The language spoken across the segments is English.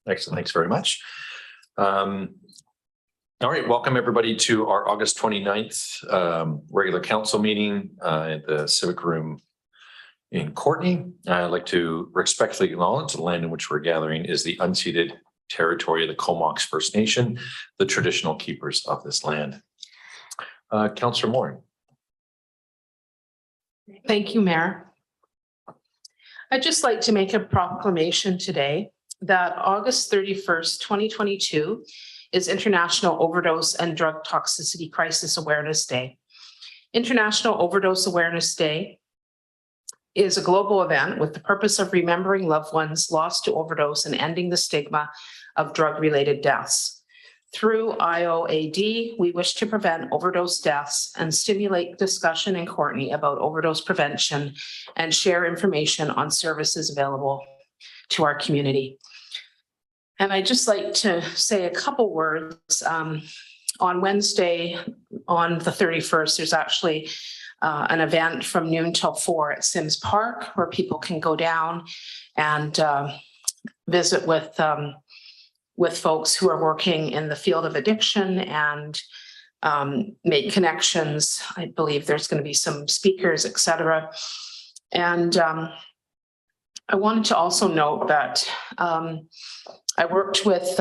Excellent. Thanks very much. All right. Welcome everybody to our August 29th regular council meeting at the Civic Room in Courtenay. I'd like to respectfully acknowledge the land in which we're gathering is the unceded territory of the Comox First Nation, the traditional keepers of this land. Councillor Moore. Thank you, Mayor. I'd just like to make a proclamation today that August 31st, 2022 is International Overdose and Drug Toxicity Crisis Awareness Day. International Overdose Awareness Day is a global event with the purpose of remembering loved ones lost to overdose and ending the stigma of drug-related deaths. Through IOAD, we wish to prevent overdose deaths and stimulate discussion in Courtenay about overdose prevention and share information on services available to our community. And I'd just like to say a couple words. On Wednesday, on the 31st, there's actually an event from noon till 4 at Sims Park where people can go down and visit with folks who are working in the field of addiction and make connections. I believe there's going to be some speakers, etc. And I wanted to also note that I worked with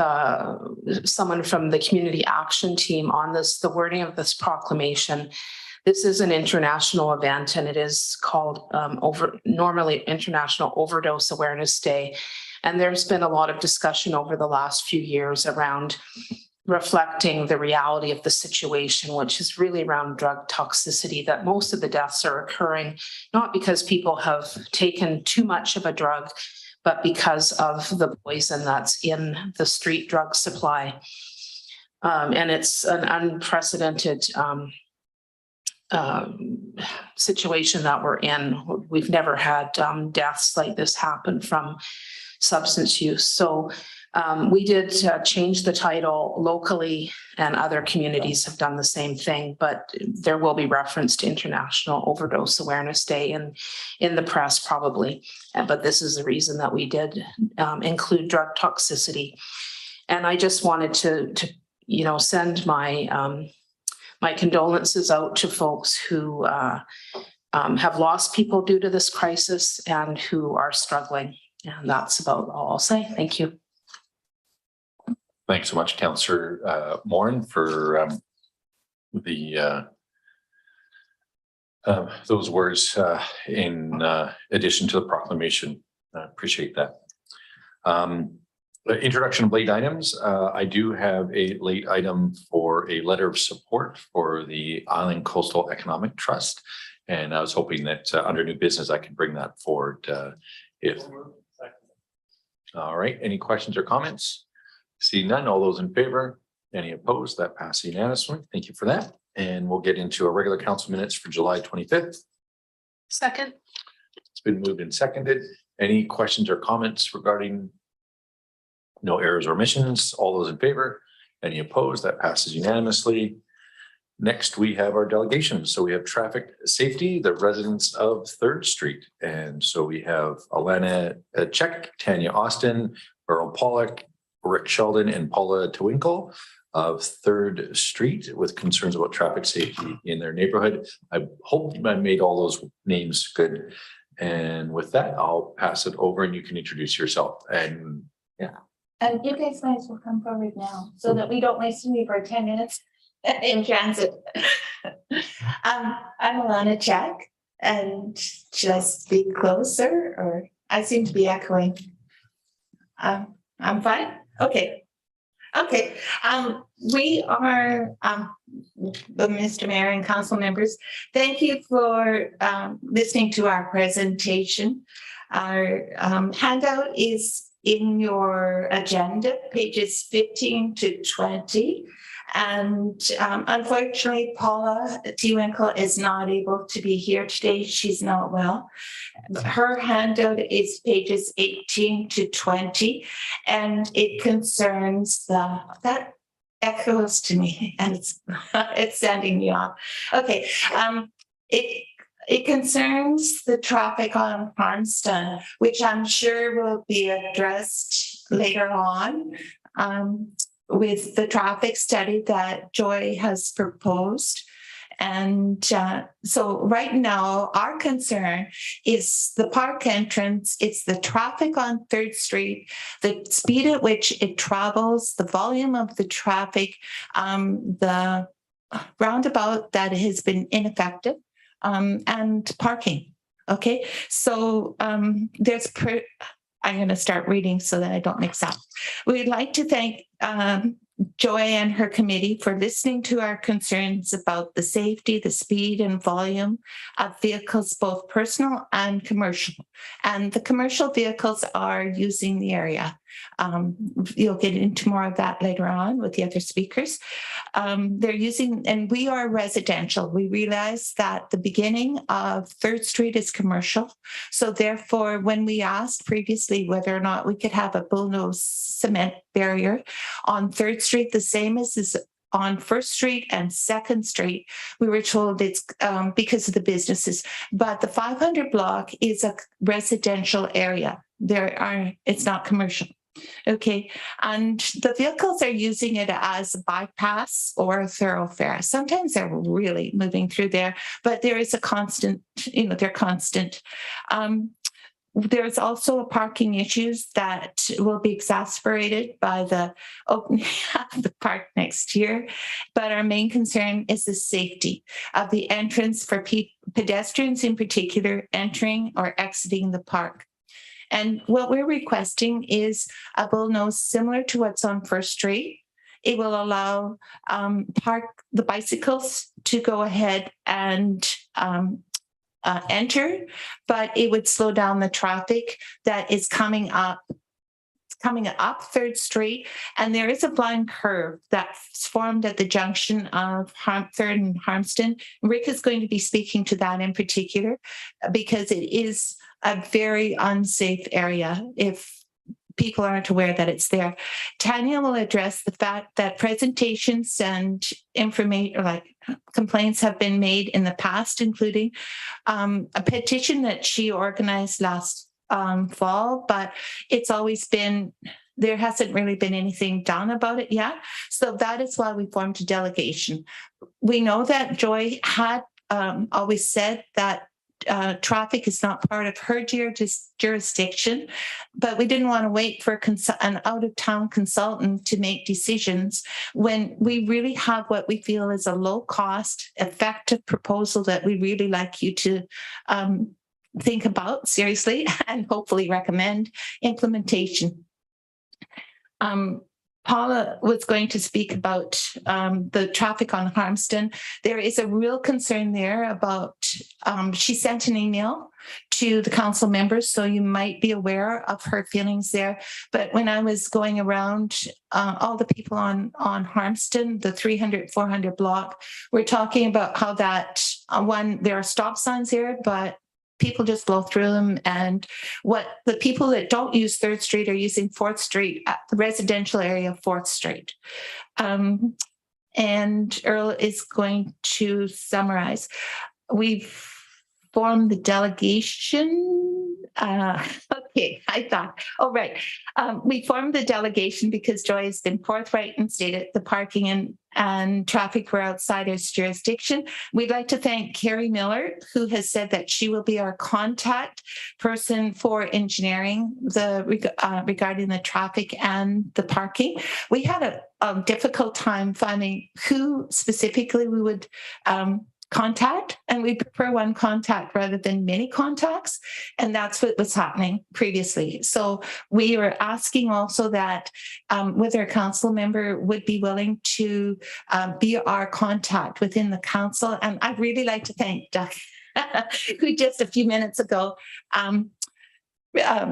someone from the community action team on the wording of this proclamation. This is an international event and it is called normally International Overdose Awareness Day. And there's been a lot of discussion over the last few years around reflecting the reality of the situation, which is really around drug toxicity, that most of the deaths are occurring, not because people have taken too much of a drug, but because of the poison that's in the street drug supply. And it's an unprecedented situation that we're in. We've never had deaths like this happen from substance use. So we did change the title locally, and other communities have done the same thing, but there will be reference to International Overdose Awareness Day in the press probably. But this is the reason that we did include drug toxicity. And I just wanted to send my my condolences out to folks who have lost people due to this crisis and who are struggling. And that's about all I'll say. Thank you. Thanks so much, Councillor Morin, for those words in addition to the proclamation. I appreciate that. Introduction of late items. I do have a late item for a letter of support for the Island Coastal Economic Trust. And I was hoping that under new business, I could bring that forward. All right. Any questions or comments? See none. All those in favor? Any opposed? That passes unanimously. Thank you for that. And we'll get into a regular council minutes for July 25th. Second. It's been moved and seconded. Any questions or comments regarding? No errors or omissions. All those in favor? Any opposed? That passes unanimously. Next, we have our delegations. So we have traffic safety, the residents of 3rd Street. And so we have Alana Check, Tanya Austin, Earl Pollock, Rick Sheldon, and Paula Twinkle of 3rd Street with concerns about traffic safety in their neighborhood. I hope I made all those names good. And with that, I'll pass it over and you can introduce yourself. And yeah. And you guys might as well come forward now so that we don't waste any of our 10 minutes in transit. I'm Alana Check, and should I speak closer or I seem to be echoing? I'm fine. Okay. We are Mr. Mayor and council members. Thank you for listening to our presentation. Our handout is in your agenda, pages 15 to 20. And unfortunately, Paula Twinkle is not able to be here today. She's not well. Her handout is pages 18 to 20, and it concerns that echoes to me, and it's sending me off. Okay, it concerns the traffic on Farmston, which I'm sure will be addressed later on with the traffic study that Joy has proposed. And so right now, our concern is the park entrance. It's the traffic on 3rd Street, the speed at which it travels, the volume of the traffic, the roundabout that has been ineffective, and parking. Okay, so I'm going to start reading so that I don't mix up. We'd like to thank Joy and her committee for listening to our concerns about the safety, the speed and volume of vehicles, both personal and commercial. And the commercial vehicles are using the area. You'll get into more of that later on with the other speakers. They're using, and we are residential. We realize that the beginning of 3rd Street is commercial. So therefore, when we asked previously whether or not we could have a bullnose cement barrier on 3rd Street, the same as is on 1st Street and 2nd Street, we were told it's because of the businesses. But the 500 block is a residential area. It's not commercial. Okay, and the vehicles are using it as a bypass or a thoroughfare. Sometimes they're really moving through there, but there is a constant, they're constant. There's also parking issues that will be exacerbated by the opening of the park next year. But our main concern is the safety of the entrance for pedestrians in particular entering or exiting the park. And what we're requesting is a bullnose similar to what's on 1st Street. It will allow the bicycles to go ahead and enter, but it would slow down the traffic that is coming up 3rd Street. And there is a blind curve that's formed at the junction of 3rd and Harmston. Rick is going to be speaking to that in particular because it is a very unsafe area if people aren't aware that it's there. Tanya will address the fact that presentations and information, like complaints, have been made in the past, including a petition that she organized last fall, but it's always been, there hasn't really been anything done about it yet. So that is why we formed a delegation. We know that Joy had always said that traffic is not part of her jurisdiction, but we didn't want to wait for an out-of-town consultant to make decisions when we really have what we feel is a low-cost, effective proposal that we really like you to think about seriously and hopefully recommend implementation. Paula was going to speak about the traffic on Harmston. There is a real concern there about, she sent an email to the council members, so you might be aware of her feelings there. But when I was going around, all the people on Harmston, the 300, 400 block, we're talking about how that there are stop signs there, but people just blow through them. And what the people that don't use 3rd Street are using 4th Street, the residential area of 4th Street. And Earl is going to summarize. We've formed the delegation. Okay, I thought, we formed the delegation because Joy has been forthright and stated the parking and traffic were outside its jurisdiction. We'd like to thank Carrie Miller, who has said that she will be our contact person for engineering regarding the traffic and the parking. We had a difficult time finding who specifically we would contact, and we prefer one contact rather than many contacts, and that's what was happening previously. So we were asking also that whether a council member would be willing to be our contact within the council. And I'd really like to thank Doug, who just a few minutes ago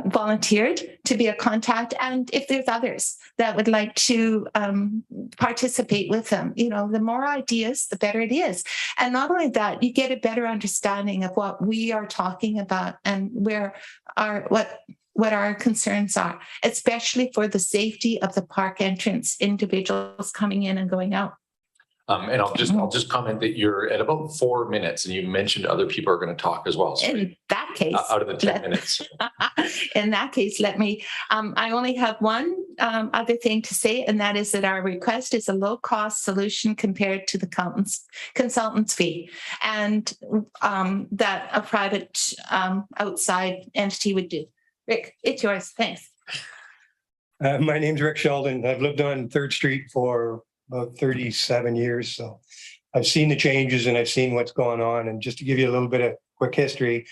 volunteered to be a contact, and if there's others that would like to participate with them, the more ideas, the better it is. And not only that, you get a better understanding of what we are talking about and what our concerns are, especially for the safety of the park entrance, individuals coming in and going out. And I'll just comment that you're at about 4 minutes and you mentioned other people are going to talk as well. So In that case. out of the 10 minutes. In that case, let me, I only have one other thing to say, and that is that our request is a low-cost solution compared to the consultant's fee, and that a private outside entity would do. Rick, it's yours. Thanks. My name's Rick Sheldon. I've lived on 3rd Street for about 37 years. So I've seen the changes and I've seen what's going on. And just to give you a little bit of quick history,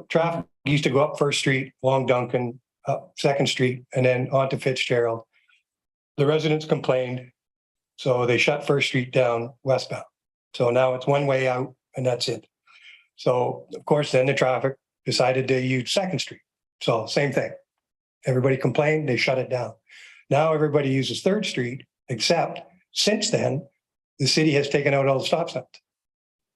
traffic used to go up 1st Street, along Duncan, up 2nd Street, and then onto Fitzgerald. The residents complained, so they shut 1st Street down westbound. So now it's one way out and that's it. So of course, then the traffic decided to use 2nd Street. So same thing. Everybody complained, they shut it down. Now everybody uses 3rd Street, except since then, the city has taken out all the stop signs.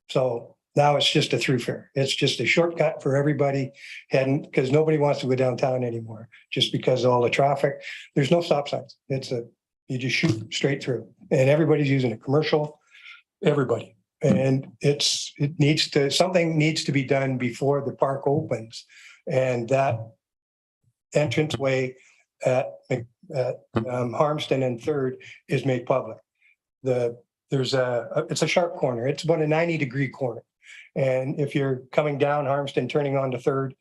So now it's just a throughfare. It's just a shortcut for everybody heading, because nobody wants to go downtown anymore, just because of all the traffic. There's no stop signs. You just shoot straight through, and everybody's using a commercial, everybody. And something needs to be done before the park opens, and that entranceway at Harmston and 3rd is made public. It's a sharp corner. It's about a 90-degree corner. And if you're coming down Harmston, turning on to 3rd,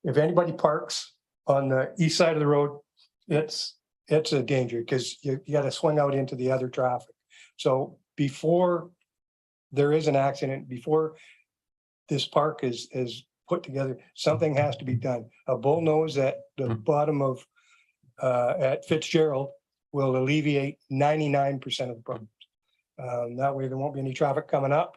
if anybody parks on the east side of the road, it's a danger, because you got to swing out into the other traffic. So before there is an accident, before this park is put together, something has to be done. A bullnose at the bottom of at Fitzgerald will alleviate 99% of the problems. That way there won't be any traffic coming up.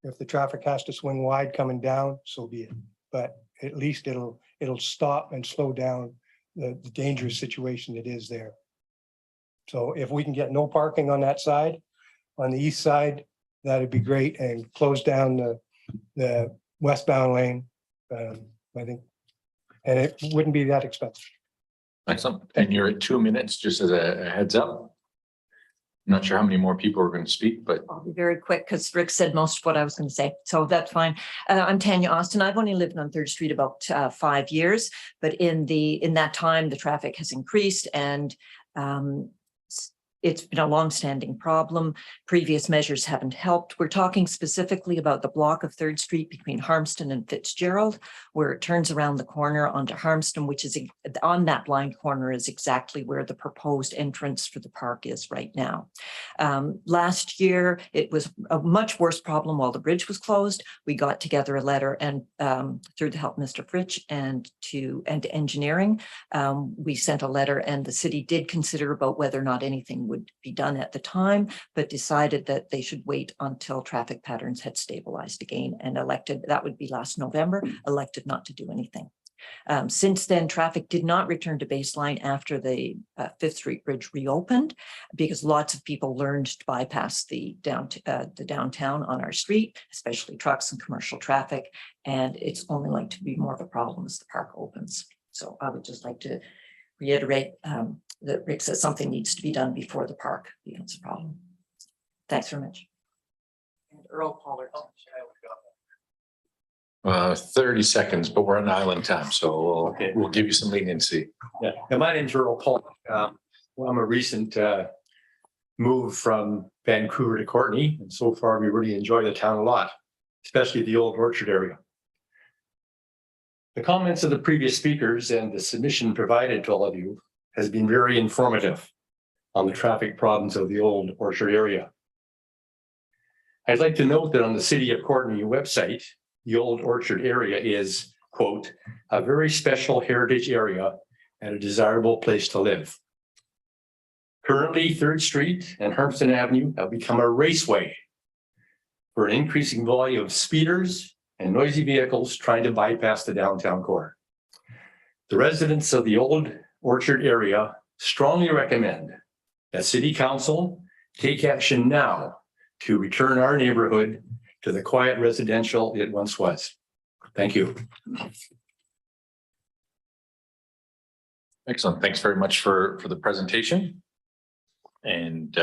If the traffic has to swing wide coming down, so be it. But at least it'll stop and slow down the dangerous situation that is there. So if we can get no parking on that side, on the east side, that'd be great, and close down the westbound lane. I think, and it wouldn't be that expensive. Excellent. And you're at 2 minutes, just as a heads up. I'm not sure how many more people are going to speak, but I'll be very quick because Rick said most of what I was going to say. So that's fine. I'm Tanya Austin. I've only lived on 3rd Street about 5 years, but in that time, the traffic has increased, and it's been a longstanding problem. Previous measures haven't helped. We're talking specifically about the block of 3rd Street between Harmston and Fitzgerald, where it turns around the corner onto Harmston, which is on that blind corner is exactly where the proposed entrance for the park is right now. Last year, it was a much worse problem while the bridge was closed. We got together a letter, and through the help of Mr. Fritsch and engineering, we sent a letter, and the city did consider about whether or not anything would be done at the time, but decided that they should wait until traffic patterns had stabilized again, and elected, that would be last November, elected not to do anything. Since then, traffic did not return to baseline after the 5th Street Bridge reopened, because lots of people learned to bypass the downtown on our street, especially trucks and commercial traffic, and it's only like to be more of a problem as the park opens. So I would just like to reiterate that Rick says something needs to be done before the park becomes a problem. Thanks very much. And Earl Pollard. 30 seconds, but we're on island time, so we'll give you some leniency. Yeah, and my name's Earl Paul. Well, I'm a recent move from Vancouver to Courtenay, and so far we really enjoy the town a lot, especially the old Orchard area. The comments of the previous speakers and the submission provided to all of you has been very informative on the traffic problems of the old Orchard area. I'd like to note that on the City of Courtenay website, the old Orchard area is, quote, a very special heritage area and a desirable place to live. Currently, 3rd Street and Harmston Avenue have become a raceway for an increasing volume of speeders and noisy vehicles trying to bypass the downtown core. The residents of the old Orchard area strongly recommend that City Council take action now to return our neighborhood to the quiet residential it once was. Thank you. Excellent. Thanks very much for the presentation. And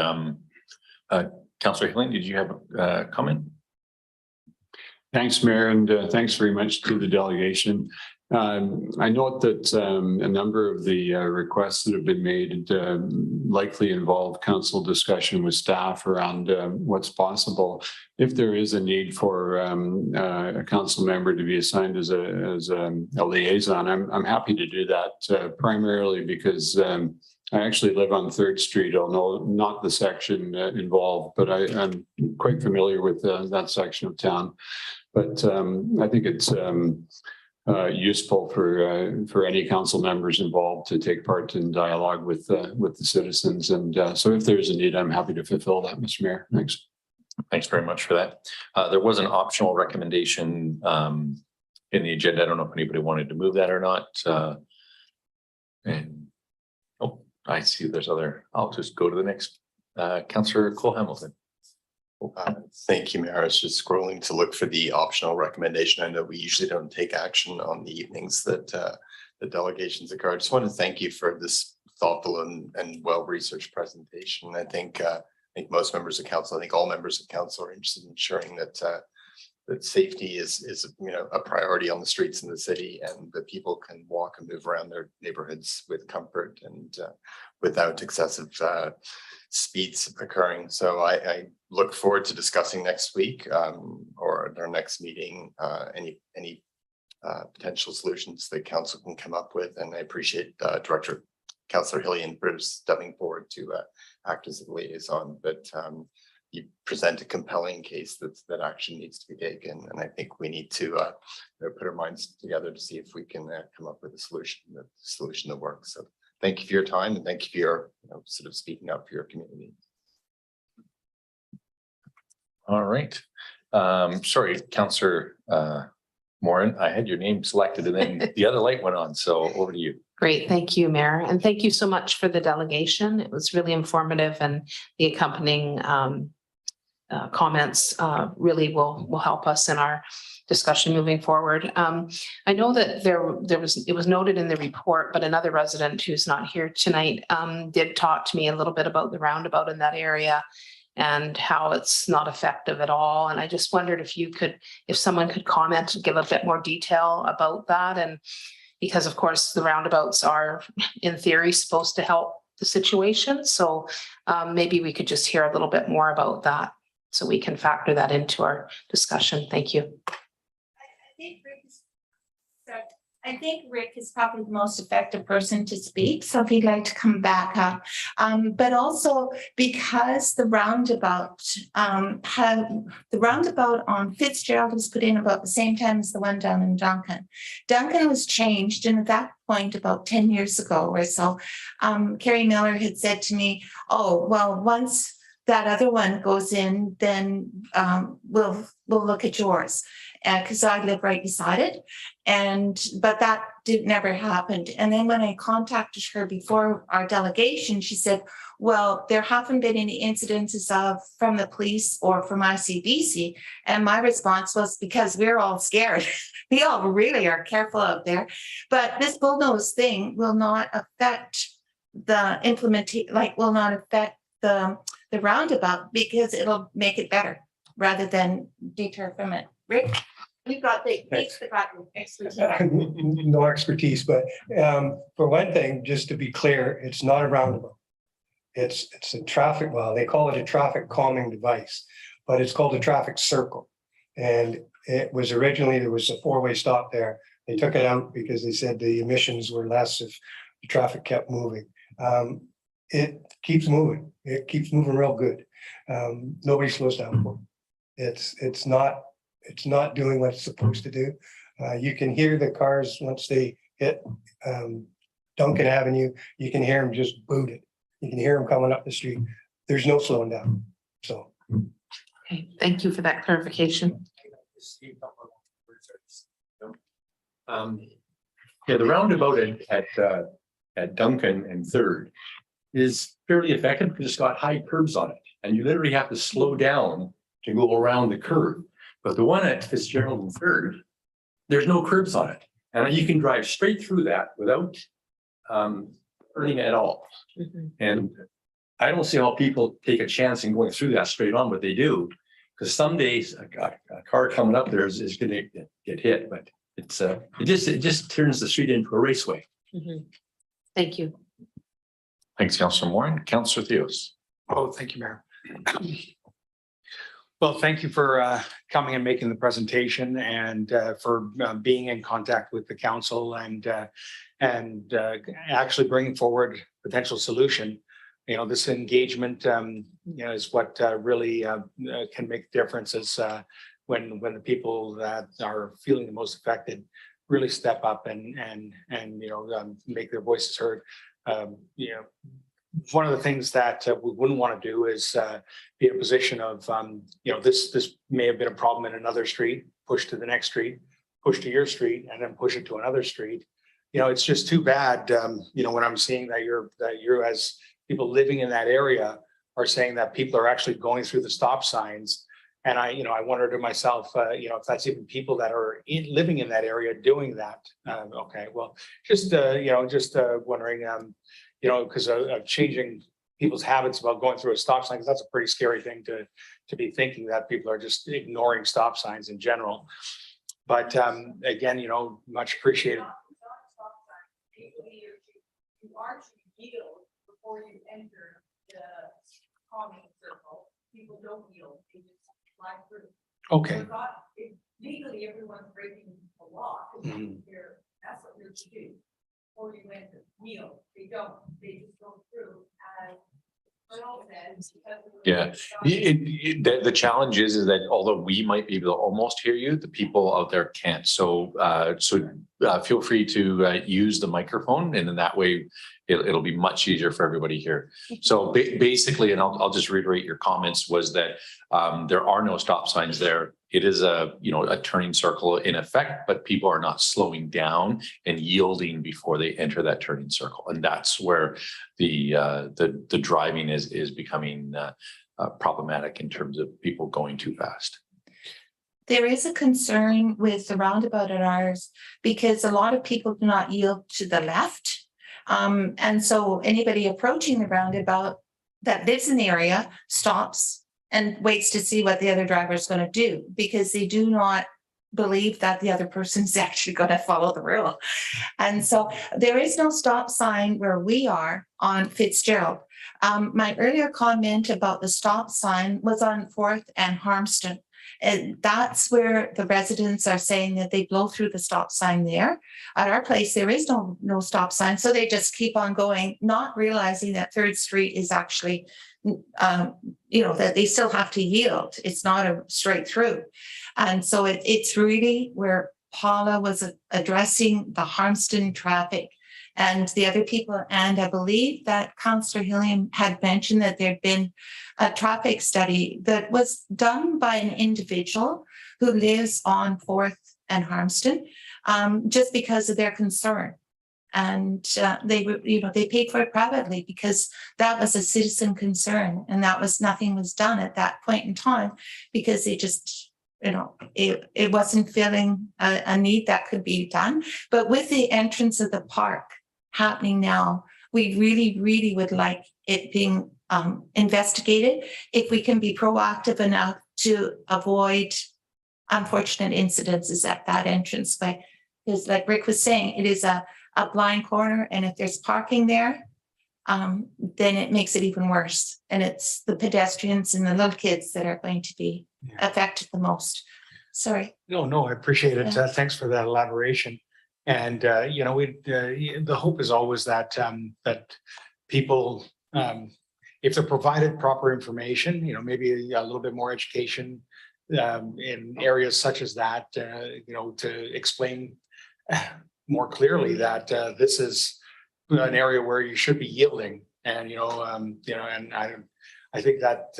Councillor Hilling, did you have a comment? Thanks, Mayor, and thanks very much to the delegation. I note that a number of the requests that have been made likely involve council discussion with staff around what's possible. If there is a need for a council member to be assigned as a liaison, I'm happy to do that primarily because I actually live on 3rd Street, although not the section involved, but I'm quite familiar with that section of town. But I think it's useful for any council members involved to take part in dialogue with the citizens. And so if there's a need, I'm happy to fulfill that, Mr. Mayor. Thanks. Thanks very much for that. There was an optional recommendation in the agenda. I don't know if anybody wanted to move that or not. And oh, I see there's other. I'll just go to the next. Councillor Cole Hamilton. Thank you, Mayor. I was just scrolling to look for the optional recommendation. I know we usually don't take action on the evenings that the delegations occur. I just want to thank you for this thoughtful and well-researched presentation. I think most members of council, I think all members of council are interested in ensuring that that safety is a priority on the streets in the city, and that people can walk and move around their neighborhoods with comfort and without excessive speeds occurring. So I look forward to discussing next week or at our next meeting any potential solutions that council can come up with. And I appreciate Director Councillor Hillian for stepping forward to act as a liaison. But you present a compelling case that action needs to be taken, and I think we need to put our minds together to see if we can come up with a solution that works. So thank you for your time, and thank you for your sort of speaking up for your community. All right. Sorry, Councillor Morin, I had your name selected and then the other light went on. So over to you. Great. Thank you, Mayor. And thank you so much for the delegation. It was really informative, and the accompanying comments really will help us in our discussion moving forward. I know that it was noted in the report, but another resident who's not here tonight did talk to me a little bit about the roundabout in that area and how it's not effective at all. And I just wondered if someone could comment and give a bit more detail about that. And because of course the roundabouts are in theory supposed to help the situation. So maybe we could just hear a little bit more about that so we can factor that into our discussion. Thank you. I think Rick is probably the most effective person to speak, so if he'd like to come back up. But also because the roundabout on Fitzgerald was put in about the same time as the one down in Duncan. Duncan was changed, and at that point about 10 years ago or so, Carrie Miller had said to me, oh, well, once that other one goes in, then we'll look at yours. Because I live right beside it, but that never happened. And then when I contacted her before our delegation, she said, well, there haven't been any incidences from the police or from ICBC. And my response was, because we're all scared. We all really are careful out there. But this bullnose thing will not affect the will not affect the roundabout, because it'll make it better rather than deter from it. Rick, we've got the expertise. No expertise, but for one thing, just to be clear, it's not a roundabout. It's a traffic, well, they call it a traffic calming device, but it's called a traffic circle. And it was originally, there was a 4-way stop there. They took it out because they said the emissions were less if the traffic kept moving. It keeps moving. It keeps moving real good. Nobody slows down for it. It's not doing what it's supposed to do. You can hear the cars once they hit Duncan Avenue. You can hear them just boot it. You can hear them coming up the street. There's no slowing down. So. Okay, thank you for that clarification. Yeah, the roundabout at Duncan and 3rd is fairly effective because it's got high curbs on it, and you literally have to slow down to go around the curve. But the one at Fitzgerald and 3rd, there's no curbs on it, and you can drive straight through that without turning at all. Mm-hmm. And I don't see how people take a chance in going through that straight on, but they do. Because some days a car coming up there is gonna get hit, but it's it just turns the street into a raceway. Mhm. Thank you. Thanks, Councillor Moran. Councillor Theos. Oh, thank you, Mayor. Well, thank you for coming and making the presentation and for being in contact with the council and actually bringing forward potential solution. You know, this engagement, is what really can make differences when the people that are feeling the most affected really step up and make their voices heard. One of the things that we wouldn't want to do is be in a position of, this may have been a problem in another street, push to the next street, push to your street, and then push it to another street. It's just too bad, when I'm seeing that you're as people living in that area are saying that people are actually going through the stop signs. And I wonder to myself, if that's even people that are living in that area doing that. Okay, well, just wondering, because of changing people's habits about going through a stop sign, because that's a pretty scary thing to be thinking that people are just ignoring stop signs in general. But again, much appreciated. You are to yield before you enter the common circle. People don't yield, they just fly through. Okay. Legally, everyone's breaking the law. That's what you're to do. Before you enter, yield. They don't. They just go through as Earl says. Yeah, the challenge is that although we might be able to almost hear you, the people out there can't. So feel free to use the microphone, and in that way, it'll be much easier for everybody here. So basically, and I'll just reiterate your comments, was that there are no stop signs there. It is a turning circle in effect, but people are not slowing down and yielding before they enter that turning circle, and that's where the driving is becoming problematic in terms of people going too fast. There is a concern with the roundabout at ours because a lot of people do not yield to the left. And so anybody approaching the roundabout that lives in the area stops and waits to see what the other driver is going to do, because they do not believe that the other person is actually going to follow the rule. And so there is no stop sign where we are on Fitzgerald. My earlier comment about the stop sign was on 4th and Harmston. And that's where the residents are saying that they blow through the stop sign there. At our place, there is no stop sign. So they just keep on going, not realizing that 3rd Street is actually, that they still have to yield. It's not a straight through. And so it's really where Paula was addressing the Harmston traffic and the other people. And I believe that Councillor Hilliam had mentioned that there'd been a traffic study that was done by an individual who lives on 4th and Harmston, just because of their concern. And they paid for it privately because that was a citizen concern, and nothing was done at that point in time because they just, it wasn't filling a need that could be done. But with the entrance of the park happening now, we really, really would like it being investigated if we can be proactive enough to avoid unfortunate incidences at that entranceway. Because like Rick was saying, it is a blind corner, and if there's parking there, then it makes it even worse. And it's the pedestrians and the little kids that are going to be affected the most. Sorry. No, I appreciate it. Yeah. Thanks for that elaboration. And the hope is always that that people, if they're provided proper information, maybe a little bit more education in areas such as that, to explain more clearly that this is an area where you should be yielding, and and I think that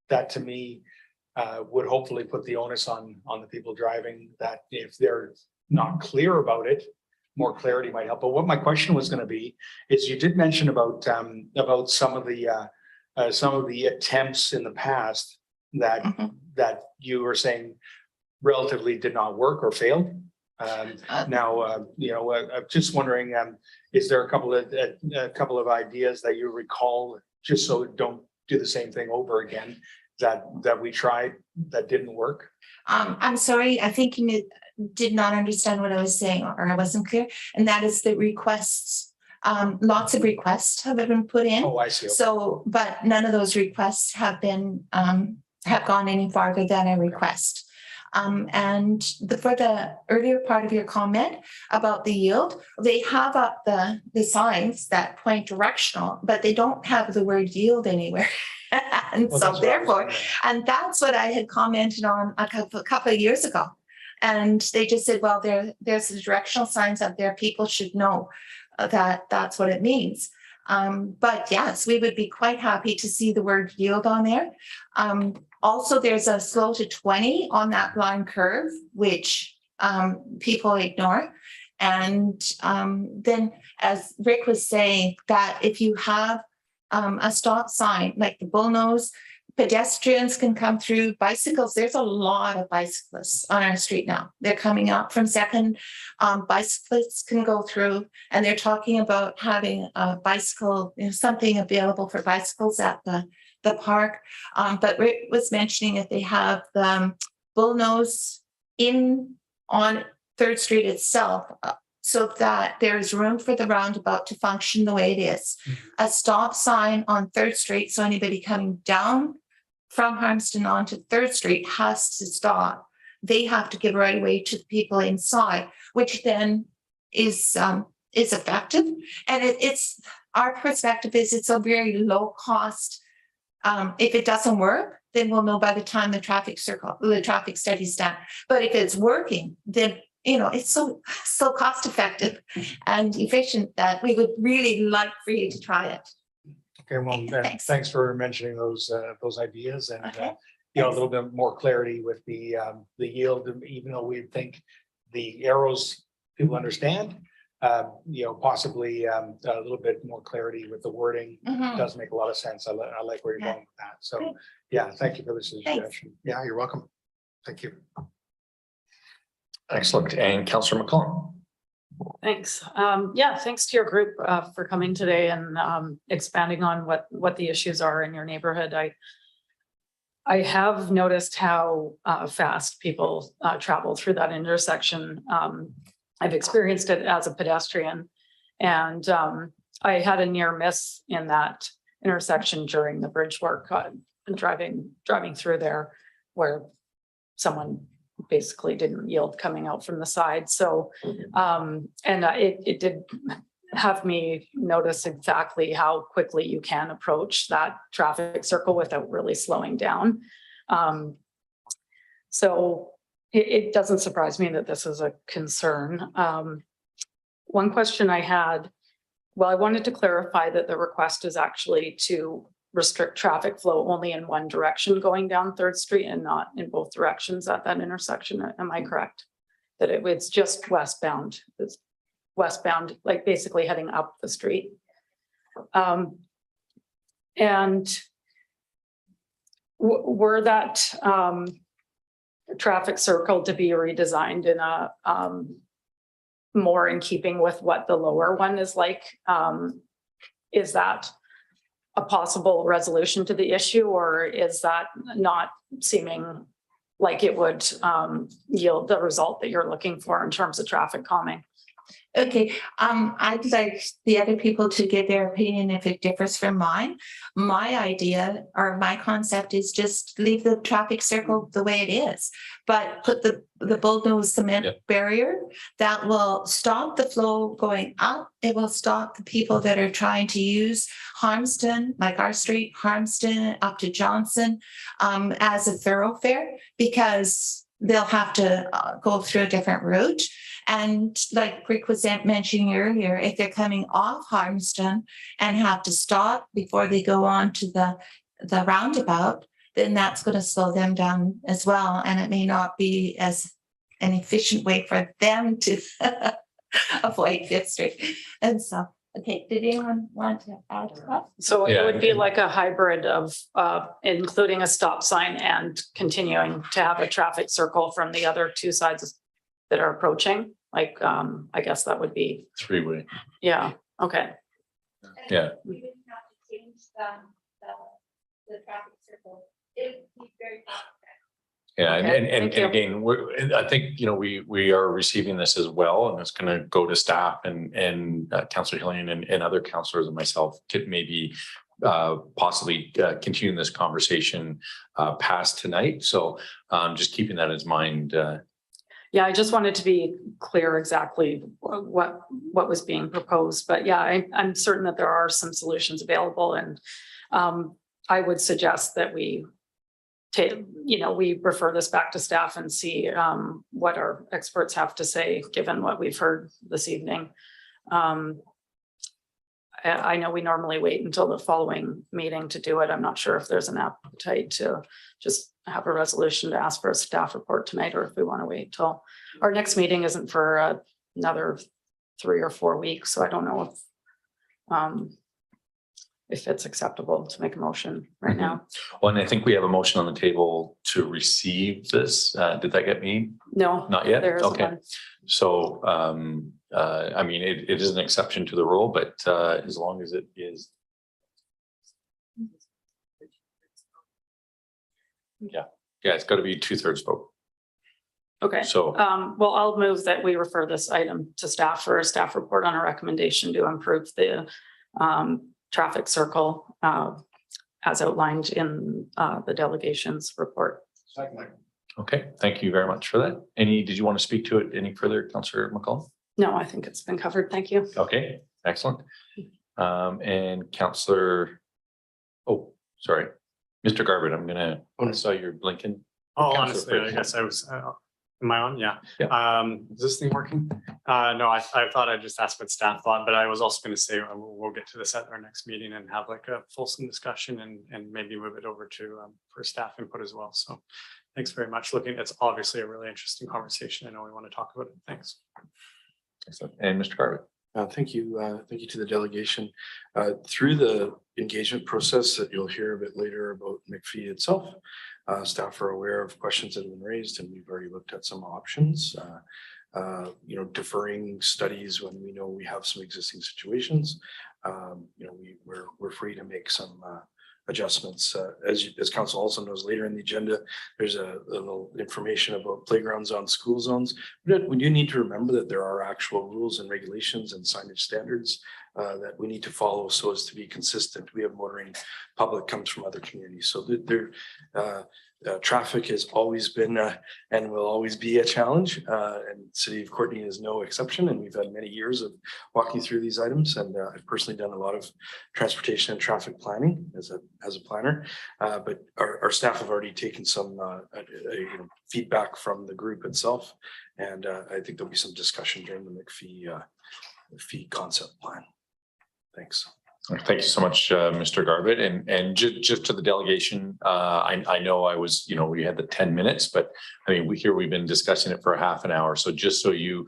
that to me would hopefully put the onus on the people driving, that if they're not clear about it, more clarity might help. But what my question was going to be is, you did mention about some of the attempts in the past that that you were saying relatively did not work or failed. Now, I'm just wondering, is there a couple of ideas that you recall, just so don't do the same thing over again, that we tried that didn't work? I'm sorry, I think you did not understand what I was saying, or I wasn't clear, and that is the requests. Lots of requests have been put in. Oh, I see. Okay. So, but none of those requests have been, have gone any farther than a request. And for the earlier part of your comment about the yield, they have up the signs that point directional, but they don't have the word yield anywhere. And Well, so that's what I was therefore, wondering. and that's what I had commented on a couple of years ago. And they just said, well, there's the directional signs up there. People should know that that's what it means. But yes, we would be quite happy to see the word yield on there. Also, there's a slow to 20 on that line curve, which people ignore. And then, as Rick was saying, that if you have a stop sign like the bullnose, pedestrians can come through, bicycles. There's a lot of bicyclists on our street now. They're coming up from Second. Bicyclists can go through, and they're talking about having a bicycle, something available for bicycles at the park. But Rick was mentioning that they have the bullnose in on 3rd Street itself, so that there is room for the roundabout to function the way it is. A stop sign on 3rd Street, so anybody coming down from Harmston onto 3rd Street has to stop. They have to give right away to the people inside, which then is effective. And it's our perspective is it's a very low cost. If it doesn't work, then we'll know by the time the traffic study's done. But if it's working, then it's so cost effective and efficient that we would really like for you to try it. Okay, well, then, thanks for mentioning those ideas, and Okay. A little bit more clarity with the yield, even though we think the arrows people understand. Possibly a little bit more clarity with the wording does make a lot of sense. I like where you're going with that. So, Good. yeah, thank you for the suggestion. Thanks. Yeah, you're welcome. Thank you. Excellent. And Councillor McCollum. Thanks. Yeah, thanks to your group for coming today and expanding on what the issues are in your neighborhood. I have noticed how fast people travel through that intersection. I've experienced it as a pedestrian, and I had a near miss in that intersection during the bridge work, driving through there, where someone basically didn't yield coming out from the side. So, and it did have me notice exactly how quickly you can approach that traffic circle without really slowing down. So it doesn't surprise me that this is a concern. One question I had, well, I wanted to clarify that the request is actually to restrict traffic flow only in one direction going down 3rd Street and not in both directions at that intersection. Am I correct? That it's just westbound. It's westbound, like basically heading up the street. And were that traffic circle to be redesigned in a more in keeping with what the lower one is like, is that a possible resolution to the issue, or is that not seeming like it would yield the result that you're looking for in terms of traffic calming? Okay, I'd like the other people to give their opinion if it differs from mine. My idea or my concept is just leave the traffic circle the way it is, but put the bullnose cement barrier that will stop the flow going up. It will stop the people that are trying to use Harmston, like our street, Harmston up to Johnson, as a thoroughfare, because they'll have to go through a different route. And like Rick was mentioning earlier, if they're coming off Harmston and have to stop before they go on to the roundabout, then that's going to slow them down as well. And it may not be as an efficient way for them to avoid 5th Street. And so, okay, did anyone want to add to that? So it would be like a hybrid of including a stop sign and continuing to have a traffic circle from the other two sides that are approaching, like, I guess that would be, Three-way. yeah, okay. Yeah. We didn't have to change the traffic circle. It would be very. Yeah, Okay, and thank you. again, and I think, you know, we are receiving this as well, and it's gonna go to staff and Councillor Hillian and other councillors and myself to maybe possibly continue this conversation past tonight. So just keeping that in mind. Yeah, I just wanted to be clear exactly what was being proposed, but yeah, I'm certain that there are some solutions available, and I would suggest that we we refer this back to staff and see what our experts have to say, given what we've heard this evening. I know we normally wait until the following meeting to do it. I'm not sure if there's an appetite to just have a resolution to ask for a staff report tonight, or if we want to wait till our next meeting isn't for another 3 or 4 weeks. So I don't know if it's acceptable to make a motion right now. Well, and I think we have a motion on the table to receive this. Did that get me? No, Not yet? there isn't Okay. one. So, I mean, it is an exception to the rule, but as long as it is. Yeah, it's got to be 2/3 vote. Okay. So, Well, I'll move that we refer this item to staff for a staff report on a recommendation to improve the traffic circle as outlined in the delegation's report. okay, thank you very much for that. Did you want to speak to it any further, Councillor McCollum? No, I think it's been covered. Thank you. Okay, excellent. And Councillor, oh, sorry, Mr. Garbutt, I saw you're blinking. Oh, Councillor honestly, I Fritz. guess I was, am I on? Yeah. Yeah. Is this thing working? No, I thought I'd just ask what staff thought, but I was also going to say we'll get to this at our next meeting and have like a fulsome discussion and maybe move it over to for staff input as well. So thanks very much. It's obviously a really interesting conversation. I know we want to talk about it. Thanks. Excellent. And Mr. Garbutt. Thank you. Thank you to the delegation. Through the engagement process that you'll hear a bit later about McPhee itself, staff are aware of questions that have been raised, and we've already looked at some options. Deferring studies when we know we have some existing situations. We're free to make some adjustments. As council also knows, later in the agenda, there's a little information about playgrounds on school zones. But we do need to remember that there are actual rules and regulations and signage standards that we need to follow so as to be consistent. We have motoring public comes from other communities. So traffic has always been and will always be a challenge. And City of Courtenay is no exception. And we've had many years of walking through these items. And I've personally done a lot of transportation and traffic planning as a planner. But our staff have already taken some feedback from the group itself. And I think there'll be some discussion during the McPhee concept plan. Thanks. Thank you so much, Mr. Garbutt. And just to the delegation, I know we had the 10 minutes, but I mean, we've been discussing it for half an hour. So just so you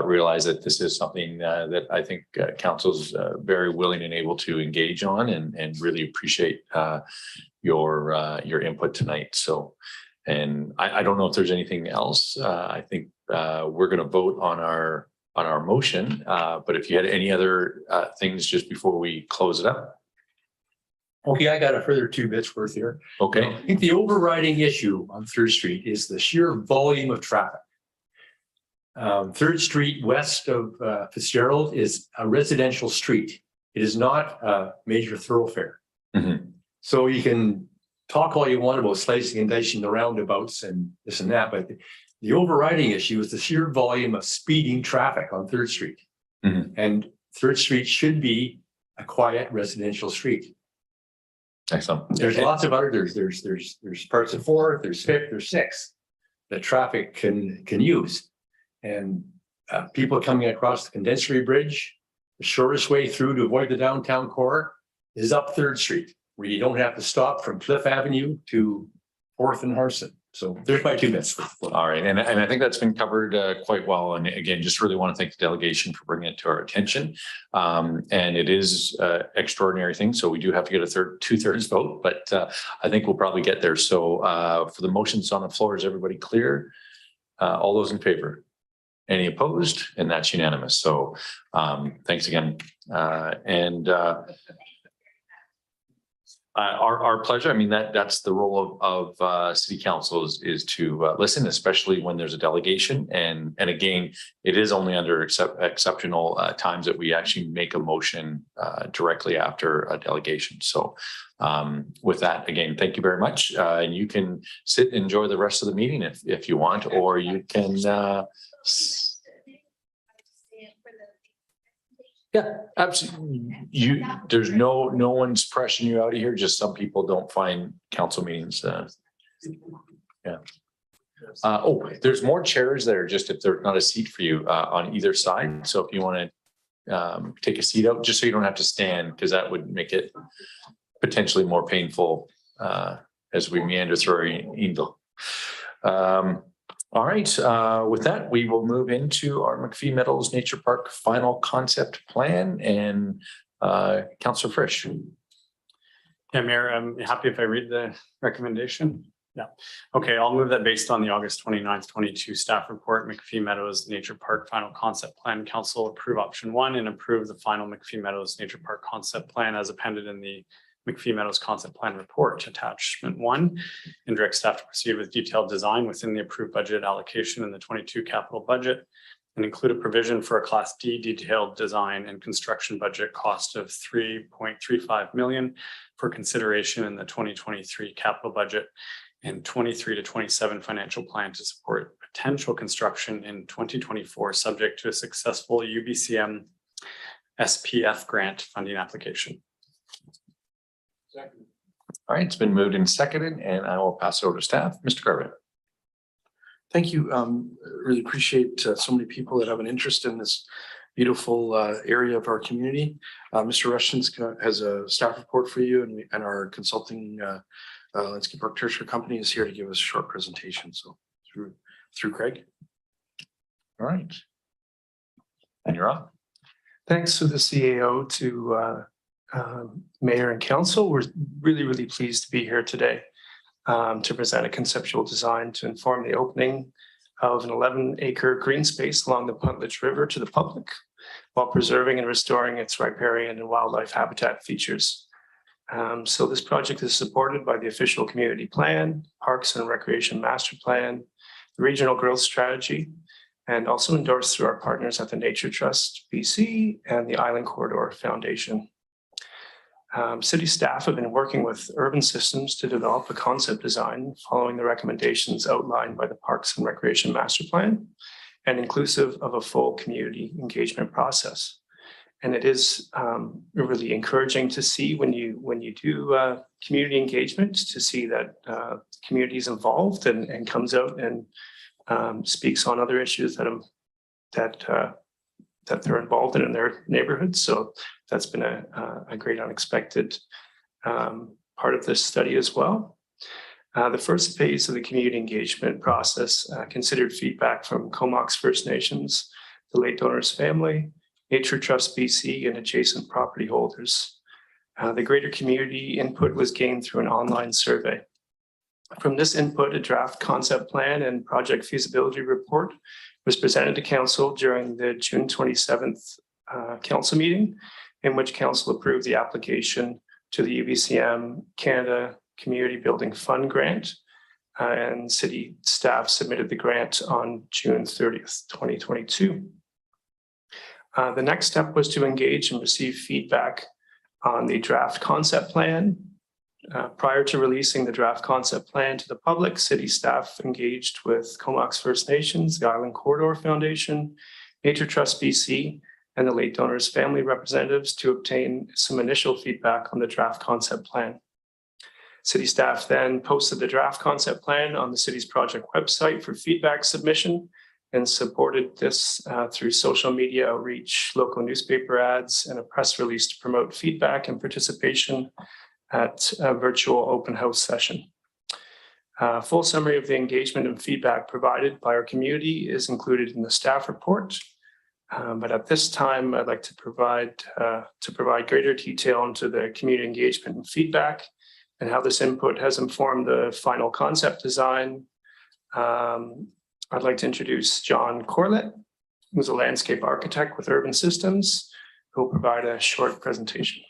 realize that this is something that I think council's very willing and able to engage on, and really appreciate your input tonight. So, and I don't know if there's anything else. I think we're going to vote on our motion, but if you had any other things just before we close it up. Okay, I got a further 2 bits worth here. Okay. I think the overriding issue on 3rd Street is the sheer volume of traffic. 3rd Street west of Fitzgerald is a residential street. It is not a major thoroughfare. Mm-hmm. So you can talk all you want about slicing and dicing the roundabouts and this and that, but the overriding issue is the sheer volume of speeding traffic on 3rd Street. Mm-hmm. And 3rd Street should be a quiet residential street. Excellent. There's lots of other, there's parts of 4th, there's 5th, there's 6th that traffic can use. And people coming across the Condensatory Bridge, the shortest way through to avoid the downtown core is up 3rd Street, where you don't have to stop from Cliff Avenue to 4th and Harson. So there's my 2 minutes. All right. And I think that's been covered quite well. And again, just really want to thank the delegation for bringing it to our attention. And it is extraordinary thing. So we do have to get a 2/3 vote, but I think we'll probably get there. So for the motions on the floor, is everybody clear? All those in favor? Any opposed? And that's unanimous. So thanks again. Our pleasure. I mean, that's the role of city council is to listen, especially when there's a delegation. And again, it is only under exceptional times that we actually make a motion directly after a delegation. So with that, again, thank you very much. And you can sit and enjoy the rest of the meeting if you want, or you can yeah, absolutely. There's no one's pressing you out of here. Just some people don't find council meetings. Yeah. Oh, there's more chairs there. Just if there's not a seat for you on either side. So if you want to take a seat out, just so you don't have to stand, because that would make it potentially more painful as we meander through our eagle. All right, with that, we will move into our McPhee Meadows Nature Park final concept plan, and Councillor Frisch. Yeah, Mayor, I'm happy if I read the recommendation. Yeah. Okay, I'll move that based on the August 29th, 22 staff report, McPhee Meadows Nature Park final concept plan. Council approve option 1 and approve the final McPhee Meadows Nature Park concept plan as appended in the McPhee Meadows concept plan report attachment 1, and direct staff to proceed with detailed design within the approved budget allocation in the 22 capital budget, and include a provision for a class D detailed design and construction budget cost of 3.35 million for consideration in the 2023 capital budget and 23 to 27 financial plan to support potential construction in 2024, subject to a successful UBCM SPF grant funding application. All right, it's been moved and seconded, and I will pass it over to staff. Mr. Garvin. Thank you. Really appreciate so many people that have an interest in this beautiful area of our community. Mr. Rushton's has a staff report for you, and our consulting landscape architecture company is here to give us a short presentation. So through Craig. All right. And you're on. Thanks to the CAO, to Mayor and Council. We're really pleased to be here today to present a conceptual design to inform the opening of an 11-acre green space along the Puntledge River to the public, while preserving and restoring its riparian and wildlife habitat features. So this project is supported by the official community plan, Parks and Recreation Master Plan, the Regional Growth Strategy, and also endorsed through our partners at the Nature Trust BC and the Island Corridor Foundation. City staff have been working with Urban Systems to develop a concept design following the recommendations outlined by the Parks and Recreation Master Plan, and inclusive of a full community engagement process. And it is really encouraging to see when you do community engagement, to see that community is involved and comes out and speaks on other issues that they're involved in their neighborhoods. So that's been a great unexpected part of this study as well. The first phase of the community engagement process considered feedback from Comox First Nations, the late donor's family, Nature Trust BC, and adjacent property holders. The greater community input was gained through an online survey. From this input, a draft concept plan and project feasibility report was presented to Council during the June 27th Council meeting, in which Council approved the application to the UBCM Canada Community Building Fund grant, and City staff submitted the grant on June 30th, 2022. The next step was to engage and receive feedback on the draft concept plan. Prior to releasing the draft concept plan to the public, City staff engaged with Comox First Nations, the Island Corridor Foundation, Nature Trust BC, and the late donor's family representatives to obtain some initial feedback on the draft concept plan. City staff then posted the draft concept plan on the city's project website for feedback submission, and supported this through social media outreach, local newspaper ads, and a press release to promote feedback and participation at a virtual open house session. Full summary of the engagement and feedback provided by our community is included in the staff report. But at this time, I'd like to provide greater detail into the community engagement and feedback, and how this input has informed the final concept design. I'd like to introduce John Corlett, who's a landscape architect with Urban Systems, who will provide a short presentation.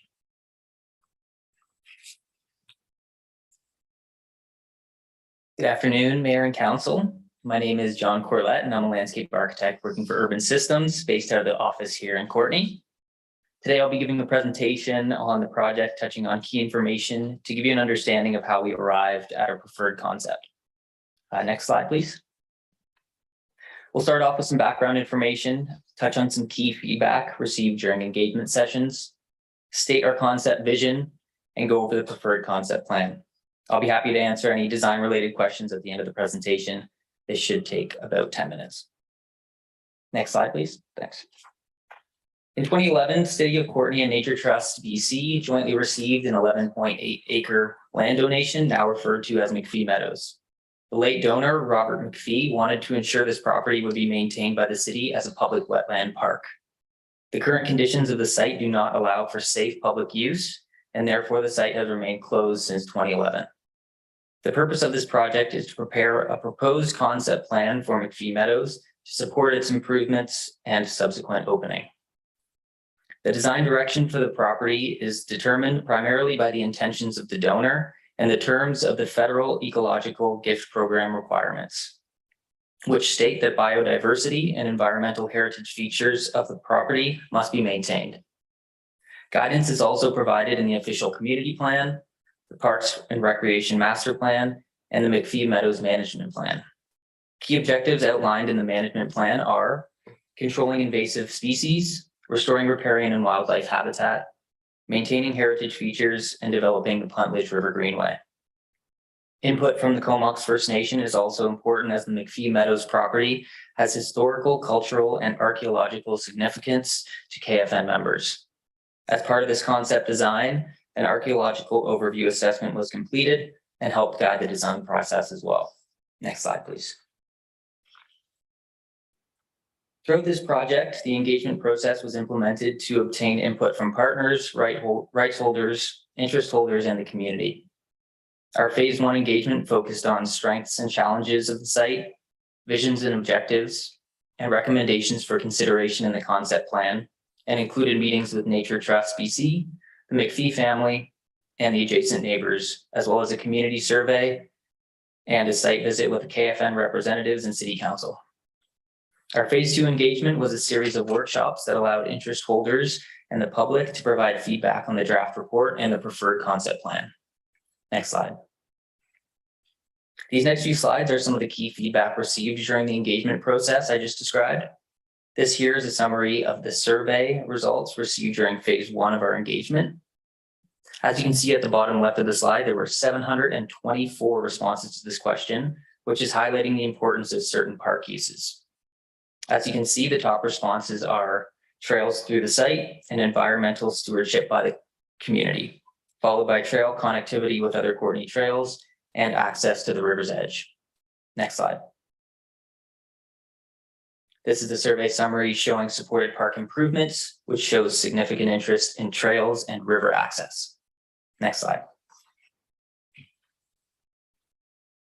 Good afternoon, Mayor and Council. My name is John Corlett, and I'm a landscape architect working for Urban Systems based out of the office here in Courtenay. Today, I'll be giving a presentation on the project, touching on key information to give you an understanding of how we arrived at our preferred concept. Next slide, please. We'll start off with some background information, touch on some key feedback received during engagement sessions, state our concept vision, and go over the preferred concept plan. I'll be happy to answer any design-related questions at the end of the presentation. This should take about 10 minutes. Next slide, please. Thanks. In 2011, City of Courtenay and Nature Trust BC jointly received an 11.8 acre land donation, now referred to as McPhee Meadows. The late donor, Robert McPhee, wanted to ensure this property would be maintained by the city as a public wetland park. The current conditions of the site do not allow for safe public use, and therefore the site has remained closed since 2011. The purpose of this project is to prepare a proposed concept plan for McPhee Meadows to support its improvements and subsequent opening. The design direction for the property is determined primarily by the intentions of the donor and the terms of the federal ecological gift program requirements, which state that biodiversity and environmental heritage features of the property must be maintained. Guidance is also provided in the official community plan, the Parks and Recreation Master Plan, and the McPhee Meadows Management Plan. Key objectives outlined in the management plan are controlling invasive species, restoring riparian and wildlife habitat, maintaining heritage features, and developing the Puntledge River Greenway. Input from the Comox First Nation is also important, as the McPhee Meadows property has historical, cultural, and archaeological significance to KFN members. As part of this concept design, an archaeological overview assessment was completed and helped guide the design process as well. Next slide, please. Throughout this project, the engagement process was implemented to obtain input from partners, rights holders, interest holders, and the community. Our phase 1 engagement focused on strengths and challenges of the site, visions and objectives, and recommendations for consideration in the concept plan, and included meetings with Nature Trust BC, the McPhee family, and the adjacent neighbors, as well as a community survey and a site visit with the KFN representatives and City Council. Our phase 2 engagement was a series of workshops that allowed interest holders and the public to provide feedback on the draft report and the preferred concept plan. Next slide. These next few slides are some of the key feedback received during the engagement process I just described. This here is a summary of the survey results received during phase 1 of our engagement. As you can see at the bottom left of the slide, there were 724 responses to this question, which is highlighting the importance of certain park uses. As you can see, the top responses are trails through the site and environmental stewardship by the community, followed by trail connectivity with other Courtenay trails and access to the river's edge. Next slide. This is the survey summary showing supported park improvements, which shows significant interest in trails and river access. Next slide.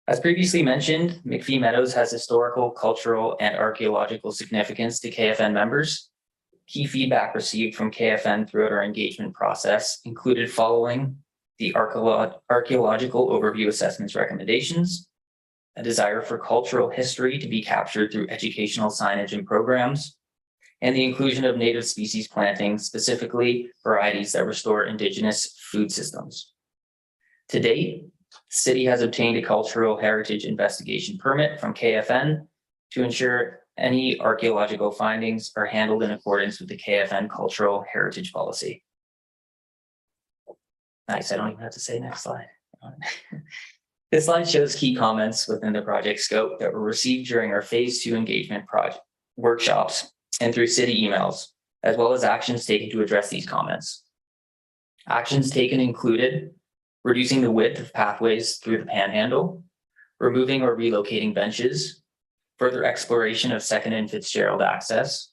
As previously mentioned, McPhee Meadows has historical, cultural, and archaeological significance to KFN members. Key feedback received from KFN throughout our engagement process included following the archaeological overview assessments recommendations, a desire for cultural history to be captured through educational signage and programs, and the inclusion of native species planting, specifically varieties that restore Indigenous food systems. To date, the city has obtained a cultural heritage investigation permit from KFN to ensure any archaeological findings are handled in accordance with the KFN cultural heritage policy. Nice, I don't even have to say next slide. This slide shows key comments within the project scope that were received during our phase 2 engagement project workshops and through city emails, as well as actions taken to address these comments. Actions taken included reducing the width of pathways through the panhandle, removing or relocating benches, further exploration of Second and Fitzgerald access,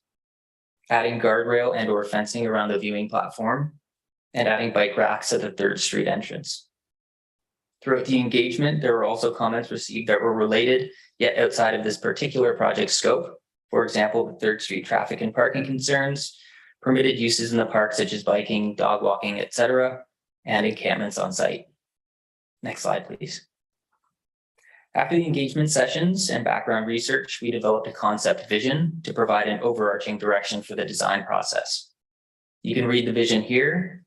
adding guardrail and or fencing around the viewing platform, and adding bike racks at the 3rd Street entrance. Throughout the engagement, there were also comments received that were related, yet outside of this particular project scope, For example, the Third Street traffic and parking concerns, permitted uses in the park such as biking, dog walking, etc., and encampments on site. Next slide, please. After the engagement sessions and background research, we developed a concept vision to provide an overarching direction for the design process. You can read the vision here.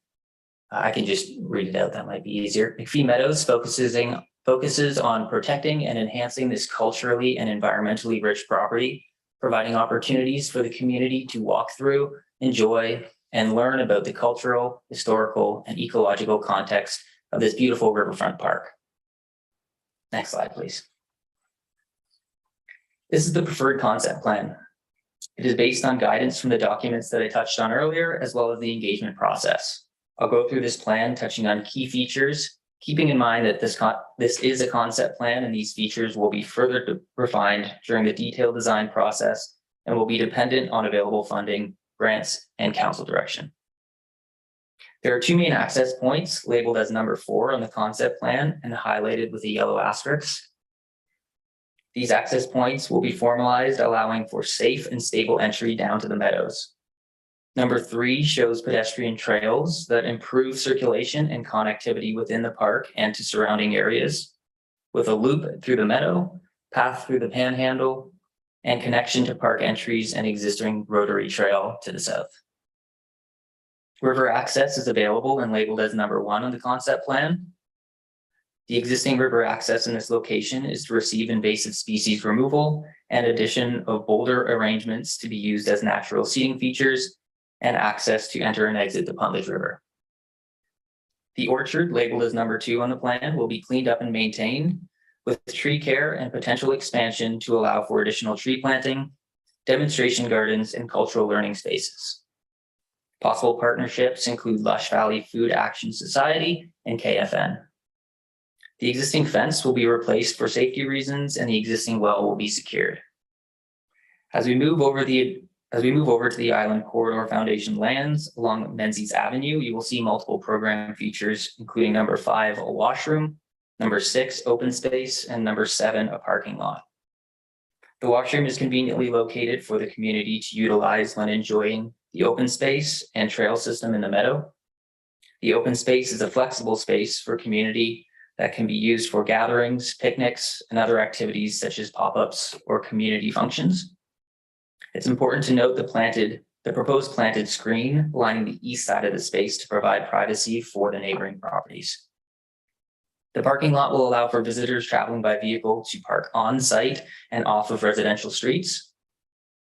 I can just read it out, that might be easier. McPhee Meadows focuses on protecting and enhancing this culturally and environmentally rich property, providing opportunities for the community to walk through, enjoy, and learn about the cultural, historical, and ecological context of this beautiful riverfront park. Next slide, please. This is the preferred concept plan. It is based on guidance from the documents that I touched on earlier, as well as the engagement process. I'll go through this plan touching on key features, keeping in mind that this is a concept plan and these features will be further refined during the detailed design process and will be dependent on available funding, grants, and council direction. There are two main access points labeled as number 4 on the concept plan and highlighted with a yellow asterisk. These access points will be formalized, allowing for safe and stable entry down to the meadows. Number 3 shows pedestrian trails that improve circulation and connectivity within the park and to surrounding areas, with a loop through the meadow, path through the panhandle, and connection to park entries and existing rotary trail to the south. River access is available and labeled as number 1 on the concept plan. The existing river access in this location is to receive invasive species removal and addition of boulder arrangements to be used as natural seating features and access to enter and exit the Puntledge River. The orchard, labeled as number 2 on the plan, will be cleaned up and maintained with tree care and potential expansion to allow for additional tree planting, demonstration gardens, and cultural learning spaces. Possible partnerships include Lush Valley Food Action Society and KFN. The existing fence will be replaced for safety reasons and the existing well will be secured. As we move over to the Island Corridor Foundation lands along Menzies Avenue, you will see multiple program features, including number 5, a washroom, number 6, open space, and number 7, a parking lot. The washroom is conveniently located for the community to utilize when enjoying the open space and trail system in the meadow. The open space is a flexible space for community that can be used for gatherings, picnics, and other activities such as pop-ups or community functions. It's important to note the proposed planted screen lining the east side of the space to provide privacy for the neighboring properties. The parking lot will allow for visitors traveling by vehicle to park on site and off of residential streets.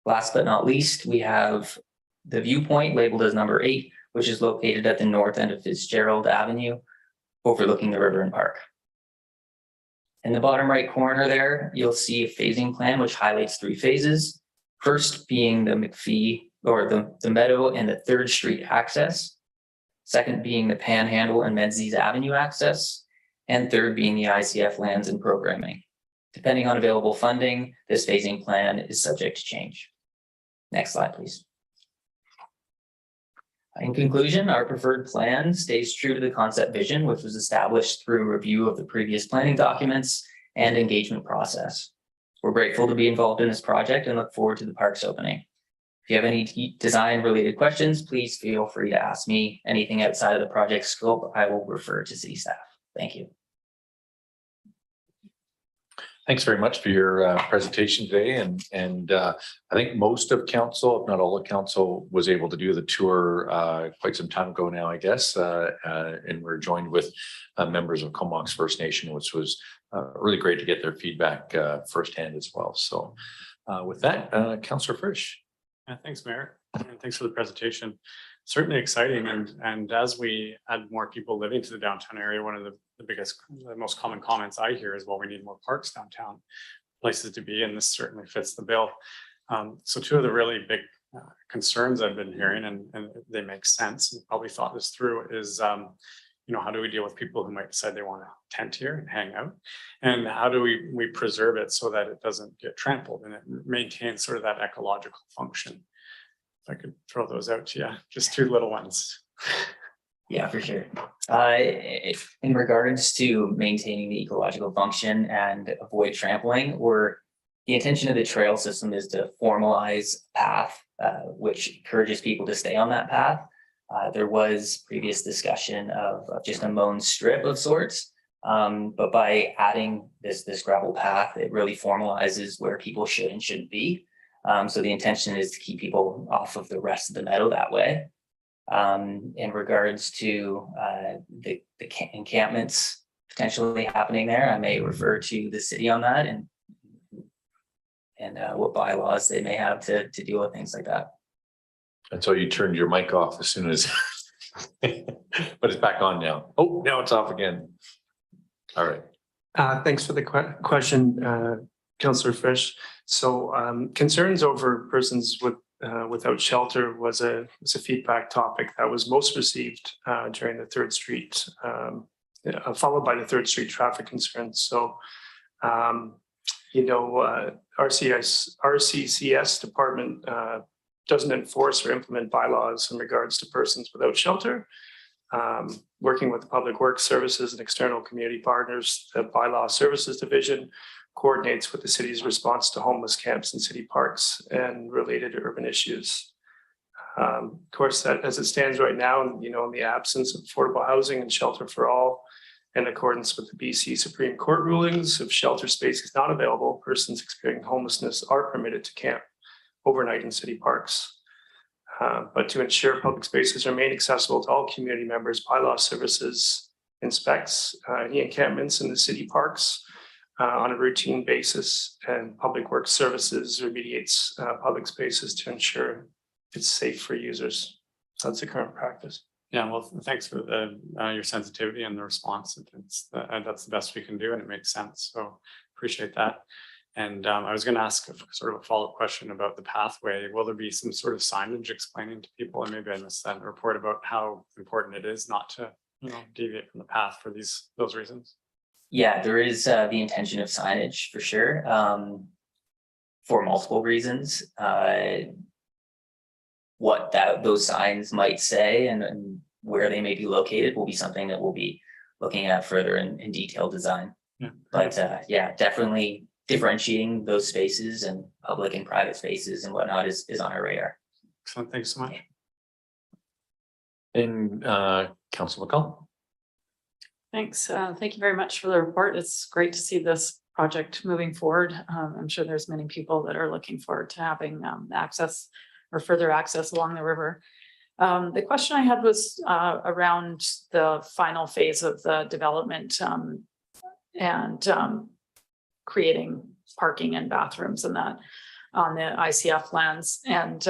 Last but not least, we have the viewpoint labeled as number 8, which is located at the north end of Fitzgerald Avenue, overlooking the river and park. In the bottom right corner there, you'll see a phasing plan which highlights 3 phases. First being the McPhee or the Meadow and the 3rd Street access. Second being the Panhandle and Menzies Avenue access. And 3rd being the ICF lands and programming. Depending on available funding, this phasing plan is subject to change. Next slide, please. In conclusion, our preferred plan stays true to the concept vision, which was established through review of the previous planning documents and engagement process. We're grateful to be involved in this project and look forward to the park's opening. If you have any design-related questions, please feel free to ask me. Anything outside of the project scope, I will refer to city staff. Thank you. Thanks very much for your presentation today. And I think most of council, if not all of council, was able to do the tour quite some time ago now, I guess. And we're joined with members of Comox First Nation, which was really great to get their feedback firsthand as well. So with that, Councillor Frisch. Yeah, thanks, Mayor, and thanks for the presentation. Certainly exciting, and as we add more people living to the downtown area, one of the most common comments I hear is, well, we need more parks downtown, places to be, and this certainly fits the bill. So 2 of the really big concerns I've been hearing, and they make sense, and probably thought this through, is how do we deal with people who might decide they want to tent here and hang out, and how do we preserve it so that it doesn't get trampled and it maintains sort of that ecological function. If I could throw those out to you, just 2 little ones. Yeah, for sure. In regards to maintaining the ecological function and avoid trampling, we're The intention of the trail system is to formalize a path, which encourages people to stay on that path. There was previous discussion of just a mown strip of sorts. But by adding this gravel path, it really formalizes where people should and shouldn't be. So the intention is to keep people off of the rest of the meadow that way. In regards to the encampments potentially happening there, I may refer to the city on that and what bylaws they may have to deal with things like that. And so you turned your mic off as soon as, but it's back on now. Oh, now it's off again. All right. Thanks for the question, Councillor Fish. So concerns over persons without shelter was a feedback topic that was most received during the 3rd Street, followed by the 3rd Street traffic concerns. So, RCCS department doesn't enforce or implement bylaws in regards to persons without shelter. Working with the Public Works Services and external community partners, the Bylaw Services Division coordinates with the city's response to homeless camps and city parks and related urban issues. Of course, that as it stands right now, in the absence of affordable housing and shelter for all, in accordance with the BC Supreme Court rulings, if shelter space is not available, persons experiencing homelessness are permitted to camp overnight in city parks. But to ensure public spaces remain accessible to all community members, Bylaw Services inspects any encampments in the city parks on a routine basis, and Public Works Services remediates public spaces to ensure it's safe for users. So that's the current practice. Yeah, well, thanks for your sensitivity and the response. That's the best we can do, and it makes sense. So appreciate that. And I was going to ask sort of a follow-up question about the pathway. Will there be some sort of signage explaining to people, and maybe I missed that report, about how important it is not to, deviate from the path for those reasons? Yeah, there is the intention of signage for sure, for multiple reasons. What those signs might say and where they may be located will be something that we'll be looking at further in detailed design. Yeah. But yeah, definitely differentiating those spaces and public and private spaces and whatnot is on our radar. Excellent, thanks so much. And Councillor McCall. Thanks. Thank you very much for the report. It's great to see this project moving forward. I'm sure there's many people that are looking forward to having access or further access along the river. The question I had was around the final phase of the development and creating parking and bathrooms and that on the ICF lands. And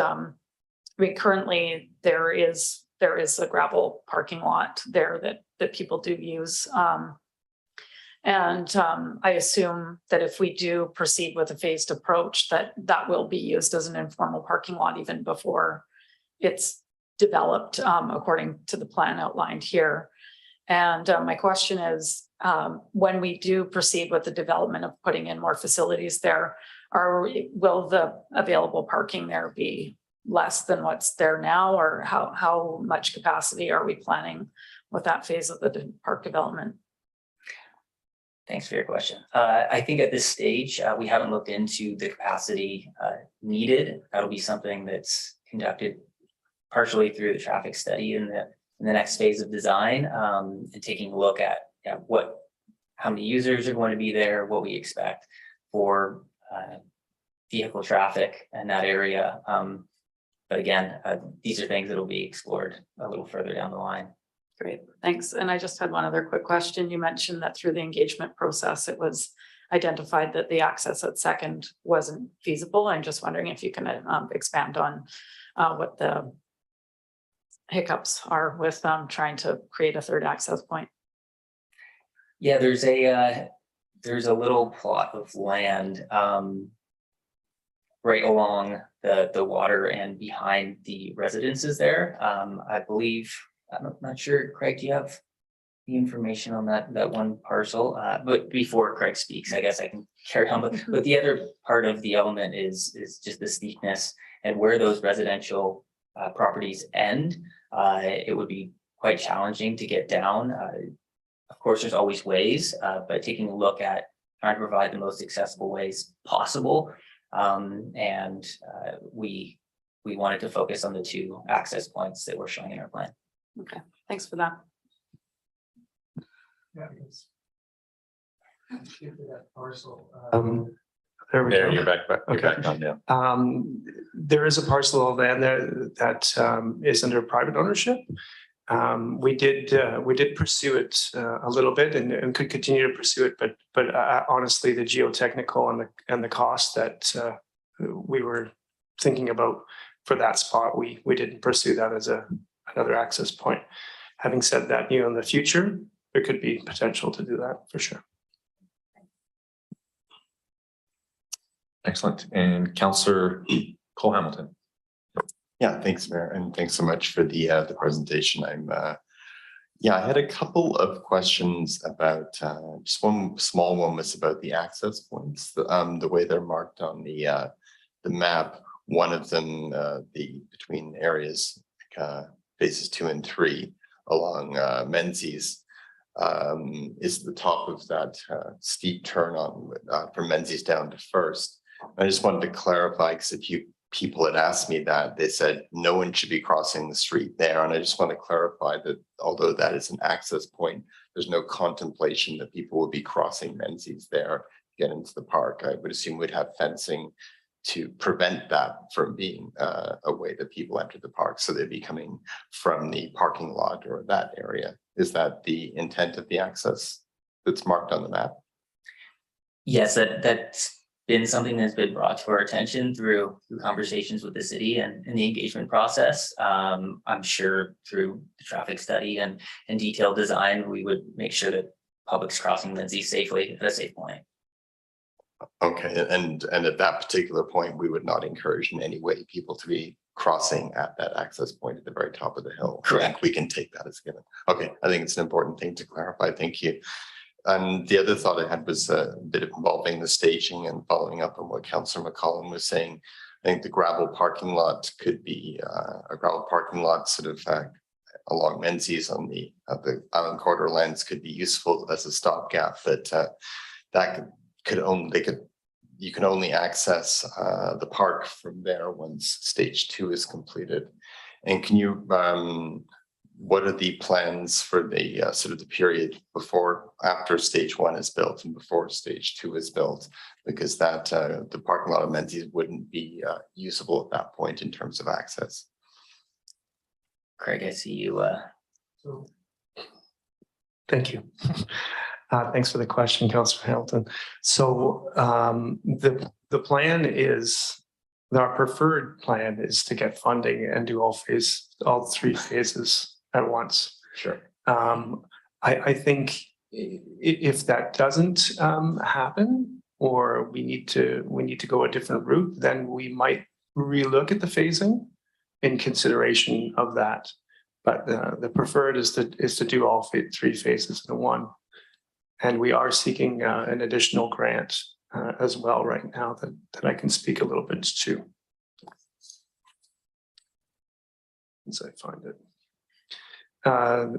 currently there is a gravel parking lot there that people do use. I assume that if we do proceed with a phased approach, that will be used as an informal parking lot even before it's developed according to the plan outlined here. And my question is, when we do proceed with the development of putting in more facilities there, will the available parking there be less than what's there now, or how much capacity are we planning with that phase of the park development? Thanks for your question. I think at this stage, we haven't looked into the capacity needed. That'll be something that's conducted partially through the traffic study in the next phase of design, and taking a look at how many users are going to be there, what we expect for vehicle traffic in that area. But again, these are things that will be explored a little further down the line. Great, thanks. And I just had one other quick question. You mentioned that through the engagement process, it was identified that the access at Second wasn't feasible. I'm just wondering if you can expand on what the hiccups are with trying to create a third access point. Yeah, there's a little plot of land right along the water and behind the residences there. I believe, I'm not sure, Craig, do you have the information on that one parcel? But before Craig speaks, I guess I can carry on. But the other part of the element is just the steepness and where those residential properties end. It would be quite challenging to get down. Of course, there's always ways, but taking a look at trying to provide the most accessible ways possible. We wanted to focus on the 2 access points that we're showing in our plan. Okay, thanks for that. There we There, go. you're back, you're Okay. back on now. There is a parcel of land there that is under private ownership. We did pursue it a little bit and could continue to pursue it, but honestly, the geotechnical and the cost that we were thinking about for that spot, we didn't pursue that as another access point. Having said that, in the future, there could be potential to do that for sure. Excellent. And Councillor Cole Hamilton. Yeah, thanks, Mayor, and thanks so much for the presentation. I had a couple of questions about just one small one was about the access points, the way they're marked on the map. One of them, between areas phases 2 and 3 along Menzies, is the top of that steep turn on from Menzies down to First. I just wanted to clarify, because people had asked me that, they said no one should be crossing the street there. And I just want to clarify that although that is an access point, there's no contemplation that people will be crossing Menzies there to get into the park. I would assume we'd have fencing to prevent that from being a way that people enter the park. So they'd be coming from the parking lot or that area. Is that the intent of the access that's marked on the map? Yes, that's been something that's been brought to our attention through conversations with the city and the engagement process. I'm sure through the traffic study and detailed design, we would make sure that public's crossing Menzies safely at a safe point. Okay, and at that particular point, we would not encourage in any way people to be crossing at that access point at the very top of the hill. Correct. We can take that as given. Okay, I think it's an important thing to clarify. Thank you. And the other thought I had was a bit involving the staging and following up on what Councillor McCollum was saying. I think the gravel parking lot could be a gravel parking lot sort of along Menzies on the Island Corridor lands could be useful as a stopgap, but you can only access the park from there once stage 2 is completed. And can you what are the plans for the sort of the period after stage 1 is built and before stage 2 is built? Because that the parking lot of Menzies wouldn't be usable at that point in terms of access. Craig, I see you. Thank you. Thanks for the question, Councillor Hamilton. So the plan is, our preferred plan is to get funding and do all 3 phases at once. Sure. I think if that doesn't happen, or we need to go a different route, then we might relook at the phasing in consideration of that. But the preferred is to do all 3 phases in one. And we are seeking an additional grant as well right now that I can speak a little bit to. Once I find it.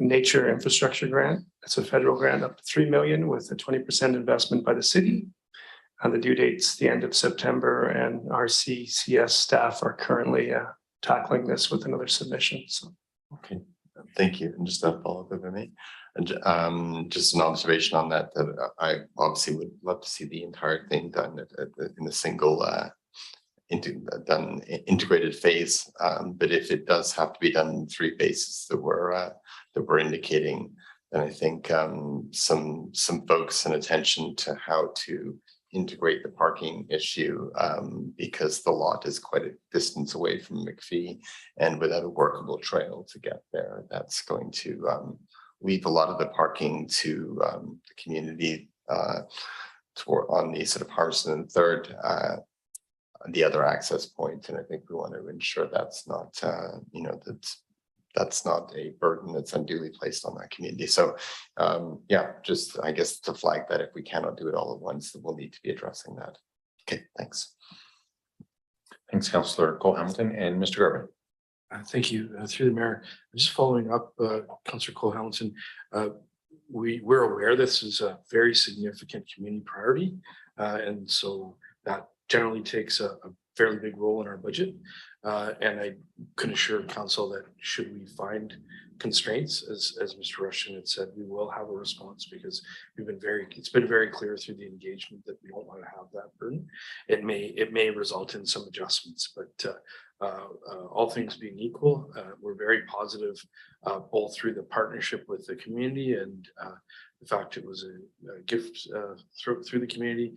Nature Infrastructure Grant. It's a federal grant up to 3 million with a 20% investment by the city. The due date's the end of September, and our CCS staff are currently tackling this with another submission. So. Okay, thank you. And just a follow-up if I may. And just an observation on that I obviously would love to see the entire thing done in a single integrated phase. But if it does have to be done in 3 phases that we're indicating, then I think some focus and attention to how to integrate the parking issue, because the lot is quite a distance away from McPhee, and without a workable trail to get there, that's going to leave a lot of the parking to the community on the sort of Harmston and Third, the other access point. And I think we want to ensure that's not, that's not a burden that's unduly placed on that community. So yeah, just I guess to flag that if we cannot do it all at once, then we'll need to be addressing that. Okay, thanks. Thanks, Councillor Cole Hamilton and Mr. Garvin. Thank you. Through the mayor, just following up, Councillor Cole Hamilton, we're aware this is a very significant community priority. And so that generally takes a fairly big role in our budget. And I can assure council that should we find constraints, as Mr. Rushton had said, we will have a response, because it's been very clear through the engagement that we don't want to have that burden. It may result in some adjustments, but all things being equal, we're very positive, both through the partnership with the community and the fact it was a gift through the community.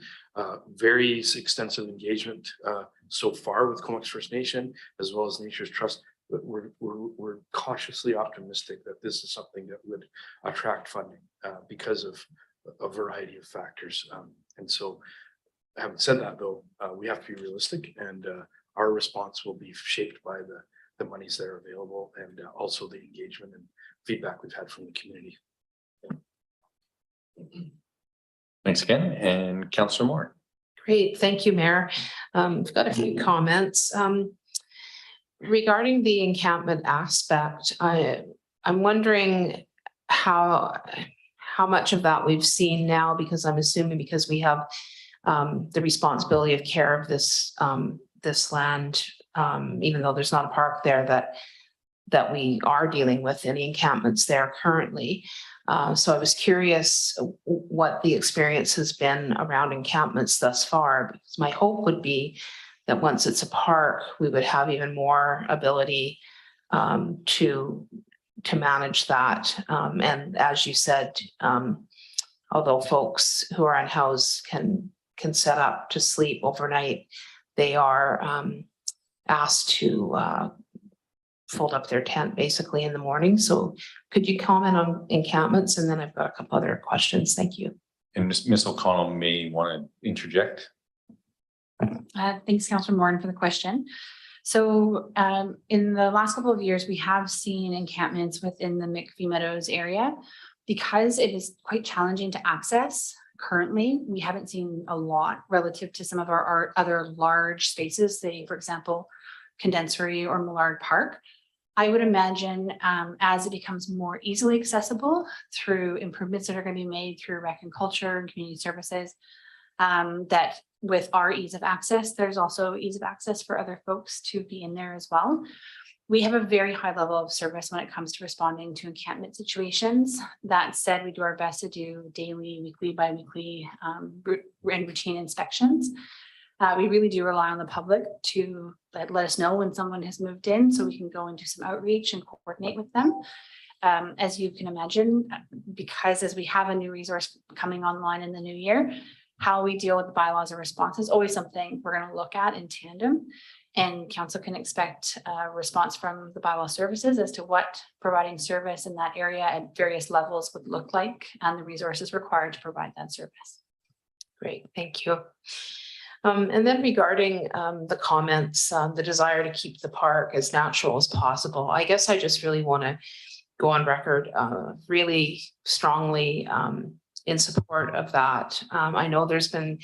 Very extensive engagement so far with Comox First Nation, as well as Nature's Trust. But we're cautiously optimistic that this is something that would attract funding because of a variety of factors. And so, having said that, though, we have to be realistic, and our response will be shaped by the monies that are available, and also the engagement and feedback we've had from the community. Thanks again. And Councillor Moore. Great, thank you, Mayor. I've got a few comments. Regarding the encampment aspect, I'm wondering how much of that we've seen now, because I'm assuming because we have the responsibility of care of this land, even though there's not a park there, that we are dealing with any encampments there currently. So I was curious what the experience has been around encampments thus far, because my hope would be that once it's a park, we would have even more ability to manage that. And as you said, although folks who are unhoused can set up to sleep overnight, they are asked to fold up their tent basically in the morning. So could you comment on encampments? And then I've got a couple other questions. Thank you. And Ms. O'Connell may want to interject. Thanks, Councillor Moran, for the question. So in the last couple of years, we have seen encampments within the McPhee Meadows area. Because it is quite challenging to access currently, we haven't seen a lot relative to some of our other large spaces, say, for example, Condensory or Millard Park. I would imagine as it becomes more easily accessible through improvements that are going to be made through rec and culture and community services, that with our ease of access, there's also ease of access for other folks to be in there as well. We have a very high level of service when it comes to responding to encampment situations. That said, we do our best to do daily, weekly, bi-weekly and routine inspections. We really do rely on the public to let us know when someone has moved in, so we can go and do some outreach and coordinate with them. As you can imagine, because as we have a new resource coming online in the new year, how we deal with the bylaws and response is always something we're going to look at in tandem. And council can expect a response from the bylaw services as to what providing service in that area at various levels would look like and the resources required to provide that service. Great, thank you. And then regarding the comments, the desire to keep the park as natural as possible, I guess I just really want to go on record really strongly in support of that. I know there's been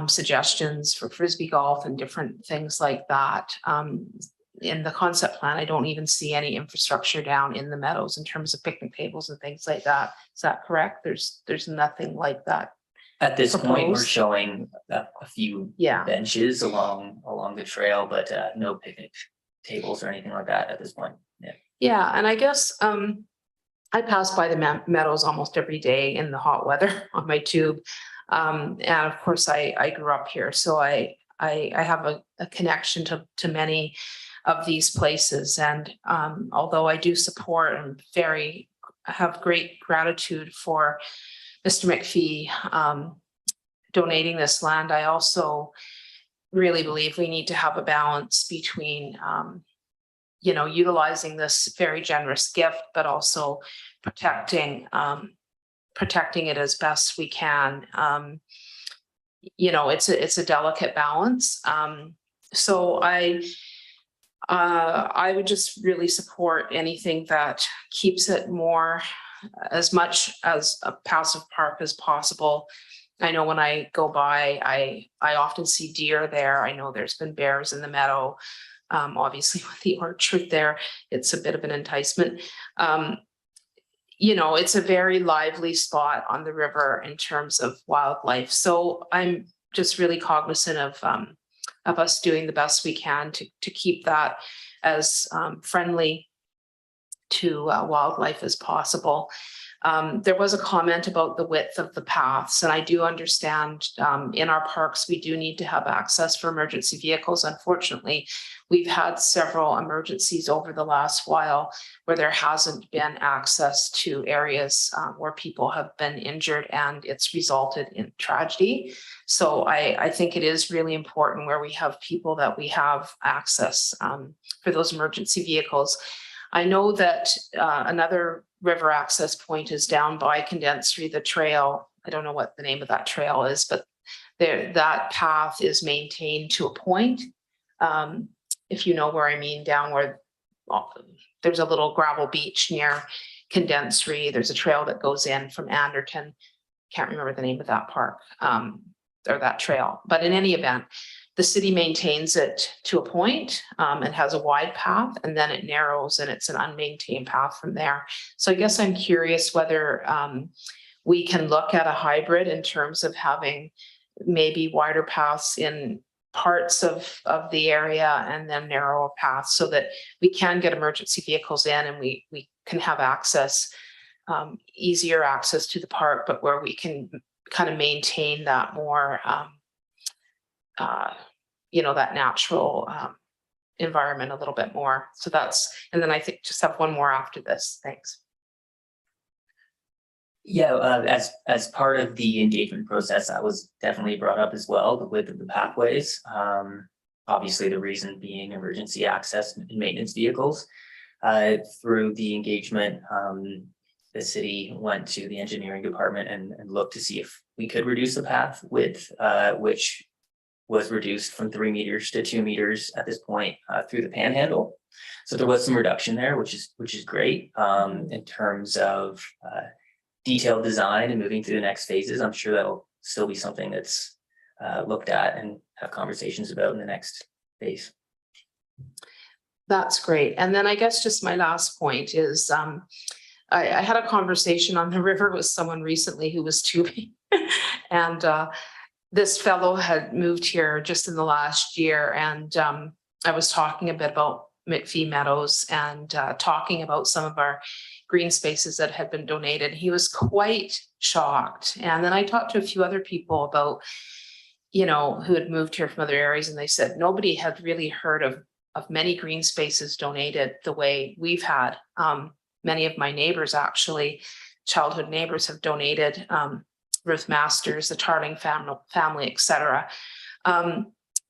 suggestions for Frisbee golf and different things like that. In the concept plan, I don't even see any infrastructure down in the meadows in terms of picnic tables and things like that. Is that correct? There's nothing like that. At this point, we're proposed? showing a few benches along the trail, but no picnic tables or anything like that at this point. Yeah, and I guess I pass by the meadows almost every day in the hot weather on my tube. And of course, I grew up here, so I have a connection to many of these places. And although I do support and have great gratitude for Mr. McPhee donating this land, I also really believe we need to have a balance between utilizing this very generous gift, but also protecting it as best we can. It's a delicate balance. So I would just really support anything that keeps it more as much as a passive park as possible. I know when I go by, I often see deer there. I know there's been bears in the meadow. Obviously with the orchard there, it's a bit of an enticement. it's a very lively spot on the river in terms of wildlife. So I'm just really cognizant of us doing the best we can to keep that as friendly to wildlife as possible. There was a comment about the width of the paths, and I do understand in our parks, we do need to have access for emergency vehicles. Unfortunately, we've had several emergencies over the last while where there hasn't been access to areas where people have been injured, and it's resulted in tragedy. So I think it is really important where we have people that we have access for those emergency vehicles. I know that another river access point is down by Condensary, the trail. I don't know what the name of that trail is, but that path is maintained to a point. If you know where I mean, down where there's a little gravel beach near Condensary. There's a trail that goes in from Anderton. Can't remember the name of that park or that trail. But in any event, the city maintains it to a point and has a wide path, and then it narrows and it's an unmaintained path from there. So I guess I'm curious whether we can look at a hybrid in terms of having maybe wider paths in parts of the area and then narrower paths so that we can get emergency vehicles in and we can have access, easier access to the park, but where we can kind of maintain that more that natural environment a little bit more. So and then I think just have one more after this. Thanks. Yeah, as part of the engagement process, that was definitely brought up as well, the width of the pathways. Obviously, the reason being emergency access and maintenance vehicles. Through the engagement, the city went to the engineering department and looked to see if we could reduce the path width, which was reduced from 3 meters to 2 meters at this point through the panhandle. So there was some reduction there, which is great in terms of detailed design and moving through the next phases. I'm sure that'll still be something that's looked at and have conversations about in the next phase. That's great. And then I guess just my last point is I had a conversation on the river with someone recently who was tubing and this fellow had moved here just in the last year. And I was talking a bit about McPhee Meadows and talking about some of our green spaces that had been donated. He was quite shocked. And then I talked to a few other people about, who had moved here from other areas, and they said nobody had really heard of many green spaces donated the way we've had. Many of my neighbors, actually, childhood neighbors, have donated. Ruth Masters, the Tarling family, etc.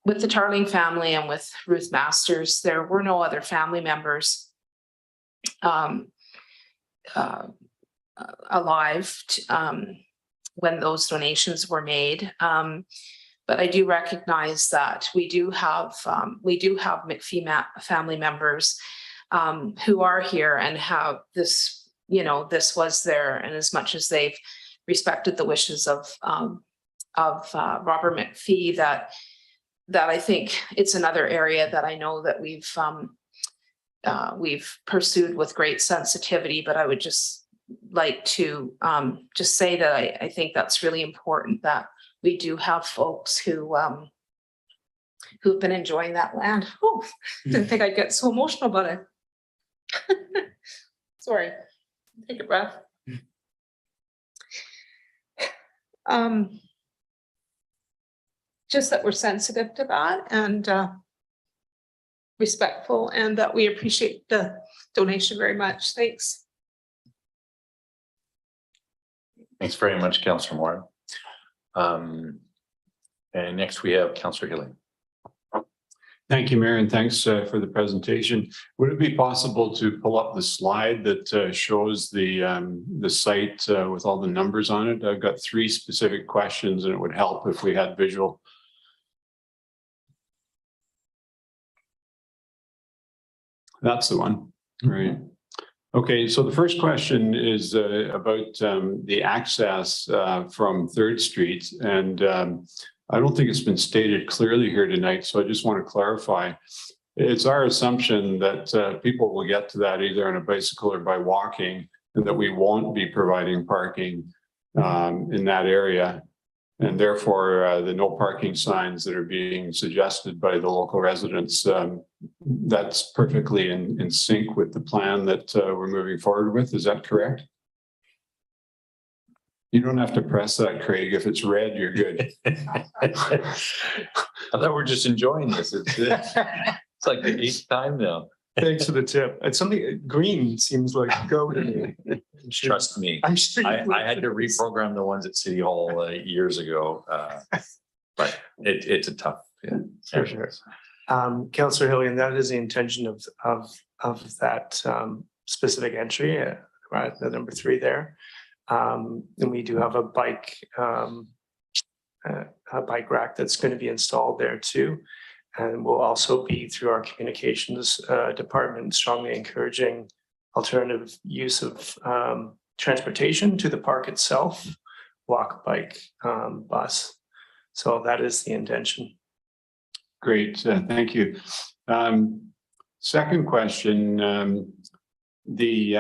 With the Tarling family and with Ruth Masters, there were no other family members alive when those donations were made. But I do recognize that we do have McPhee family members who are here and have this, this was there, and as much as they've respected the wishes of Robert McPhee, that I think it's another area that I know that we've pursued with great sensitivity. But I would just like to just say that I think that's really important, that we do have folks who've been enjoying that land. Oh, didn't think I'd get so emotional about it. Sorry, take a breath. Just that we're sensitive to that and respectful, and that we appreciate the donation very much. Thanks. Thanks very much, Councillor Moore. And next we have Councillor Hilling. Thank you, Mayor, and thanks for the presentation. Would it be possible to pull up the slide that shows the site with all the numbers on it? I've got 3 specific questions, and it would help if we had visual. That's the one, right? Okay, so the first question is about the access from 3rd Street, and I don't think it's been stated clearly here tonight, so I just want to clarify. It's our assumption that people will get to that either on a bicycle or by walking, and that we won't be providing parking in that area. And therefore, the no parking signs that are being suggested by the local residents, that's perfectly in sync with the plan that we're moving forward with. Is that correct? You don't have to press that, Craig. If it's red, you're good. I thought we're just enjoying this. It's like the 8th time now. Thanks for the tip. It's something, green seems like go to me. Trust me. I'm sure. I had to reprogram the ones at City Hall years ago. But it's a tough. Yeah, For sure. Councillor Hillian, that is the intention of that specific entry, right, the number 3 there. And we do have a bike rack that's going to be installed there too. And we'll also be, through our communications department, strongly encouraging alternative use of transportation to the park itself, walk, bike, bus. So that is the intention. Great, thank you. Second question, the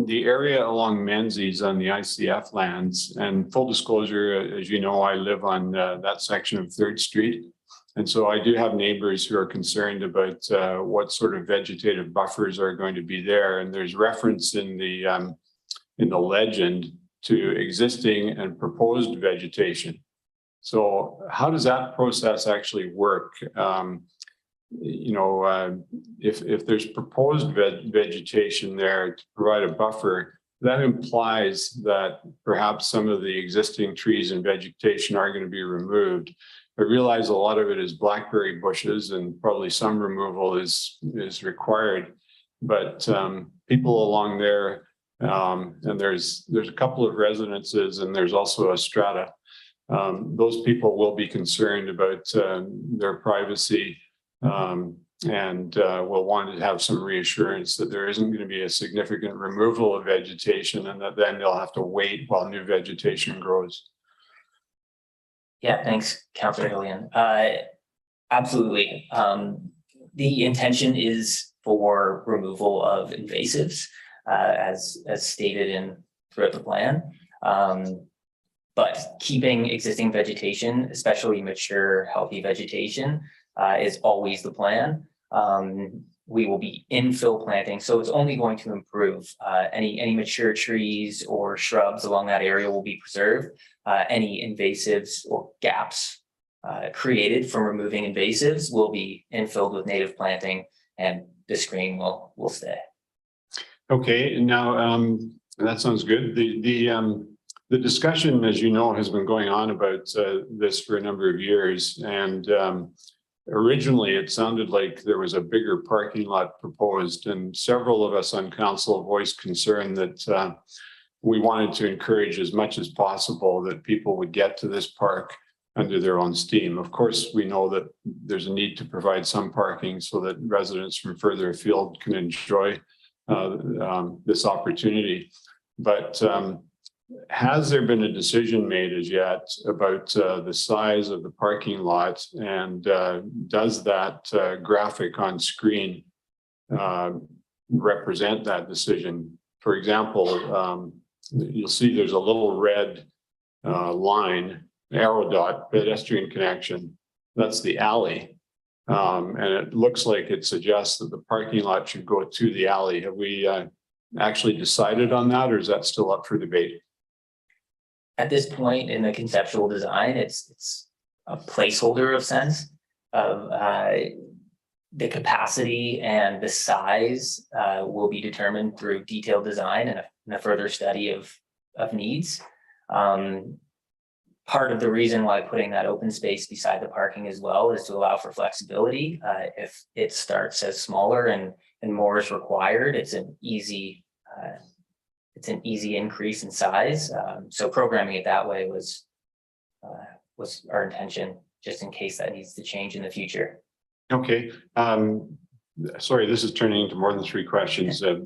area along Menzies on the ICF lands, and full disclosure, as you know, I live on that section of 3rd Street. And so I do have neighbors who are concerned about what sort of vegetative buffers are going to be there. And there's reference in the legend to existing and proposed vegetation. So how does that process actually work? If there's proposed vegetation there to provide a buffer, that implies that perhaps some of the existing trees and vegetation are going to be removed. I realize a lot of it is blackberry bushes and probably some removal is required, but people along there, and there's a couple of residences and there's also a strata. Those people will be concerned about their privacy and will want to have some reassurance that there isn't going to be a significant removal of vegetation and that then they'll have to wait while new vegetation grows. Yeah, thanks, Councillor Hillian. Absolutely. The intention is for removal of invasives, as stated throughout the plan. But keeping existing vegetation, especially mature, healthy vegetation, is always the plan. We will be infill planting, so it's only going to improve. Any mature trees or shrubs along that area will be preserved. Any invasives or gaps created from removing invasives will be infilled with native planting, and the screening will stay. Okay, and now that sounds good. The discussion, as you know, has been going on about this for a number of years, and originally it sounded like there was a bigger parking lot proposed, and several of us on council voiced concern that we wanted to encourage as much as possible that people would get to this park under their own steam. Of course, we know that there's a need to provide some parking so that residents from further afield can enjoy this opportunity. But has there been a decision made as yet about the size of the parking lot, and does that graphic on screen represent that decision? For example, you'll see there's a little red line, arrow dot, pedestrian connection. That's the alley. And it looks like it suggests that the parking lot should go to the alley. Have we actually decided on that, or is that still up for debate? At this point in the conceptual design, it's a placeholder of sense of the capacity and the size will be determined through detailed design and a further study of needs. Part of the reason why putting that open space beside the parking as well is to allow for flexibility. If it starts as smaller and more is required, it's an easy increase in size. So programming it that way was our intention, just in case that needs to change in the future. Okay. Sorry, this is turning into more than 3 questions. So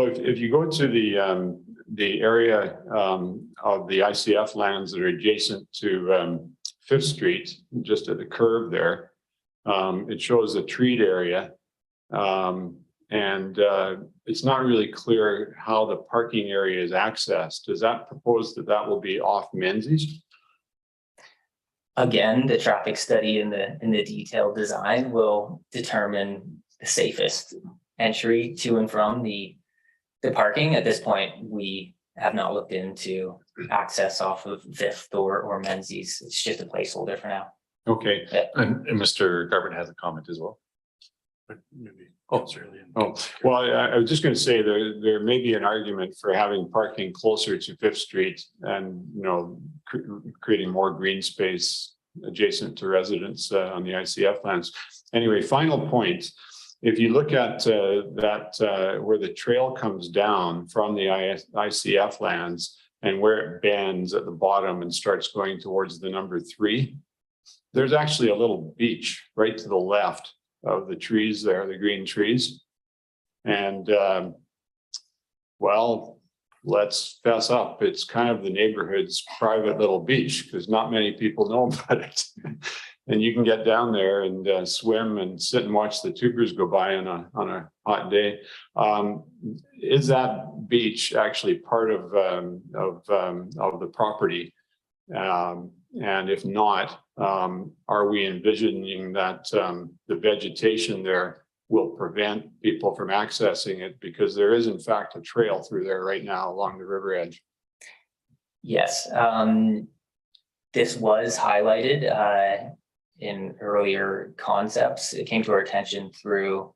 if you go to the area of the ICF lands that are adjacent to 5th Street, just at the curve there, it shows a treat area. And it's not really clear how the parking area is accessed. Does that propose that that will be off Menzies? Again, the traffic study in the detailed design will determine the safest entry to and from the parking. At this point, we have not looked into access off of Fifth or Menzies. It's just a placeholder for now. Okay. And Mr. Garbutt has a comment as well. Oh, well, I was just going to say there may be an argument for having parking closer to Fifth Street and, you know, creating more green space adjacent to residents on the ICF lands. Anyway, final point. If you look at that where the trail comes down from the ICF lands and where it bends at the bottom and starts going towards the number 3, there's actually a little beach right to the left of the trees there, the green trees. And well, let's fess up. It's kind of the neighborhood's private little beach because not many people know about it. And you can get down there and swim and sit and watch the tubers go by on a hot day. Is that beach actually part of the property? And if not, are we envisioning that the vegetation there will prevent people from accessing it? Because there is in fact a trail through there right now along the river edge. Yes, this was highlighted in earlier concepts. It came to our attention through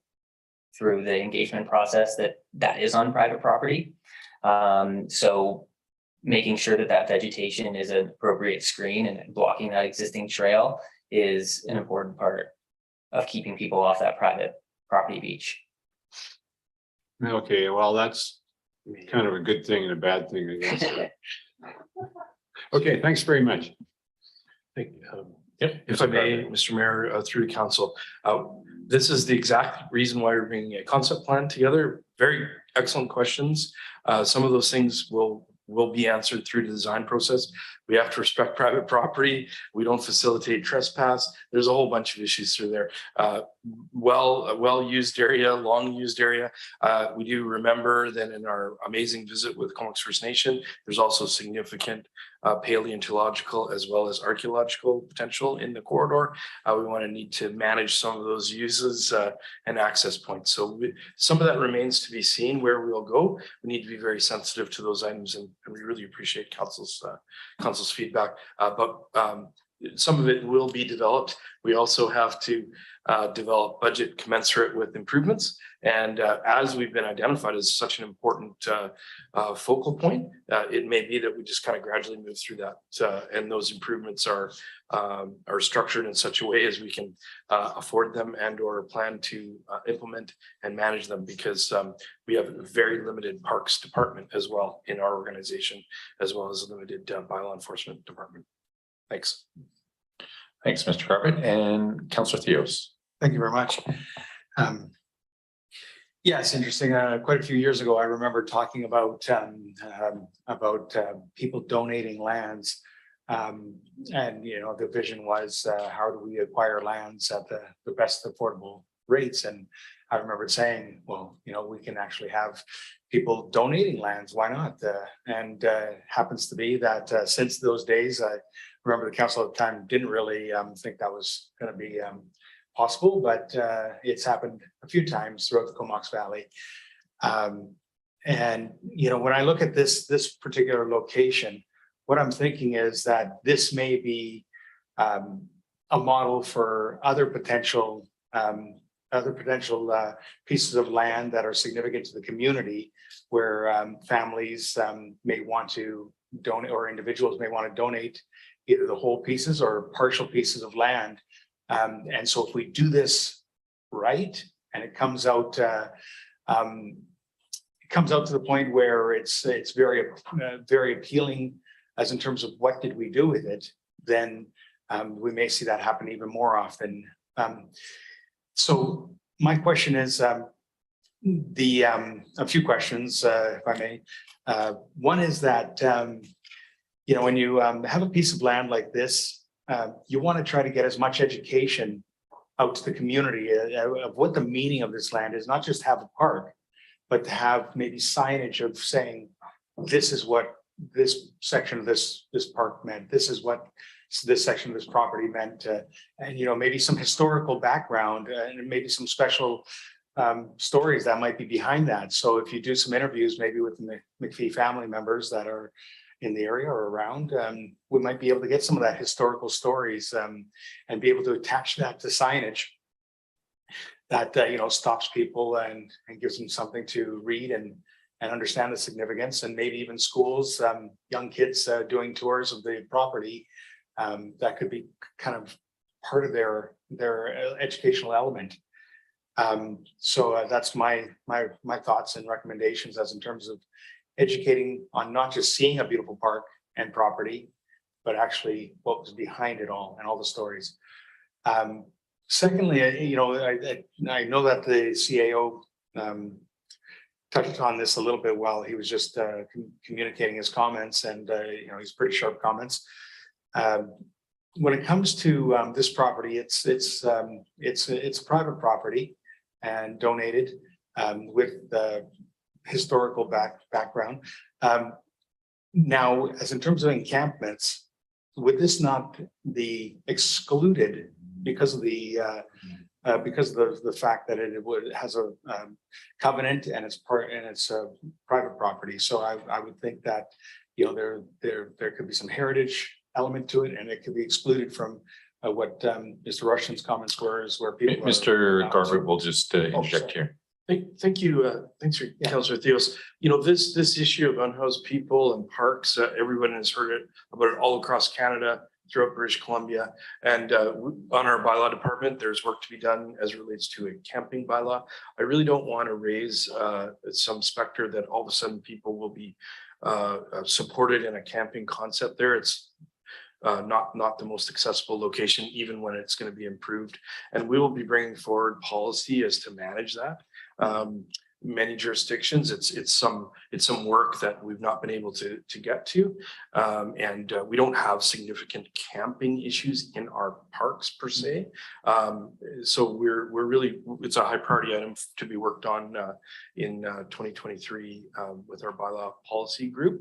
the engagement process that is on private property. So making sure that vegetation is an appropriate screen and blocking that existing trail is an important part of keeping people off that private property beach. Okay, well, that's kind of a good thing and a bad thing, I guess. Okay, thanks very much. Thank you. Yep, if I may, Mr. Mayor, through the council, this is the exact reason why we're bringing a concept plan together. Very excellent questions. Some of those things will be answered through the design process. We have to respect private property. We don't facilitate trespass. There's a whole bunch of issues through there. Well-used area, long-used area. We do remember that in our amazing visit with Comox First Nation, there's also significant paleontological as well as archaeological potential in the corridor. We want to need to manage some of those uses and access points. So some of that remains to be seen where we'll go. We need to be very sensitive to those items, and we really appreciate council's feedback. But some of it will be developed. We also have to develop budget commensurate with improvements. And as we've been identified as such an important focal point, it may be that we just kind of gradually move through that. And those improvements are structured in such a way as we can afford them and or plan to implement and manage them, because we have a very limited parks department as well in our organization, as well as a limited bylaw enforcement department. Thanks. Thanks, Mr. Garbutt. And Councillor Theos. Thank you very much. Yeah, it's interesting. Quite a few years ago, I remember talking about people donating lands. And, you know, the vision was how do we acquire lands at the best affordable rates? And I remember saying, well, you know, we can actually have people donating lands. Why not? And happens to be that since those days, I remember the council at the time didn't really think that was going to be possible, but it's happened a few times throughout the Comox Valley. And, you know, when I look at this particular location, what I'm thinking is that this may be a model for other potential pieces of land that are significant to the community, where families may want to donate, or individuals may want to donate either the whole pieces or partial pieces of land. And so if we do this right, and it comes out to the point where it's very appealing as in terms of what did we do with it, then we may see that happen even more often. So my question is a few questions, if I may. One is that you know, when you have a piece of land like this, you want to try to get as much education out to the community of what the meaning of this land is, not just have a park, but to have maybe signage of saying, this is what this section of this park meant. This is what this section of this property meant. And, maybe some historical background and maybe some special stories that might be behind that. So if you do some interviews, maybe with the McPhee family members that are in the area or around, we might be able to get some of that historical stories and be able to attach that to signage that stops people and gives them something to read and understand the significance. And maybe even schools, young kids doing tours of the property, that could be kind of part of their educational element. So that's my thoughts and recommendations as in terms of educating on not just seeing a beautiful park and property, but actually what was behind it all and all the stories. Secondly, I know that the CAO touched on this a little bit while he was just communicating his comments, and he's pretty sharp comments. When it comes to this property, it's private property and donated with the historical background. Now, as in terms of encampments, would this not be excluded because of the fact that it has a covenant and it's private property? So I would think that there could be some heritage element to it, and it could be excluded from what Mr. Rushton's comments were, is where people. Mr. Garbutt will just interject here. Thank you. Thanks for Councillor Theos. This issue of unhoused people and parks, everyone has heard about it all across Canada, throughout British Columbia. And on our bylaw department, there's work to be done as it relates to a camping bylaw. I really don't want to raise some specter that all of a sudden people will be supported in a camping concept there. It's not the most accessible location, even when it's going to be improved. And we will be bringing forward policy as to manage that. Many jurisdictions, it's some work that we've not been able to get to, and we don't have significant camping issues in our parks per se. So we're really, it's a high priority item to be worked on in 2023 with our bylaw policy group.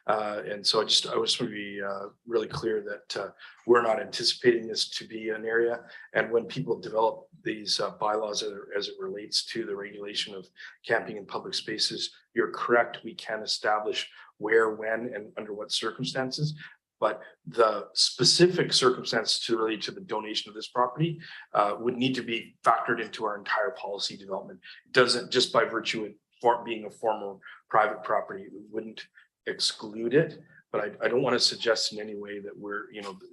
And so I just want to be really clear that we're not anticipating this to be an area. And when people develop these bylaws as it relates to the regulation of camping in public spaces, you're correct. We can establish where, when, and under what circumstances. But the specific circumstances to relate to the donation of this property would need to be factored into our entire policy development. It doesn't, just by virtue of being a former private property, we wouldn't exclude it. But I don't want to suggest in any way that we're,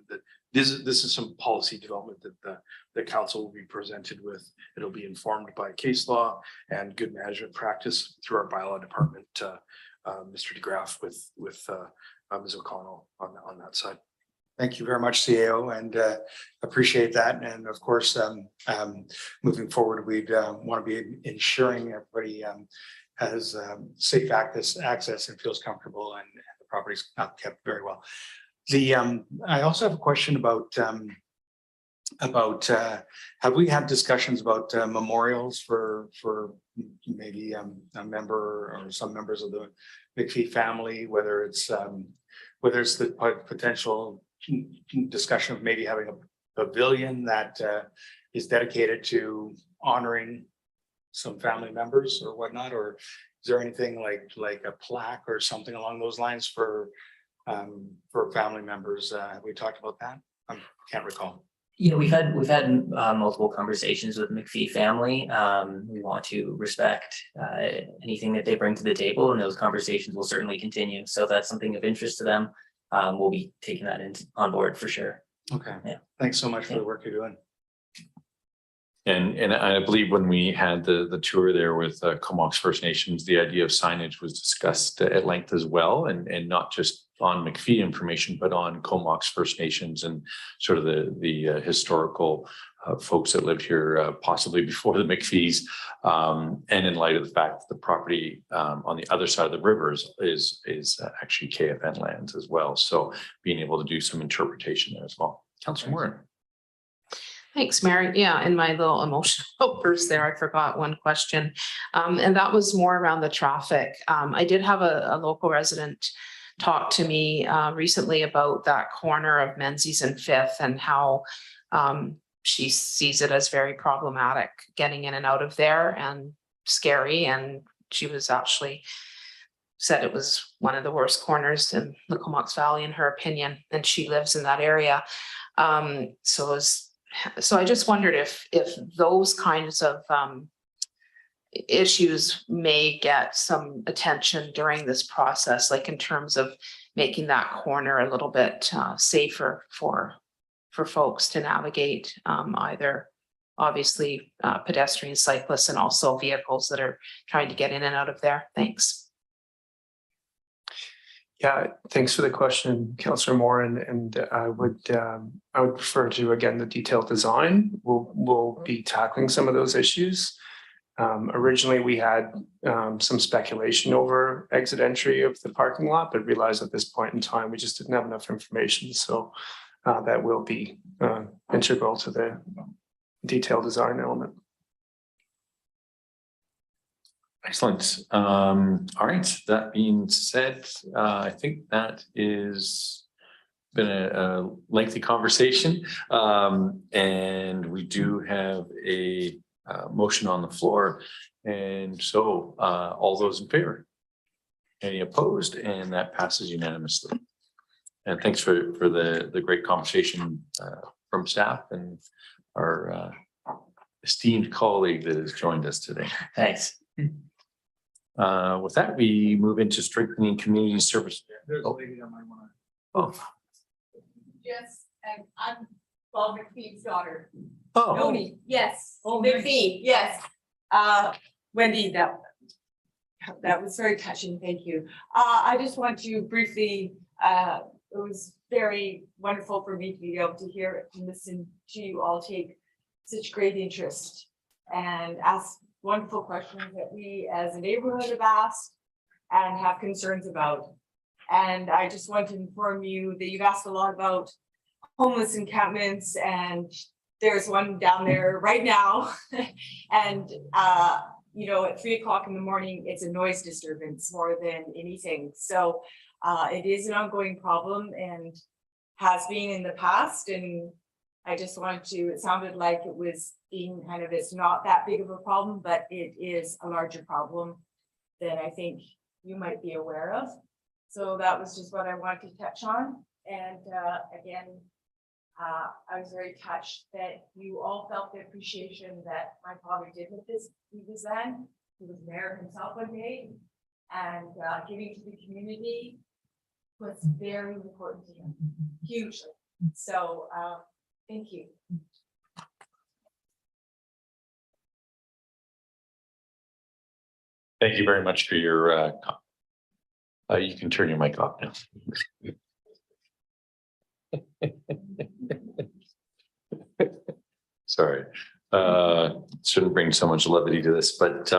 that this is some policy development that the council will be presented with. It'll be informed by case law and good management practice through our bylaw department, Mr. DeGraff with Ms. O'Connell on that side. Thank you very much, CAO, and appreciate that. And of course, moving forward, we'd want to be ensuring everybody has safe access and feels comfortable, and the property's not kept very well. I also have a question about have we had discussions about memorials for maybe a member or some members of the McPhee family, whether it's the potential discussion of maybe having a pavilion that is dedicated to honoring some family members or whatnot, or is there anything like a plaque or something along those lines for family members? Have we talked about that? I can't recall. We've had multiple conversations with McPhee family. We want to respect anything that they bring to the table, and those conversations will certainly continue. So if that's something of interest to them, we'll be taking that on board for sure. Okay. Yeah. Thanks so much for the work you're doing. And I believe when we had the tour there with Comox First Nations, the idea of signage was discussed at length as well, and not just on McPhee information, but on Comox First Nations and sort of the historical folks that lived here possibly before the McPhees, and in light of the fact that the property on the other side of the rivers is actually KFN lands as well. So being able to do some interpretation there as well. Councillor Moore. Thanks, Mary. Yeah, in my little emotional burst there, I forgot one question. And that was more around the traffic. I did have a local resident talk to me recently about that corner of Menzies and Fifth and how she sees it as very problematic getting in and out of there and scary. And she was actually said it was one of the worst corners in the Comox Valley, in her opinion, and she lives in that area. So I just wondered if those kinds of issues may get some attention during this process, like in terms of making that corner a little bit safer for folks to navigate, either obviously pedestrians, cyclists, and also vehicles that are trying to get in and out of there. Thanks. Yeah, thanks for the question, Councillor Moore, and I would refer to, again, the detailed design. We'll be tackling some of those issues. Originally, we had some speculation over exit entry of the parking lot, but realized at this point in time, we just didn't have enough information. So that will be integral to the detailed design element. Excellent. All right. That being said, I think that is been a lengthy conversation, and we do have a motion on the floor, and so all those in favor? Any opposed? And that passes unanimously. And thanks for the great conversation from staff and our esteemed colleague that has joined us today. Thanks. With that, we move into strengthening community service. There's a lady that might want to. Oh. Yes, and I'm Bob McPhee's daughter. Oh. Noni, yes. Oh, nice. McPhee, yes. Wendy, that was very touching. Thank you. I just want to briefly, it was very wonderful for me to be able to hear and listen to you all take such great interest and ask wonderful questions that we as a neighborhood have asked and have concerns about. And I just want to inform you that you've asked a lot about homeless encampments, and there's one down there right now. And you know, at 3 o'clock in the morning, it's a noise disturbance more than anything. So it is an ongoing problem and has been in the past. And I just wanted to, it sounded like it was being kind of, it's not that big of a problem, but it is a larger problem than I think you might be aware of. So that was just what I wanted to touch on. And again, I was very touched that you all felt the appreciation that my father did with this. He was mayor himself one day, and giving to the community was very important to him, hugely. So thank you. Thank you very much for your you can turn your mic off now. Sorry, shouldn't bring so much levity to this, but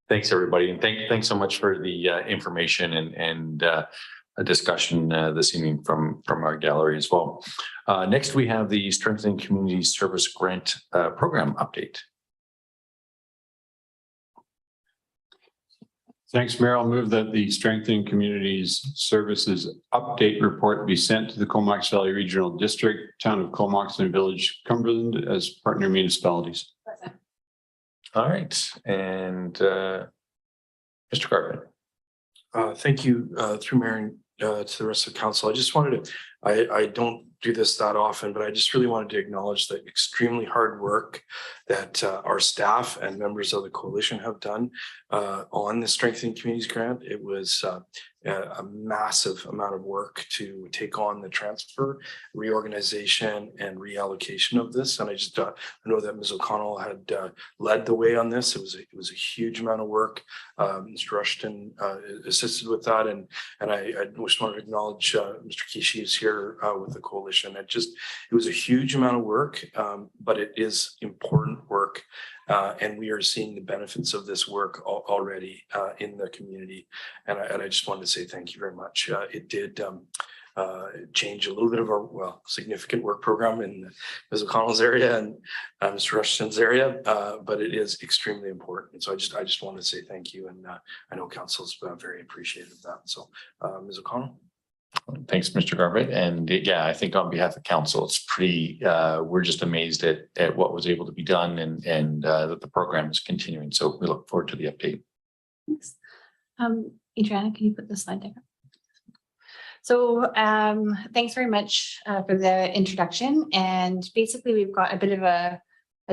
thanks everybody, and thanks so much for the information and a discussion this evening from our gallery as well. Next, we have the Strengthening Community Service Grant Program update. Thanks, Mayor. I'll move that the Strengthening Communities Services Update Report be sent to the Comox Valley Regional District, Town of Comox and Village Cumberland as partner municipalities. All right, and Mr. Carpenter. Thank you, through Mayor, to the rest of the council. I just wanted to, I don't do this that often, but I just really wanted to acknowledge the extremely hard work that our staff and members of the coalition have done on the Strengthening Communities Grant. It was a massive amount of work to take on the transfer, reorganization, and reallocation of this. And I just I know that Ms. O'Connell had led the way on this. It was a huge amount of work. Mr. Rushton assisted with that, and I just want to acknowledge Mr. Kishi is here with the coalition. It was a huge amount of work, but it is important work. And we are seeing the benefits of this work already in the community. And I just wanted to say thank you very much. It did change a little bit of our, well, significant work program in Ms. O'Connell's area and Mr. Rushton's area, but it is extremely important. So I just want to say thank you, and I know council's very appreciative of that. So Ms. O'Connell. Thanks, Mr. Garbett. And yeah, I think on behalf of council, it's pretty, we're just amazed at what was able to be done and that the program is continuing. So we look forward to the update. Thanks. Adriana, can you put the slide there? So thanks very much for the introduction. And basically, we've got a bit of a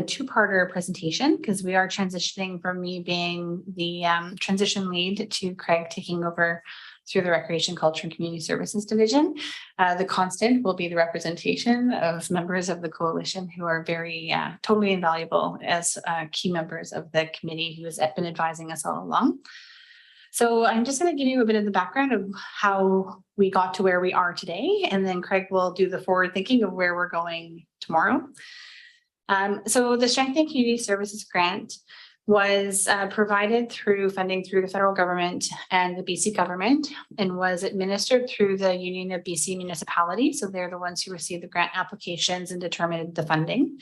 two-parter presentation because we are transitioning from me being the transition lead to Craig taking over through the Recreation, Culture and Community Services Division. The constant will be the representation of members of the coalition who are very totally invaluable as key members of the committee who has been advising us all along. So I'm just going to give you a bit of the background of how we got to where we are today, and then Craig will do the forward thinking of where we're going tomorrow. So the Strengthening Community Services Grant was provided through funding through the federal government and the BC government, and was administered through the Union of BC Municipalities. So they're the ones who received the grant applications and determined the funding.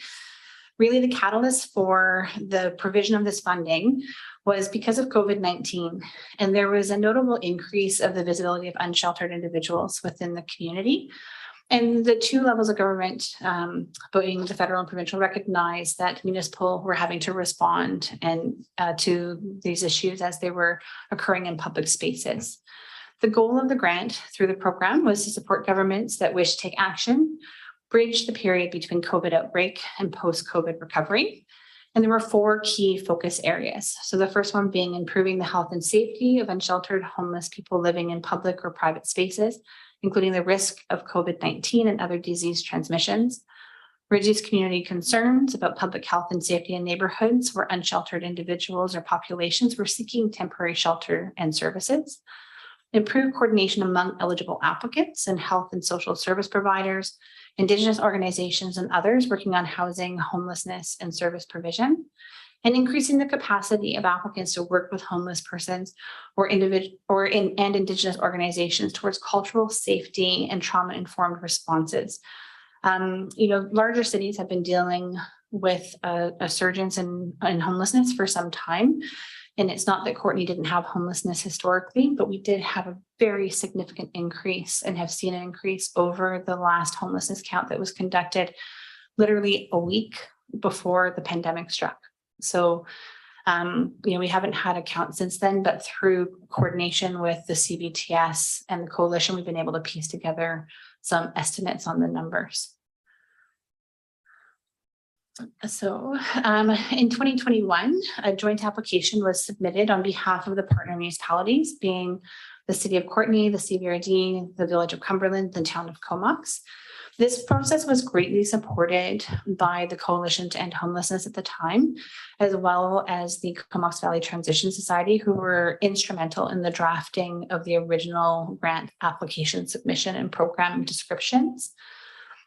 Really, the catalyst for the provision of this funding was because of COVID-19, and there was a notable increase of the visibility of unsheltered individuals within the community. And the two levels of government, being the federal and provincial, recognized that municipal were having to respond and to these issues as they were occurring in public spaces. The goal of the grant through the program was to support governments that wish to take action, bridge the period between COVID outbreak and post-COVID recovery. And there were four key focus areas. So the first one being improving the health and safety of unsheltered homeless people living in public or private spaces, including the risk of COVID-19 and other disease transmissions, reduce community concerns about public health and safety in neighborhoods where unsheltered individuals or populations were seeking temporary shelter and services, improve coordination among eligible applicants and health and social service providers, Indigenous organizations and others working on housing, homelessness, and service provision, and increasing the capacity of applicants to work with homeless persons or Indigenous organizations towards cultural safety and trauma-informed responses. Larger cities have been dealing with a surge in homelessness for some time. And it's not that Courtenay didn't have homelessness historically, but we did have a very significant increase and have seen an increase over the last homelessness count that was conducted literally a week before the pandemic struck. So, we haven't had a count since then, but through coordination with the CBTS and the coalition, we've been able to piece together some estimates on the numbers. So in 2021, a joint application was submitted on behalf of the partner municipalities, being the City of Courtenay, the CVRD, the Village of Cumberland, the Town of Comox. This process was greatly supported by the Coalition to End Homelessness at the time, as well as the Comox Valley Transition Society, who were instrumental in the drafting of the original grant application submission and program descriptions.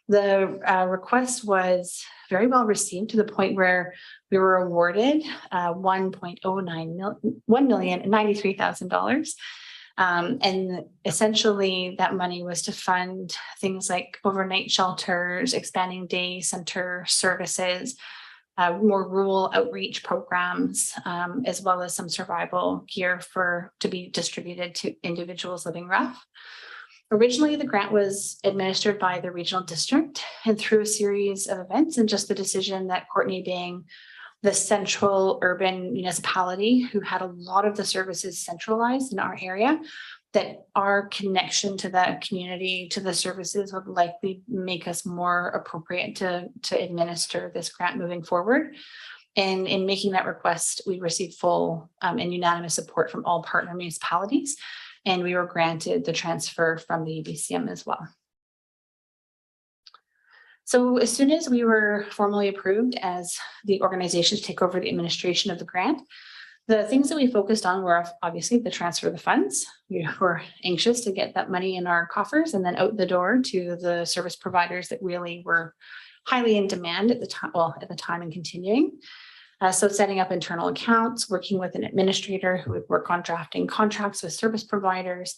The request was very well received to the point where we were awarded $1,093,000. And essentially that money was to fund things like overnight shelters, expanding day center services, more rural outreach programs, as well as some survival gear to be distributed to individuals living rough. Originally, the grant was administered by the regional district, and through a series of events and just the decision that Courtenay, being the central urban municipality who had a lot of the services centralized in our area, that our connection to that community, to the services, would likely make us more appropriate to administer this grant moving forward. And in making that request, we received full and unanimous support from all partner municipalities. And we were granted the transfer from the UBCM as well. So as soon as we were formally approved as the organization to take over the administration of the grant, the things that we focused on were obviously the transfer of the funds. We were anxious to get that money in our coffers and then out the door to the service providers that really were highly in demand at the time, at the time and continuing. So setting up internal accounts, working with an administrator who would work on drafting contracts with service providers,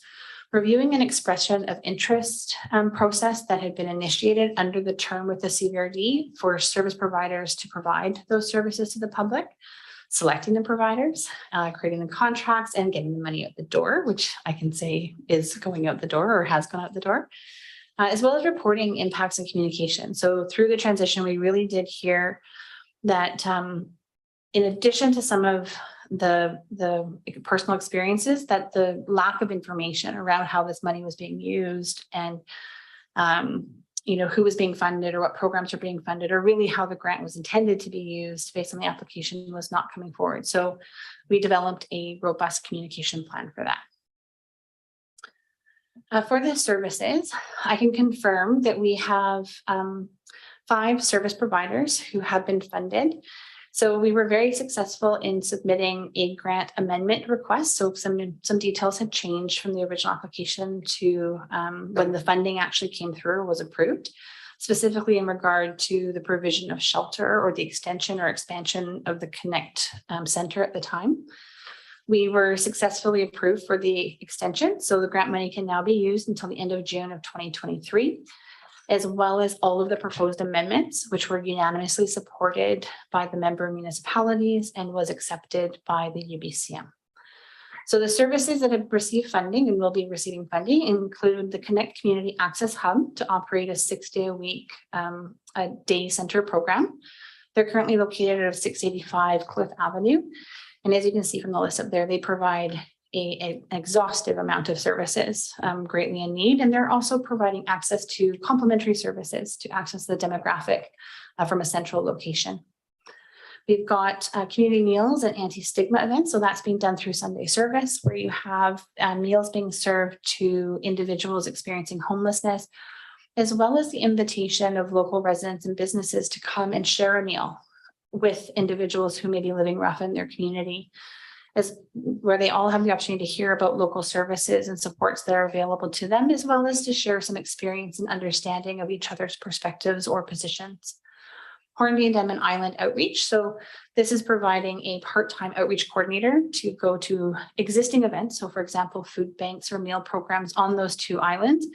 reviewing an expression of interest process that had been initiated under the term with the CVRD for service providers to provide those services to the public, selecting the providers, creating the contracts, and getting the money out the door, which I can say is going out the door or has gone out the door, as well as reporting impacts and communication. So through the transition, we really did hear that in addition to some of the personal experiences, that the lack of information around how this money was being used and who was being funded or what programs are being funded or really how the grant was intended to be used based on the application was not coming forward. So we developed a robust communication plan for that. For the services, I can confirm that we have 5 service providers who have been funded. So we were very successful in submitting a grant amendment request. So some details had changed from the original application to when the funding actually came through or was approved, specifically in regard to the provision of shelter or the extension or expansion of the Connect Center at the time. We were successfully approved for the extension. So the grant money can now be used until the end of June of 2023. As well as all of the proposed amendments, which were unanimously supported by the member municipalities and was accepted by the UBCM. So the services that have received funding and will be receiving funding include the Connect Community Access Hub to operate a 6-day-a-week a day center program. They're currently located at 685 Cliff Avenue. And as you can see from the list up there, they provide an exhaustive amount of services greatly in need. And they're also providing access to complementary services to access the demographic from a central location. We've got community meals and anti-stigma events. So that's being done through Sunday service, where you have meals being served to individuals experiencing homelessness, as well as the invitation of local residents and businesses to come and share a meal with individuals who may be living rough in their community, where they all have the opportunity to hear about local services and supports that are available to them, as well as to share some experience and understanding of each other's perspectives or positions. Hornby and Denman Island Outreach. So this is providing a part-time outreach coordinator to go to existing events. So for example, food banks or meal programs on those 2 islands,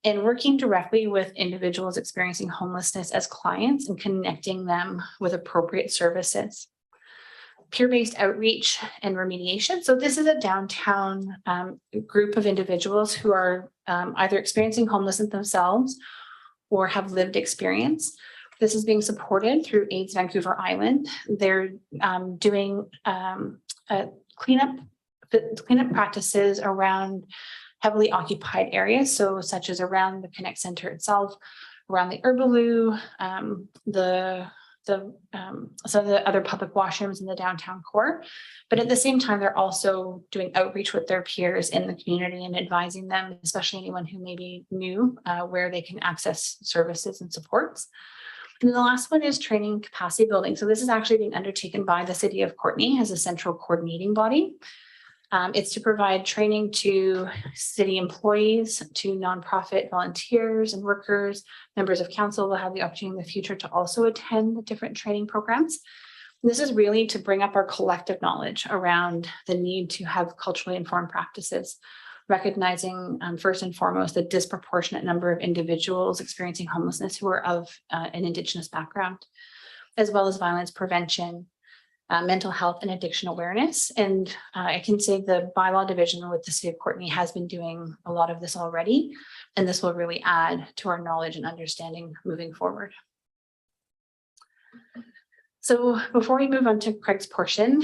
and working directly with individuals experiencing homelessness as clients and connecting them with appropriate services. Peer-based outreach and remediation. So this is a downtown group of individuals who are either experiencing homelessness themselves or have lived experience. This is being supported through AIDS Vancouver Island. They're doing cleanup practices around heavily occupied areas, so such as around the Connect Center itself, around the Herbaloo, some of the other public washrooms in the downtown core. But at the same time, they're also doing outreach with their peers in the community and advising them, especially anyone who may be new, where they can access services and supports. And the last one is training capacity building. So this is actually being undertaken by the City of Courtenay as a central coordinating body. It's to provide training to city employees, to nonprofit volunteers and workers. Members of council will have the opportunity in the future to also attend the different training programs. And this is really to bring up our collective knowledge around the need to have culturally informed practices, recognizing first and foremost the disproportionate number of individuals experiencing homelessness who are of an Indigenous background, as well as violence prevention, mental health and addiction awareness. And I can say the bylaw division with the City of Courtenay has been doing a lot of this already, and this will really add to our knowledge and understanding moving forward. So before we move on to Craig's portion,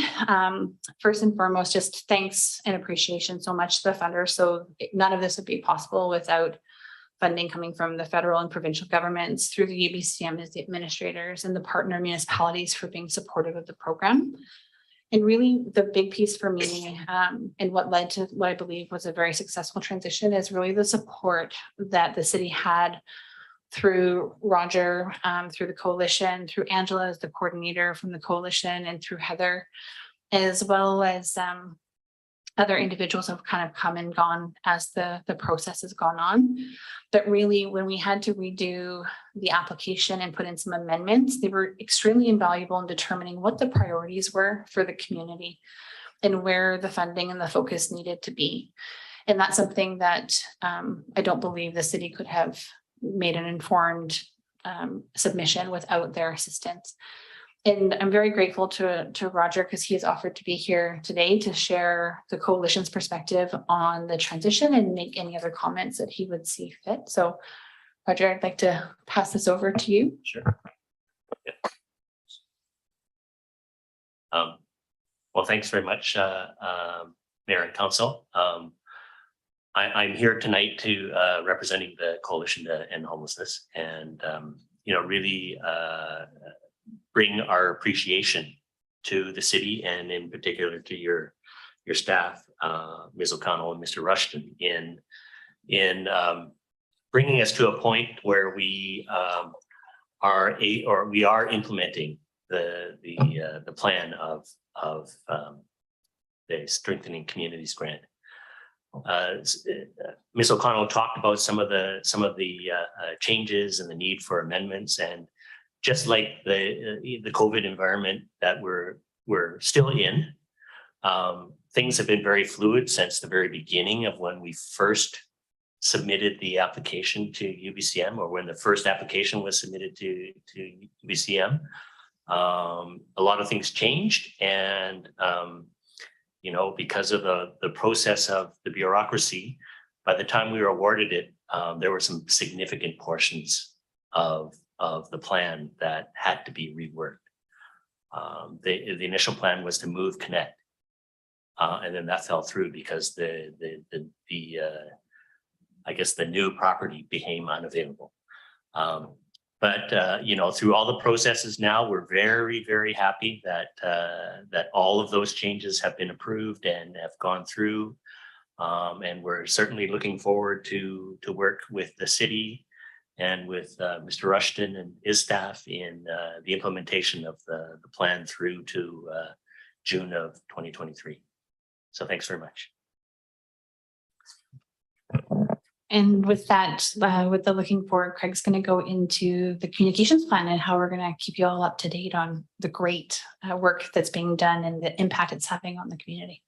first and foremost, just thanks and appreciation so much to the funders. So none of this would be possible without funding coming from the federal and provincial governments through the UBCM as the administrators and the partner municipalities for being supportive of the program. And really the big piece for me and what led to what I believe was a very successful transition is really the support that the city had through Roger, through the coalition, through Angela as the coordinator from the coalition, and through Heather, as well as other individuals have kind of come and gone as the process has gone on. But really, when we had to redo the application and put in some amendments, they were extremely invaluable in determining what the priorities were for the community and where the funding and the focus needed to be. And that's something that I don't believe the city could have made an informed submission without their assistance. And I'm very grateful to Roger because he has offered to be here today to share the coalition's perspective on the transition and make any other comments that he would see fit. So Roger, I'd like to pass this over to you. Sure. Well, thanks very much, Mayor and Council. I'm here tonight to representing the Coalition to End Homelessness, and really bring our appreciation to the city, and in particular to your staff, Ms. O'Connell and Mr. Rushton, in bringing us to a point where we are implementing the plan of the Strengthening Communities Grant. Ms. O'Connell talked about some of the changes and the need for amendments, and just like the COVID environment that we're still in, things have been very fluid since the very beginning of when we first submitted the application to UBCM, or when the first application was submitted to UBCM. A lot of things changed, and because of the process of the bureaucracy, by the time we were awarded it, there were some significant portions of the plan that had to be reworked. The initial plan was to move Connect, and then that fell through because I guess the new property became unavailable. But through all the processes now, we're very, very happy that all of those changes have been approved and have gone through. And we're certainly looking forward to work with the city and with Mr. Rushton and his staff in the implementation of the plan through to June of 2023. So thanks very much. And with that, with the looking forward, Craig's going to go into the communications plan and how we're going to keep you all up to date on the great work that's being done and the impact it's having on the community.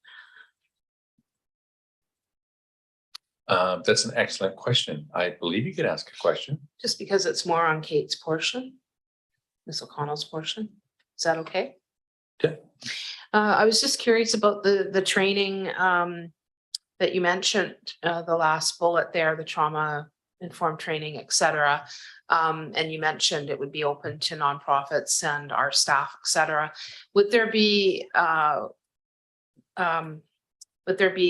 That's an excellent question. I believe you could ask a question. Just because it's more on Kate's portion, Ms. O'Connell's portion. Is that okay? Okay. I was just curious about the training that you mentioned, the last bullet there, the trauma informed training, et cetera. And you mentioned it would be open to nonprofits and our staff, et cetera. Would there be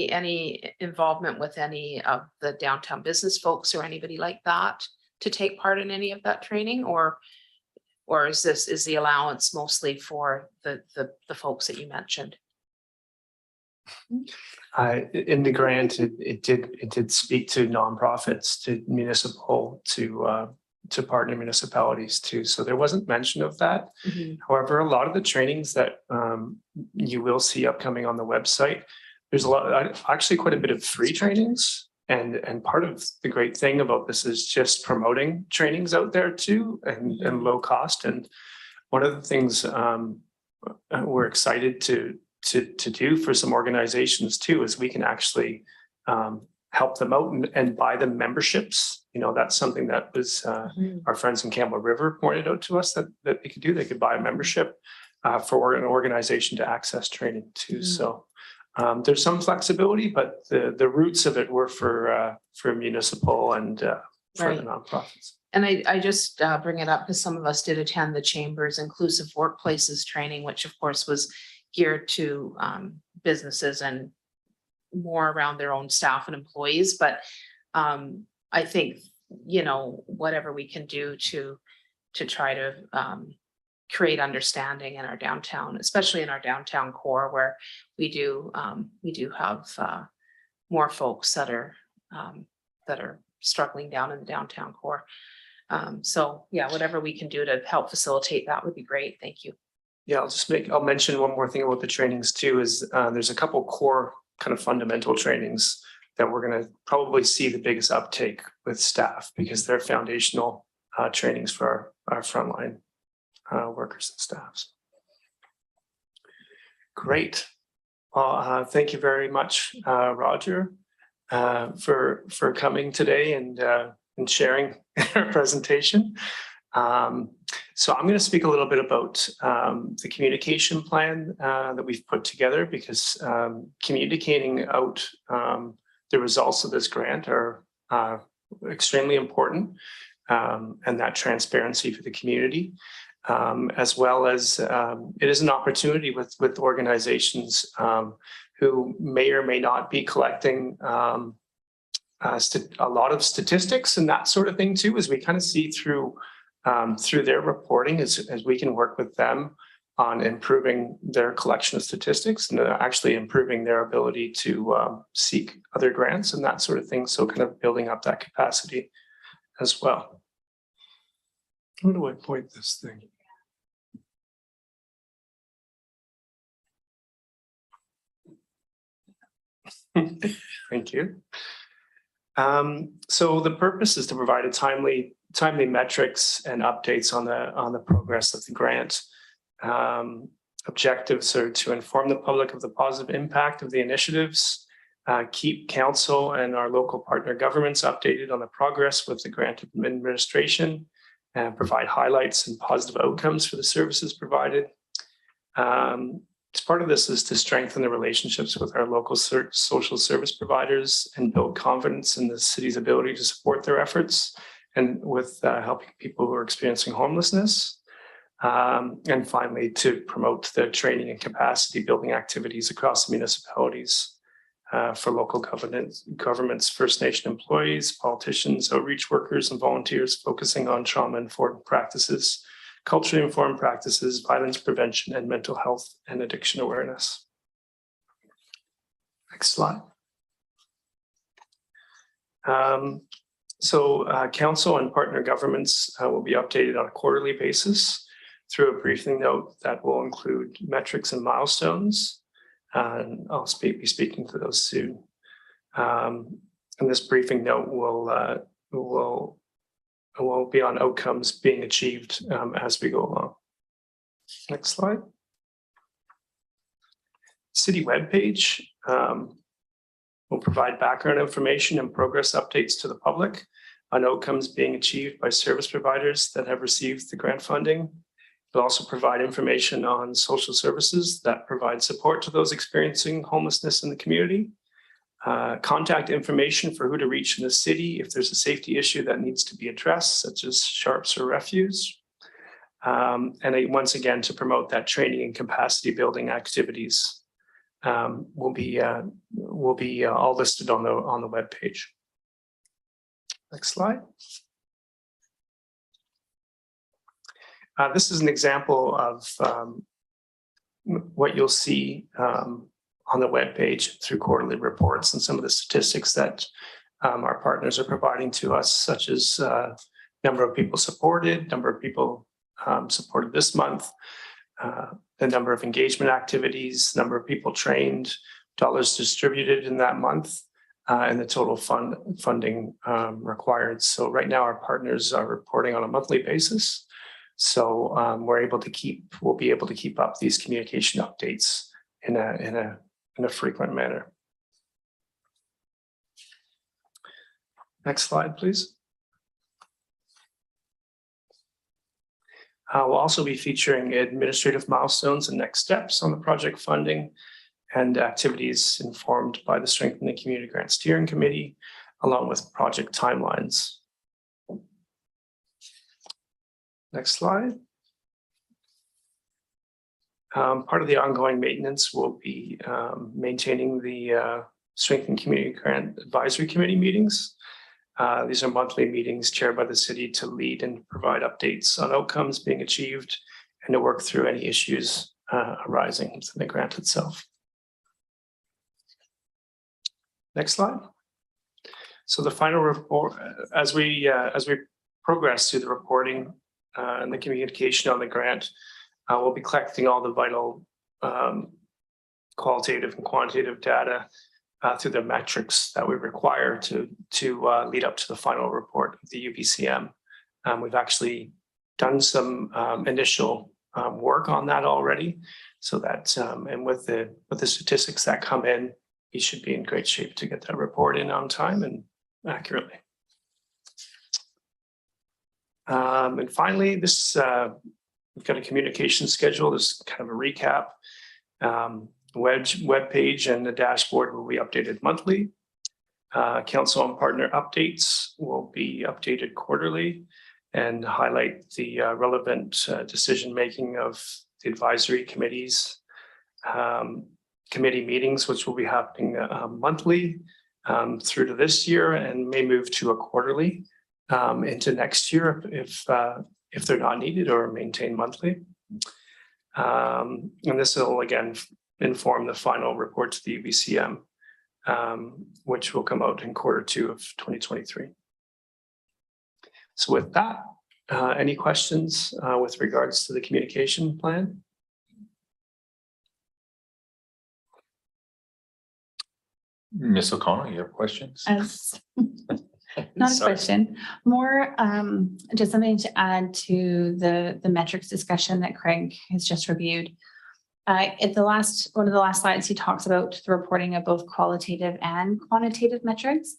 any involvement with any of the downtown business folks or anybody like that to take part in any of that training, or is the allowance mostly for the folks that you mentioned? In the grant, it did speak to nonprofits, to municipal, to partner municipalities too. So there wasn't mention of that. Mm-hmm. However, a lot of the trainings that you will see upcoming on the website, there's actually quite a bit of free trainings. And part of the great thing about this is just promoting trainings out there too, and low cost. And one of the things we're excited to do for some organizations too is we can actually help them out and buy them memberships. That's something that was our friends in Campbell River pointed out to us that they could do. They could buy a membership for an organization to access training too. So there's some flexibility, but the roots of it were for municipal and for the nonprofits. And I just bring it up because some of us did attend the Chamber's Inclusive Workplaces training, which of course was geared to businesses and more around their own staff and employees. But I think, whatever we can do to try to create understanding in our downtown, especially in our downtown core, where we do have more folks that are struggling down in the downtown core. So yeah, whatever we can do to help facilitate that would be great. Thank you. Yeah, I'll mention one more thing about the trainings too, is there's a couple core kind of fundamental trainings that we're going to probably see the biggest uptake with staff, because they're foundational trainings for our frontline workers and staffs. Great. Well, thank you very much, Roger. for coming today and sharing our presentation. So I'm going to speak a little bit about the communication plan that we've put together, because communicating out the results of this grant are extremely important, and that transparency for the community, as well as it is an opportunity with organizations who may or may not be collecting a lot of statistics and that sort of thing too, as we kind of see through their reporting, as we can work with them on improving their collection of statistics and actually improving their ability to seek other grants and that sort of thing. So kind of building up that capacity as well. Where do I point this thing? Thank you. So the purpose is to provide a timely metrics and updates on the progress of the grant. Objectives are to inform the public of the positive impact of the initiatives, keep council and our local partner governments updated on the progress with the grant administration, and provide highlights and positive outcomes for the services provided. As part of this is to strengthen the relationships with our local social service providers and build confidence in the city's ability to support their efforts, and with helping people who are experiencing homelessness. And finally, to promote the training and capacity building activities across municipalities for local governments, First Nation employees, politicians, outreach workers, and volunteers, focusing on trauma-informed practices, culturally informed practices, violence prevention, and mental health and addiction awareness. Next slide. Council and partner governments will be updated on a quarterly basis through a briefing note that will include metrics and milestones. And I'll be speaking to those soon. And this briefing note will be on outcomes being achieved as we go along. Next slide. City webpage will provide background information and progress updates to the public on outcomes being achieved by service providers that have received the grant funding. It'll also provide information on social services that provide support to those experiencing homelessness in the community. Contact information for who to reach in the city if there's a safety issue that needs to be addressed, such as sharps or refuse. And once again, to promote that training and capacity building activities will be all listed on the webpage. Next slide. This is an example of what you'll see on the webpage through quarterly reports and some of the statistics that our partners are providing to us, such as number of people supported, number of people supported this month, the number of engagement activities, number of people trained, dollars distributed in that month, and the total funding required. So right now our partners are reporting on a monthly basis. So we'll be able to keep up these communication updates in a frequent manner. Next slide, please. We'll also be featuring administrative milestones and next steps on the project funding and activities informed by the Strengthening Community Grant Steering Committee, along with project timelines. Next slide. Part of the ongoing maintenance will be maintaining the Strengthening Community Grant Advisory Committee meetings. These are monthly meetings chaired by the city to lead and provide updates on outcomes being achieved and to work through any issues arising in the grant itself. Next slide. So the final report, as we progress through the reporting and the communication on the grant, we'll be collecting all the vital qualitative and quantitative data through the metrics that we require to lead up to the final report of the UBCM. We've actually done some initial work on that already, so that and with the statistics that come in he should be in great shape to get that report in on time and accurately. And finally, this we've got a communication schedule. This is kind of a recap. Web page and the dashboard will be updated monthly. Council and partner updates will be updated quarterly and highlight the relevant decision-making of the advisory committees, committee meetings, which will be happening monthly through to this year and may move to a quarterly into next year if they're not needed or maintained monthly. And this will again inform the final report to the UBCM, which will come out in Q2 of 2023. So with that, any questions with regards to the communication plan? Ms. O'Connell, you have questions? Not a Sorry. question, more just something to add to the metrics discussion that Craig has just reviewed. At one of the last slides, he talks about the reporting of both qualitative and quantitative metrics.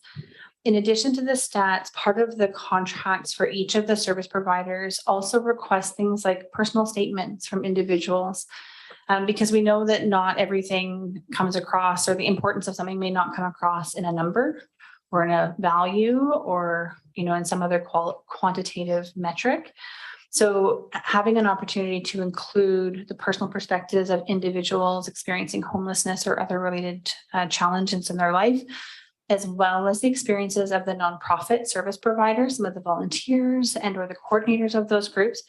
In addition to the stats, part of the contracts for each of the service providers also request things like personal statements from individuals, because we know that not everything comes across, or the importance of something may not come across in a number or in a value, or in some other quantitative metric. So having an opportunity to include the personal perspectives of individuals experiencing homelessness or other related challenges in their life, as well as the experiences of the nonprofit service providers, some of the volunteers and or the coordinators of those groups,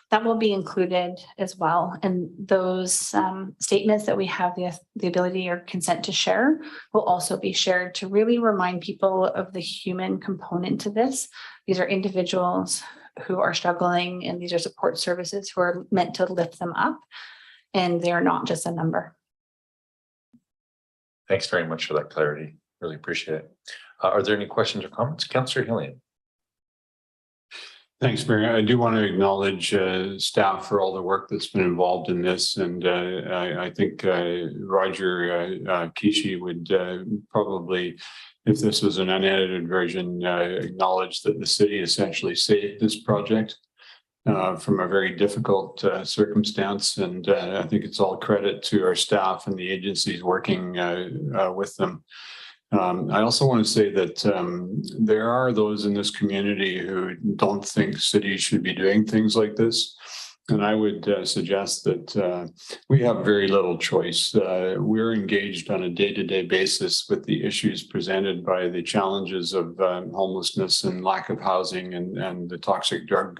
that will be included as well. And those statements that we have the ability or consent to share will also be shared to really remind people of the human component to this. These are individuals who are struggling, and these are support services who are meant to lift them up, and they're not just a number. Thanks very much for that clarity. Really appreciate it. Are there any questions or comments? Councillor Hillian. Thanks, Mayor. I do want to acknowledge staff for all the work that's been involved in this. And I think Roger Kishi would probably, if this was an unedited version, acknowledge that the city essentially saved this project from a very difficult circumstance. And I think it's all credit to our staff and the agencies working with them. I also want to say that there are those in this community who don't think cities should be doing things like this. And I would suggest that we have very little choice. We're engaged on a day-to-day basis with the issues presented by the challenges of homelessness and lack of housing and the toxic drug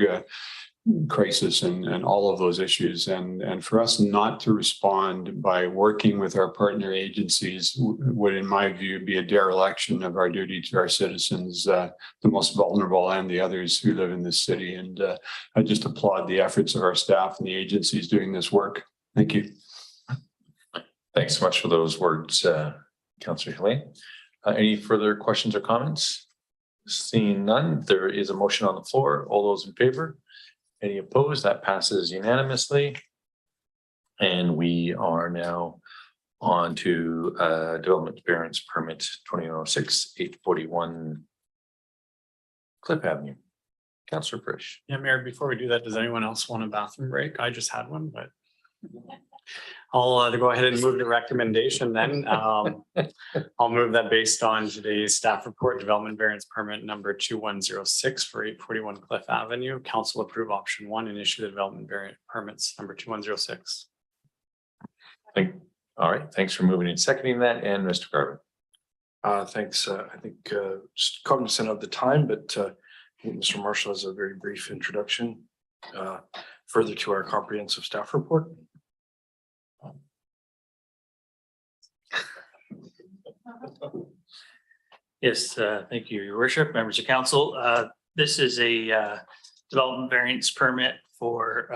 crisis and all of those issues. And for us not to respond by working with our partner agencies would, in my view, be a dereliction of our duty to our citizens, the most vulnerable and the others who live in this city. And I just applaud the efforts of our staff and the agencies doing this work. Thank you. Thanks so much for those words, Councillor Hillian. Any further questions or comments? Seeing none, there is a motion on the floor. All those in favor? Any opposed? That passes unanimously. And we are now on to development variance permit 2006-841 Cliff Avenue. Councillor Frisch. Yeah, Mayor, before we do that, does anyone else want a bathroom break? I just had one, but I'll go ahead and move the recommendation then. I'll move that based on today's staff report, development variance permit number 2106 for 841 Cliff Avenue. Council approve option 1 and issue the development variance permits number 2106. All right, thanks for moving and seconding that. And Mr. Garvin. Thanks. I think just cognizant of the time, but I think Mr. Marshall has a very brief introduction further to our comprehensive staff report. Yes, thank you, Your Worship, members of council. This is a development variance permit for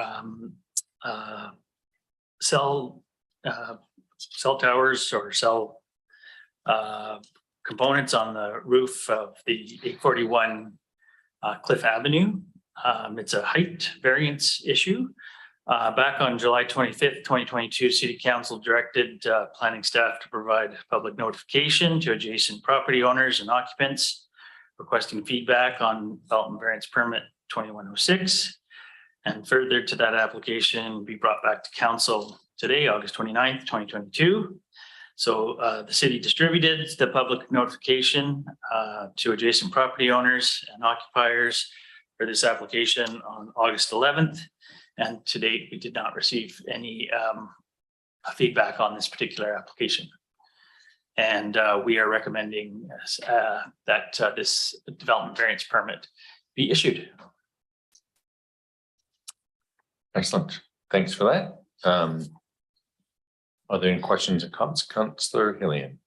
cell towers or cell components on the roof of the 841 Cliff Avenue. It's a height variance issue. Back on July 25th, 2022, City Council directed planning staff to provide public notification to adjacent property owners and occupants requesting feedback on development variance permit 2106. And further to that application be brought back to council today, August 29th, 2022. So the city distributed the public notification to adjacent property owners and occupiers for this application on August 11th. And to date, we did not receive any feedback on this particular application. And we are recommending that this development variance permit be issued. Excellent. Thanks for that. Are there any questions or comments? Councillor Hillian.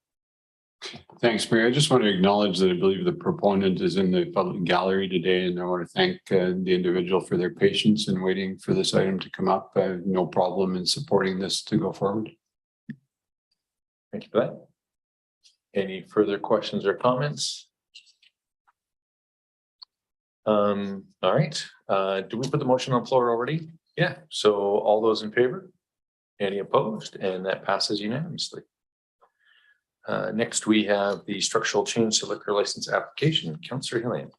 Thanks, Mayor. I just want to acknowledge that I believe the proponent is in the public gallery today, and I want to thank the individual for their patience in waiting for this item to come up. I have no problem in supporting this to go forward. Thank you for that. Any further questions or comments? All right. Do we put the motion on the floor already? Yeah. So all those in favor? Any opposed? And that passes unanimously. Next, we have the structural change to liquor license application. Councillor Hillian.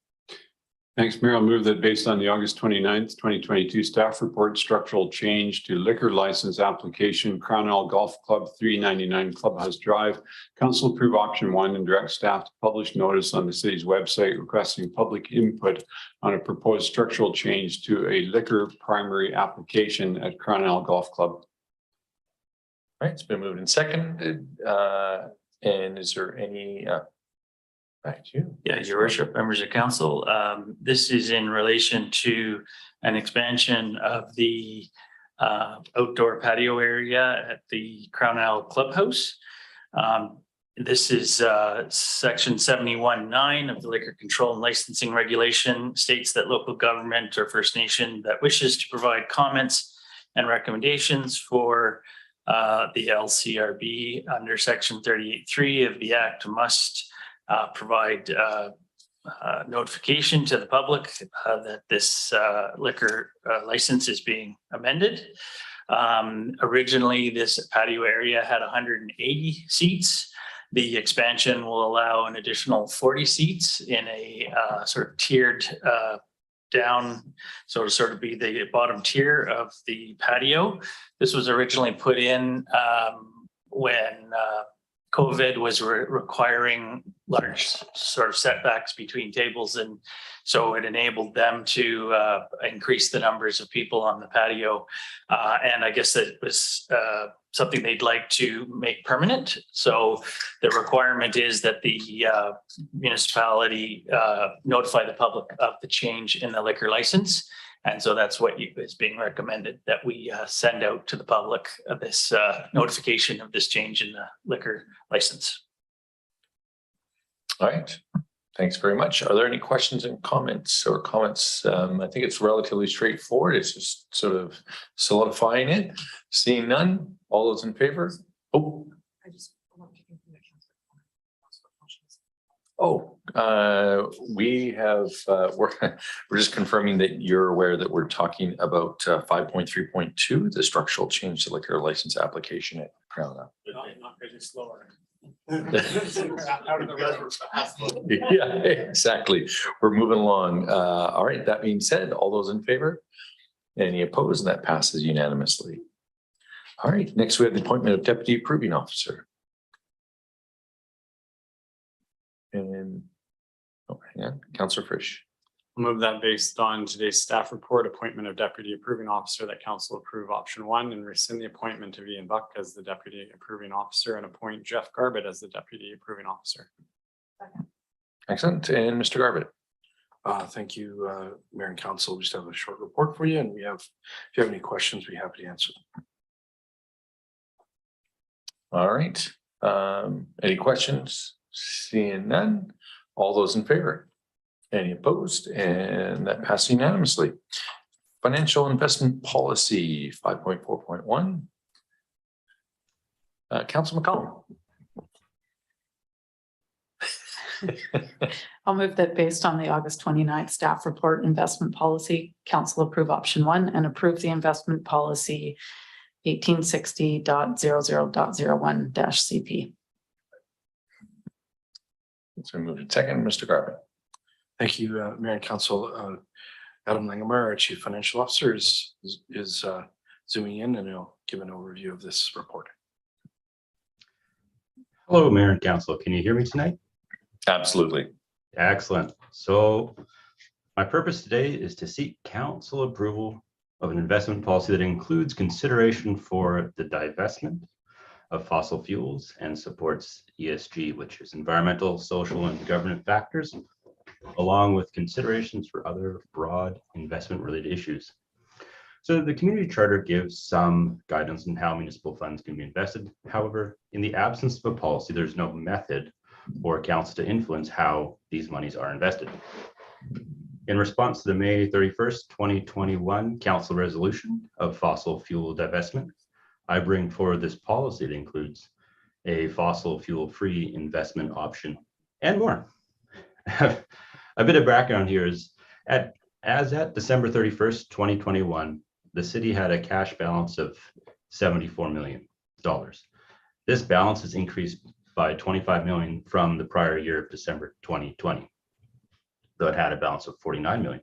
Thanks, Mayor. I'll move that based on the August 29th, 2022 staff report, structural change to liquor license application, Crown Isle Golf Club, 399 Clubhouse Drive. Council approve option 1 and direct staff to publish notice on the city's website requesting public input on a proposed structural change to a liquor primary application at Crown Isle Golf Club. All right, it's been moved and seconded. And is there any back to you? Yeah, Your Worship, members of council. This is in relation to an expansion of the outdoor patio area at the Crown Isle Clubhouse. This is section 71(9) of the Liquor Control and Licensing Regulation states that local government or First Nation that wishes to provide comments and recommendations for the LCRB under section 38(3) of the Act must provide notification to the public that this liquor license is being amended. Originally, this patio area had 180 seats. The expansion will allow an additional 40 seats in a sort of tiered down, so to sort of be the bottom tier of the patio. This was originally put in when COVID was requiring large sort of setbacks between tables, and so it enabled them to increase the numbers of people on the patio. And I guess it was something they'd like to make permanent. So the requirement is that the municipality notify the public of the change in the liquor license. And so that's what is being recommended, that we send out to the public this notification of this change in the liquor license. All right. Thanks very much. Are there any questions and comments or comments? I think it's relatively straightforward. It's just sort of solidifying it. Seeing none, all those in favor? Oh. We have, we're just confirming that you're aware that we're talking about 5.3.2, the structural change to liquor license application at Crown Isle. Not getting slower. Yeah, exactly. We're moving along. All right. That being said, all those in favor? Any opposed? And that passes unanimously. All right. Next, we have the appointment of Deputy Approving Officer. And hang on, Councillor Frisch. I'll move that based on today's staff report, appointment of Deputy Approving Officer, that council approve option 1 and rescind the appointment of Ian Buck as the Deputy Approving Officer and appoint Jeff Garbett as the Deputy Approving Officer. Excellent. And Mr. Garbett. Thank you, Mayor and Council. We just have a short report for you, and if you have any questions, we're happy to answer them. All right. Any questions? Seeing none. All those in favor? Any opposed? And that passes unanimously. Financial investment policy 5.4.1. Council McCollum. I'll move that based on the August 29th staff report investment policy, council approve option 1 and approve the investment policy 1860.00.01-CP. It's been moved in second. Mr. Garvin. Thank you, Mayor and Council. Adam Langemeyer, our Chief Financial Officer, is zooming in, and he'll give an overview of this report. Hello, Mayor and Council. Can you hear me tonight? Absolutely. Excellent. So my purpose today is to seek council approval of an investment policy that includes consideration for the divestment of fossil fuels and supports ESG, which is environmental, social, and governance factors, along with considerations for other broad investment-related issues. So the community charter gives some guidance on how municipal funds can be invested. However, in the absence of a policy, there's no method for council to influence how these monies are invested. In response to the May 31st, 2021 council resolution of fossil fuel divestment, I bring forward this policy that includes a fossil fuel-free investment option and more. A bit of background here is as at December 31st, 2021, the city had a cash balance of $74 million. This balance has increased by $25 million from the prior year of December 2020, though it had a balance of $49 million.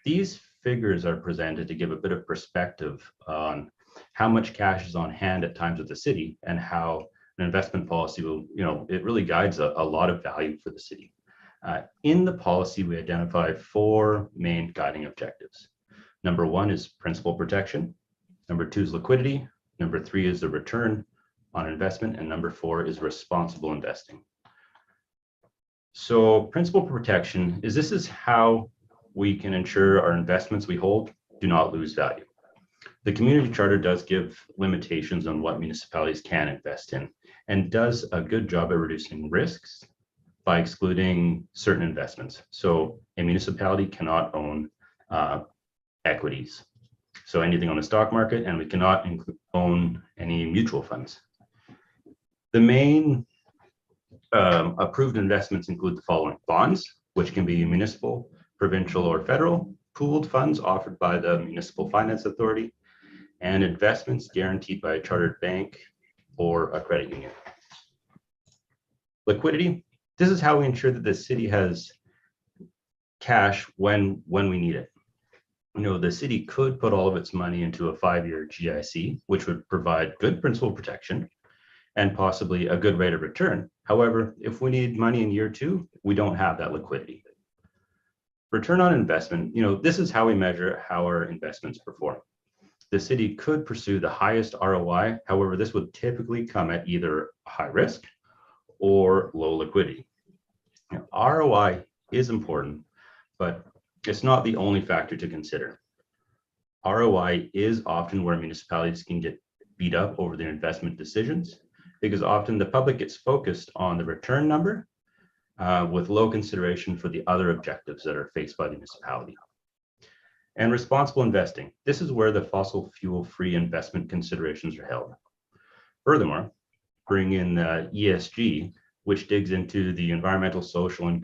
These figures are presented to give a bit of perspective on how much cash is on hand at times with the city and how an investment policy will, it really guides a lot of value for the city. In the policy, we identify 4 main guiding objectives. Number 1 is principal protection. Number 2 is liquidity. Number 3 is the return on investment. And number 4 is responsible investing. So principal protection this is how we can ensure our investments we hold do not lose value. The community charter does give limitations on what municipalities can invest in and does a good job at reducing risks by excluding certain investments. So a municipality cannot own equities. So anything on the stock market, and we cannot own any mutual funds. The main approved investments include the following: bonds, which can be municipal, provincial, or federal, pooled funds offered by the Municipal Finance Authority, and investments guaranteed by a chartered bank or a credit union. Liquidity. This is how we ensure that the city has cash when we need it. The city could put all of its money into a 5-year GIC, which would provide good principal protection and possibly a good rate of return. However, if we need money in year 2, we don't have that liquidity. Return on investment, this is how we measure how our investments perform. The city could pursue the highest ROI. However, this would typically come at either high risk or low liquidity. ROI is important, but it's not the only factor to consider. ROI is often where municipalities can get beat up over their investment decisions, because often the public gets focused on the return number with low consideration for the other objectives that are faced by the municipality. And responsible investing. This is where the fossil fuel-free investment considerations are held. Furthermore, bring in ESG, which digs into the environmental, social, and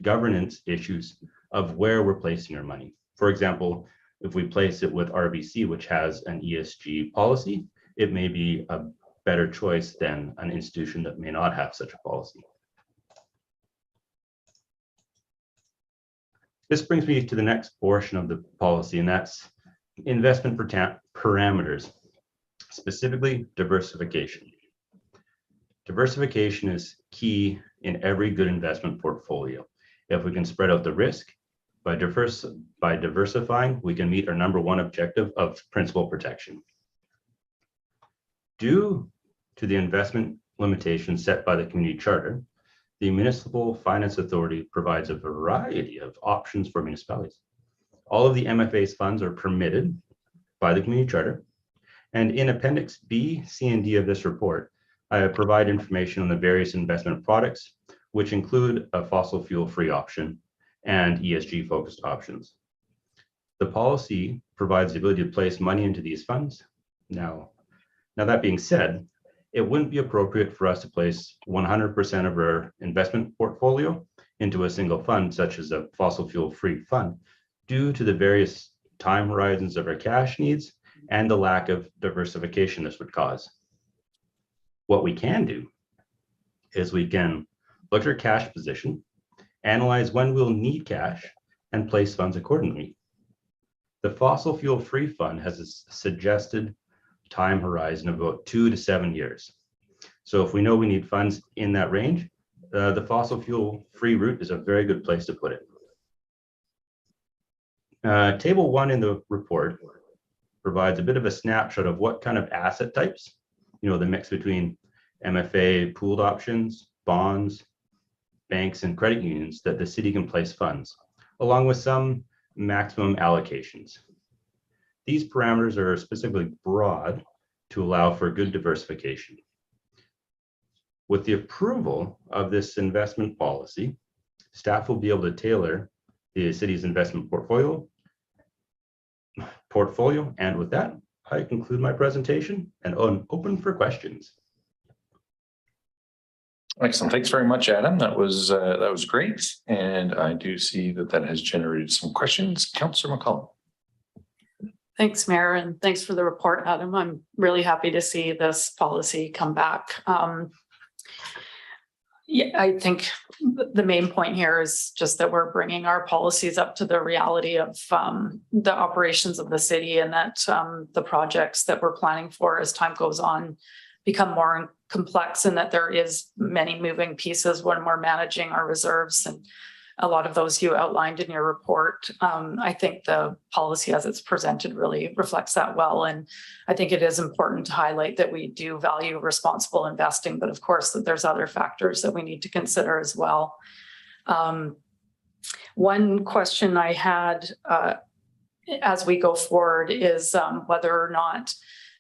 governance issues of where we're placing our money. For example, if we place it with RBC, which has an ESG policy, it may be a better choice than an institution that may not have such a policy. This brings me to the next portion of the policy, and that's investment parameters, specifically diversification. Diversification is key in every good investment portfolio. If we can spread out the risk by diversifying, we can meet our number 1 objective of principal protection. Due to the investment limitations set by the community charter, the Municipal Finance Authority provides a variety of options for municipalities. All of the MFA's funds are permitted by the community charter, and in Appendix B, C, and D of this report, I provide information on the various investment products, which include a fossil fuel-free option and ESG-focused options. The policy provides the ability to place money into these funds. Now that being said, it wouldn't be appropriate for us to place 100% of our investment portfolio into a single fund, such as a fossil fuel free fund, due to the various time horizons of our cash needs and the lack of diversification this would cause. What we can do is we can look at our cash position, analyze when we'll need cash, and place funds accordingly. The fossil fuel free fund has a suggested time horizon of about 2 to 7 years. So if we know we need funds in that range, the fossil fuel free route is a very good place to put it. Table 1 in the report provides a bit of a snapshot of what kind of asset types, the mix between MFA pooled options, bonds, banks, and credit unions that the city can place funds, along with some maximum allocations. These parameters are specifically broad to allow for good diversification. With the approval of this investment policy, staff will be able to tailor the city's investment portfolio. And with that, I conclude my presentation and open for questions. Excellent. Thanks very much, Adam. That was great. And I do see that has generated some questions. Councillor McCollum. Thanks, Mayor, and thanks for the report, Adam. I'm really happy to see this policy come back. Yeah, I think the main point here is just that we're bringing our policies up to the reality of the operations of the city, and that the projects that we're planning for as time goes on become more complex, and that there is many moving pieces when we're managing our reserves, and a lot of those you outlined in your report. I think the policy as it's presented really reflects that well. And I think it is important to highlight that we do value responsible investing, but of course that there's other factors that we need to consider as well. One question I had as we go forward is whether or not,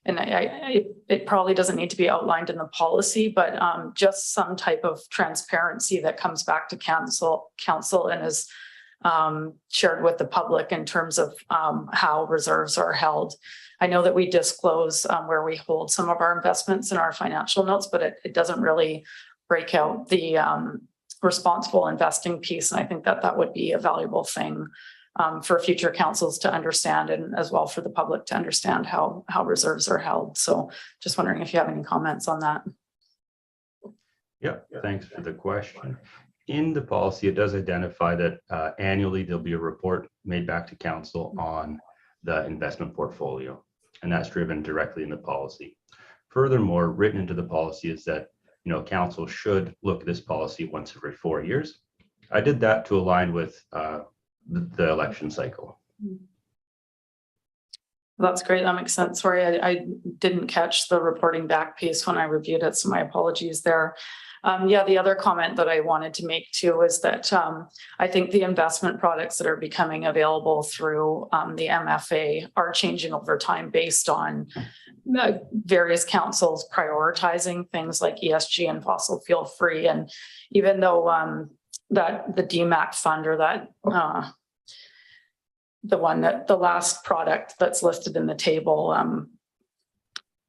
and it probably doesn't need to be outlined in the policy, but just some type of transparency that comes back to council and is shared with the public in terms of how reserves are held. I know that we disclose where we hold some of our investments in our financial notes, but it doesn't really break out the responsible investing piece. And I think that would be a valuable thing for future councils to understand, and as well for the public to understand how reserves are held. So just wondering if you have any comments on that. Yeah, thanks for the question. In the policy, it does identify that annually there'll be a report made back to council on the investment portfolio, and that's driven directly in the policy. Furthermore, written into the policy is that council should look at this policy once every 4 years. I did that to align with the election cycle. That's great. That makes sense. Sorry, I didn't catch the reporting back piece when I reviewed it, so my apologies there. Yeah, the other comment that I wanted to make too is that I think the investment products that are becoming available through the MFA are changing over time based on various councils prioritizing things like ESG and fossil fuel free. And even though that the DMAC fund, or that the last product that's listed in the table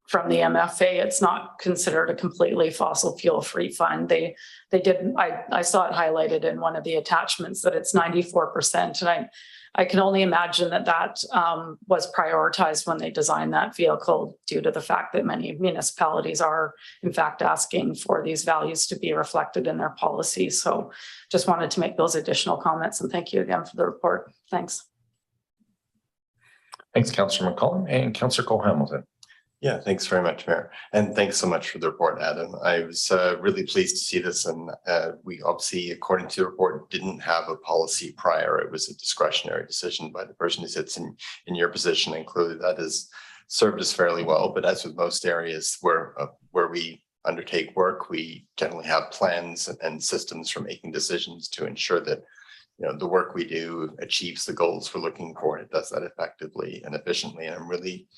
from the MFA, it's not considered a completely fossil fuel free fund. I saw it highlighted in one of the attachments that it's 94%. And I can only imagine that was prioritized when they designed that vehicle, due to the fact that many municipalities are in fact asking for these values to be reflected in their policy. So just wanted to make those additional comments, and thank you again for the report. Thanks. Thanks, Councillor McCollum. And Councillor Cole Hamilton. Yeah, thanks very much, Mayor. And thanks so much for the report, Adam. I was really pleased to see this. And we obviously, according to the report, didn't have a policy prior. It was a discretionary decision by the person who sits in your position, and clearly that has served us fairly well. But as with most areas where we undertake work, we generally have plans and systems for making decisions to ensure that the work we do achieves the goals we're looking for, and it does that effectively and efficiently. And I'm really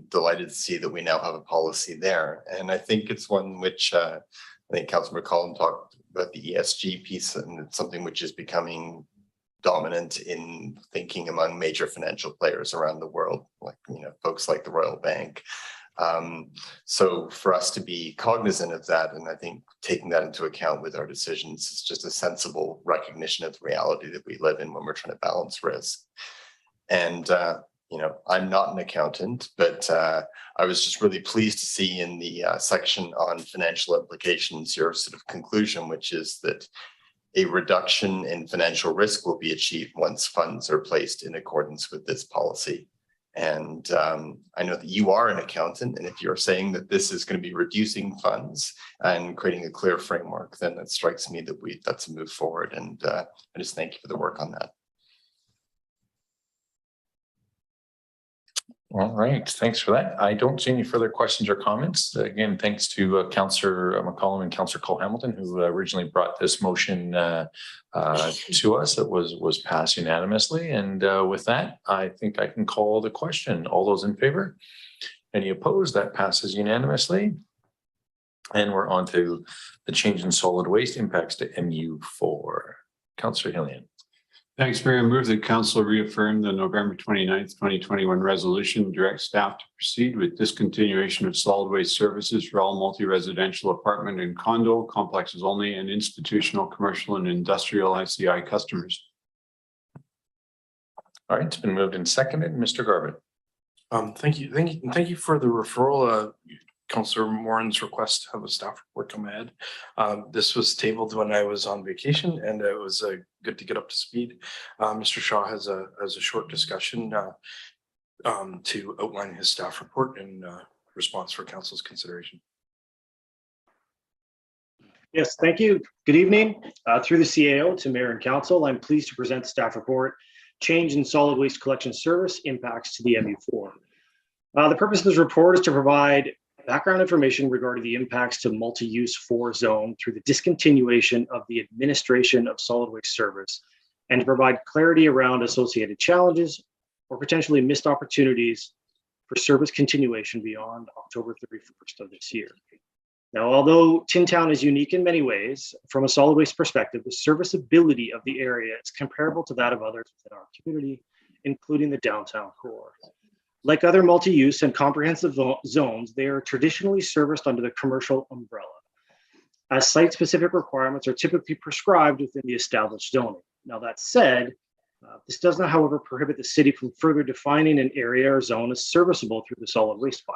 delighted to see that we now have a policy there. And I think it's one which I think Councillor McCollum talked about, the ESG piece, and it's something which is becoming dominant in thinking among major financial players around the world, like folks like the Royal Bank. So for us to be cognizant of that, and I think taking that into account with our decisions is just a sensible recognition of the reality that we live in when we're trying to balance risk. And I'm not an accountant, but I was just really pleased to see in the section on financial implications your sort of conclusion, which is that a reduction in financial risk will be achieved once funds are placed in accordance with this policy. And I know that you are an accountant, and if you're saying that this is going to be reducing funds and creating a clear framework, then it strikes me that that's a move forward. And I just thank you for the work on that. All right, thanks for that. I don't see any further questions or comments. Again, thanks to Councillor McCollum and Councillor Cole Hamilton, who originally brought this motion to us. It was passed unanimously. And with that, I think I can call the question. All those in favor? Any opposed? That passes unanimously. And we're on to the change in solid waste impacts to MU4. Councillor Hillian. Thanks, Mayor. I move that council reaffirm the November 29th, 2021 resolution, direct staff to proceed with discontinuation of solid waste services for all multi-residential apartment and condo complexes only and institutional, commercial and industrial ICI customers. All right, it's been moved and seconded. Mr. Garvin. Thank you for the referral. Councillor Moran's request to have a staff report come ahead. This was tabled when I was on vacation, and it was good to get up to speed. Mr. Shaw has a short discussion to outline his staff report in response for council's consideration. Yes, thank you. Good evening. Through the CAO to Mayor and Council, I'm pleased to present the staff report, Change in Solid Waste Collection Service Impacts to the MU4. The purpose of this report is to provide background information regarding the impacts to multi-use 4 zone through the discontinuation of the administration of solid waste service, and to provide clarity around associated challenges or potentially missed opportunities for service continuation beyond October 31st of this year. Now, although Tin Town is unique in many ways, from a solid waste perspective, the serviceability of the area is comparable to that of others within our community, including the downtown core. Like other multi-use and comprehensive zones, they are traditionally serviced under the commercial umbrella, as site-specific requirements are typically prescribed within the established zoning. Now, that said, this does not, however, prohibit the city from further defining an area or zone as serviceable through the solid waste bylaw.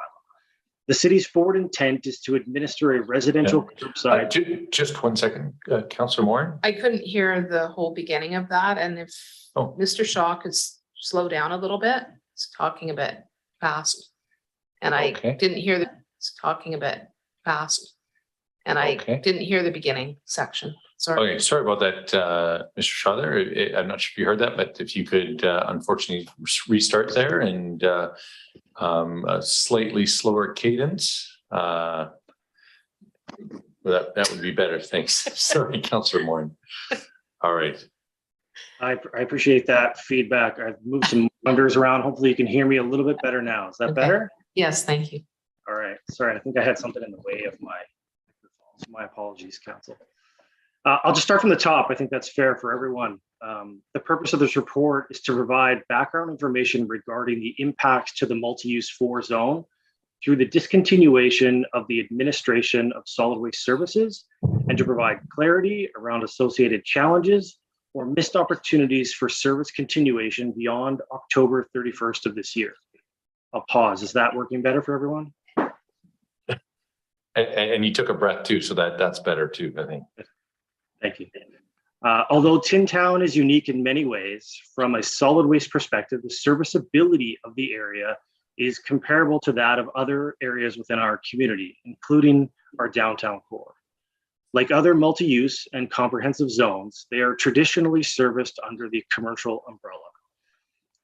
The city's forward intent is to administer a residential curbside. Just 1 second, Councillor Moran. I couldn't hear the whole beginning of that. And if Mr. Shaw could slow down a little bit, it's talking a bit fast. And I didn't hear talking a bit fast. And I didn't hear the beginning section. Sorry. Okay, sorry about that, Mr. Shaw there. I'm not sure if you heard that, but if you could unfortunately restart there and a slightly slower cadence, that would be better. Thanks. Sorry, Councillor Moran. All right. I appreciate that feedback. I've moved some numbers around. Hopefully you can hear me a little bit better now. Is that better? Yes, thank you. All right. Sorry, I think I had something in the way of my microphone. So my apologies, Council. I'll just start from the top. I think that's fair for everyone. The purpose of this report is to provide background information regarding the impacts to the multi-use 4 zone through the discontinuation of the administration of solid waste services, and to provide clarity around associated challenges or missed opportunities for service continuation beyond October 31st of this year. I'll pause. Is that working better for everyone? And you took a breath too, so that's better too, I think. Thank you. Although Tin Town is unique in many ways, from a solid waste perspective, the serviceability of the area is comparable to that of other areas within our community, including our downtown core. Like other multi-use and comprehensive zones, they are traditionally serviced under the commercial umbrella,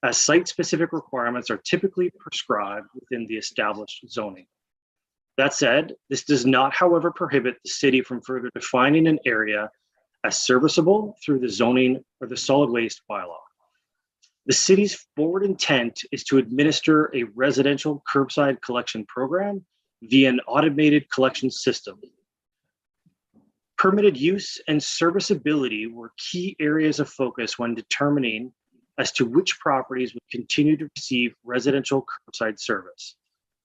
as site-specific requirements are typically prescribed within the established zoning. That said, this does not, however, prohibit the city from further defining an area as serviceable through the zoning or the solid waste bylaw. The city's forward intent is to administer a residential curbside collection program via an automated collection system. Permitted use and serviceability were key areas of focus when determining as to which properties would continue to receive residential curbside service.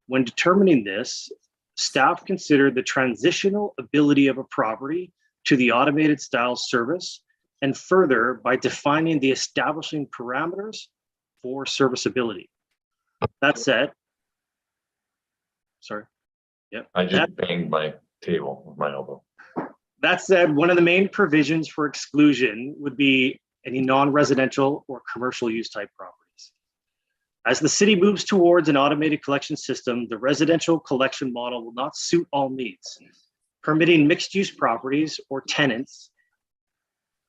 When determining this, staff considered the transitional ability of a property to the automated style service, and further by defining the establishing parameters for serviceability. That said, sorry. Yep. I just banged my table with my elbow. That said, one of the main provisions for exclusion would be any non-residential or commercial use type properties. As the city moves towards an automated collection system, the residential collection model will not suit all needs. Permitting mixed-use properties or tenants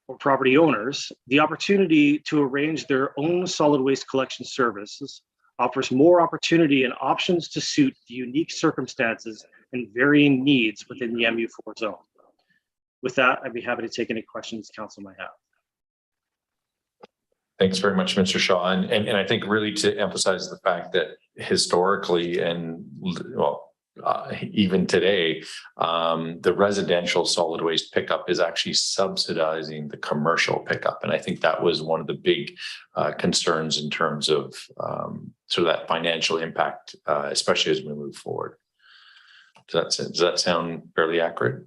or property owners the opportunity to arrange their own solid waste collection services offers more opportunity and options to suit the unique circumstances and varying needs within the MU4 zone. With that, I'd be happy to take any questions council might have. Thanks very much, Mr. Shaw. And I think really to emphasize the fact that historically and well, even today, the residential solid waste pickup is actually subsidizing the commercial pickup. And I think that was one of the big concerns in terms of sort of that financial impact, especially as we move forward. Does that sound fairly accurate?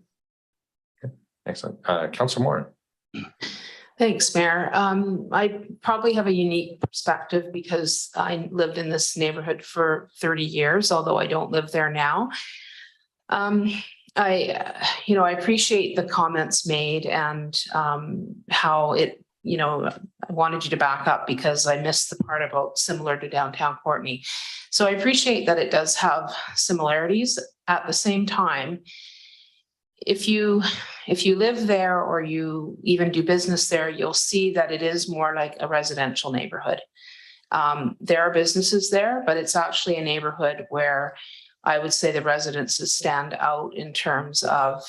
Okay. Excellent. Councillor Moore. Thanks, Mayor. I probably have a unique perspective because I lived in this neighborhood for 30 years, although I don't live there now. I appreciate the comments made and how it, I wanted you to back up because I missed the part about similar to downtown Courtenay. So I appreciate that it does have similarities. At the same time, if you live there or you even do business there, you'll see that it is more like a residential neighborhood. There are businesses there, but it's actually a neighborhood where I would say the residences stand out in terms of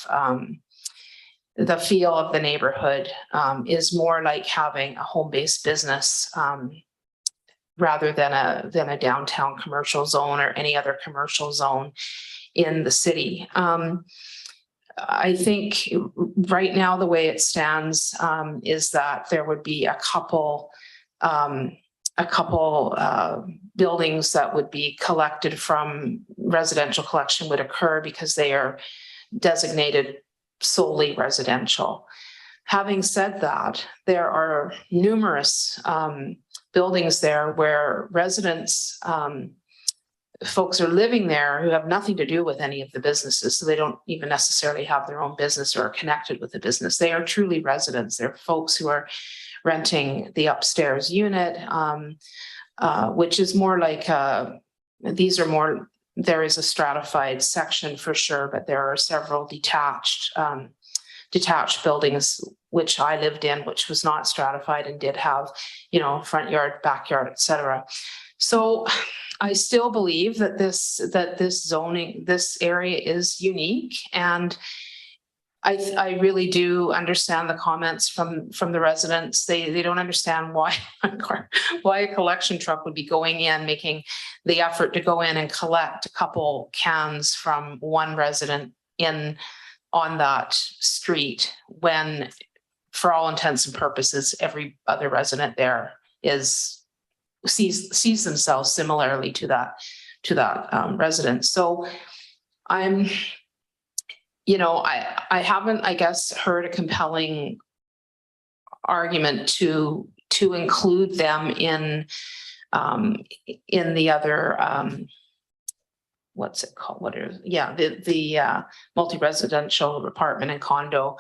the feel of the neighborhood is more like having a home-based business rather than a downtown commercial zone or any other commercial zone in the city. I think right now the way it stands is that there would be a couple buildings that would be collected from residential collection would occur because they are designated solely residential. Having said that, there are numerous buildings there where residents folks are living there who have nothing to do with any of the businesses. So they don't even necessarily have their own business or are connected with the business. They are truly residents. They're folks who are renting the upstairs unit, which is more like, there is a stratified section for sure, but there are several detached buildings, which I lived in, which was not stratified and did have, front yard, backyard, et cetera. So I still believe that this area is unique, and I really do understand the comments from the residents. They don't understand why a collection truck would be going in, making the effort to go in and collect a couple cans from one resident on that street, when for all intents and purposes, every other resident there sees themselves similarly to that resident. So I haven't, I guess, heard a compelling argument to include them in the other what's it called? The multi-residential apartment and condo.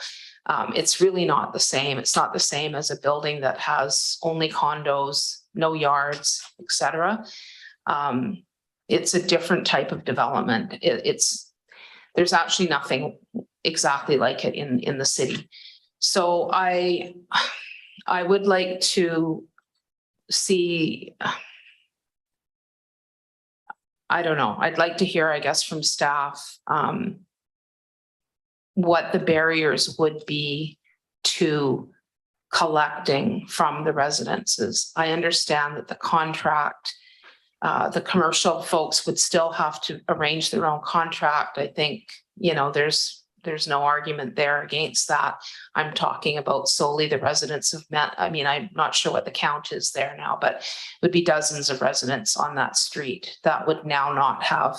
It's really not the same. It's not the same as a building that has only condos, no yards, et cetera. It's a different type of development. There's actually nothing exactly like it in the city. So I would like to see, I don't know, I'd like to hear, I guess, from staff what the barriers would be to collecting from the residences. I understand that the contract, the commercial folks would still have to arrange their own contract. I think, there's no argument there against that. I'm talking about solely the residents of I'm not sure what the count is there now, but it would be dozens of residents on that street that would now not have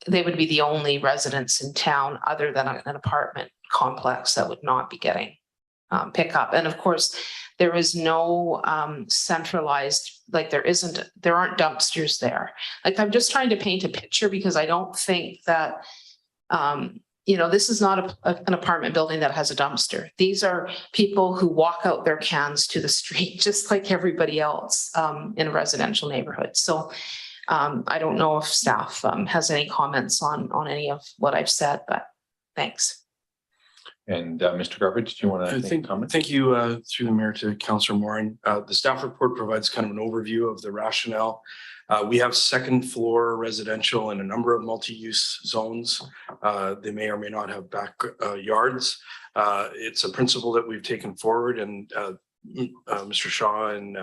they would be the only residents in town other than an apartment complex that would not be getting pickup. And of course, there is no centralized, like there aren't dumpsters there. Like, I'm just trying to paint a picture because I don't think that, this is not an apartment building that has a dumpster. These are people who walk out their cans to the street, just like everybody else in a residential neighborhood. So I don't know if staff has any comments on any of what I've said, but thanks. And Mr. Garbage, do you want to comment? Thank you through the mayor to Councillor Morin. The staff report provides kind of an overview of the rationale. We have second floor residential in a number of multi-use zones. They may or may not have back yards. It's a principle that we've taken forward, and Mr. Shaw and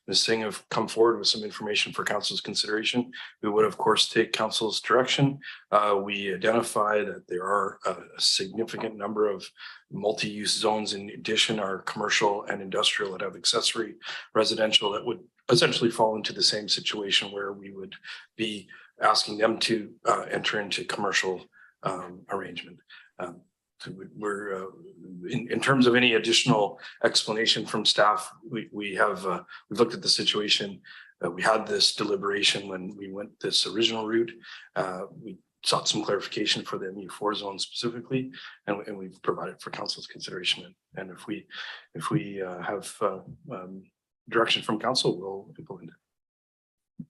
Ms. Singh have come forward with some information for council's consideration. We would, of course, take council's direction. We identify that there are a significant number of multi-use zones. In addition, are commercial and industrial that have accessory residential that would essentially fall into the same situation where we would be asking them to enter into commercial arrangement. So we're in terms of any additional explanation from staff, we've looked at the situation. We had this deliberation when we went this original route. We sought some clarification for the MU4 zone specifically, and we've provided for council's consideration. And if we have direction from council, we'll implement it.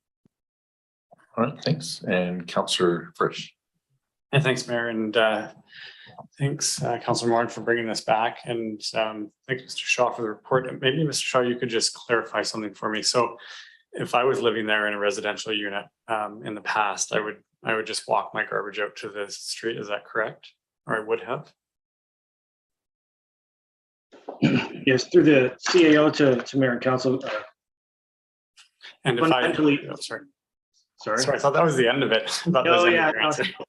All right, thanks. And Councillor Frisch. And thanks, Mayor, and thanks, Councillor Morin, for bringing this back, and thanks, Mr. Shaw, for the report. And maybe, Mr. Shaw, you could just clarify something for me. So if I was living there in a residential unit in the past, I would just walk my garbage out to the street. Is that correct? Or I would have? Yes, through the CAO to mayor and council. And if Sorry, I thought that was the end of it. No, yeah,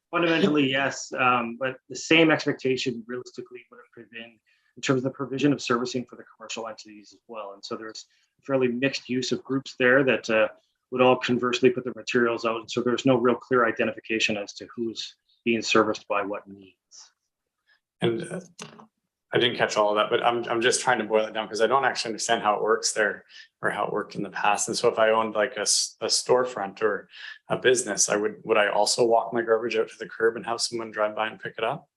fundamentally, yes. But the same expectation realistically would have been in terms of the provision of servicing for the commercial entities as well. And so there's fairly mixed use of groups there that would all conversely put their materials out. And so there's no real clear identification as to who's being serviced by what needs. And I didn't catch all of that, but I'm just trying to boil it down because I don't actually understand how it works there or how it worked in the past. And so if I owned like a storefront or a business, would I also walk my garbage out to the curb and have someone drive by and pick it up?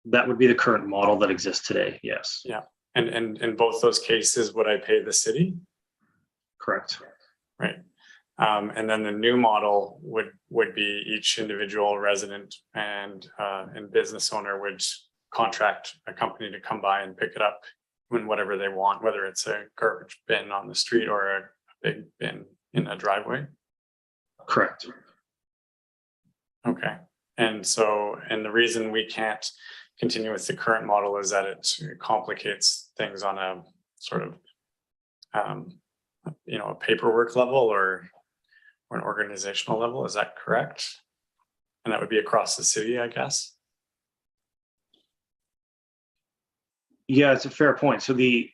That would be the current model that exists today. Yes. Yeah. And in both those cases, would I pay the city? Correct. Right. And then the new model would be each individual resident and business owner would contract a company to come by and pick it up when whatever they want, whether it's a garbage bin on the street or a big bin in a driveway. Correct. Okay. And the reason we can't continue with the current model is that it complicates things on a sort of, a paperwork level or an organizational level. Is that correct? And that would be across the city, I guess. Yeah, it's a fair point. So the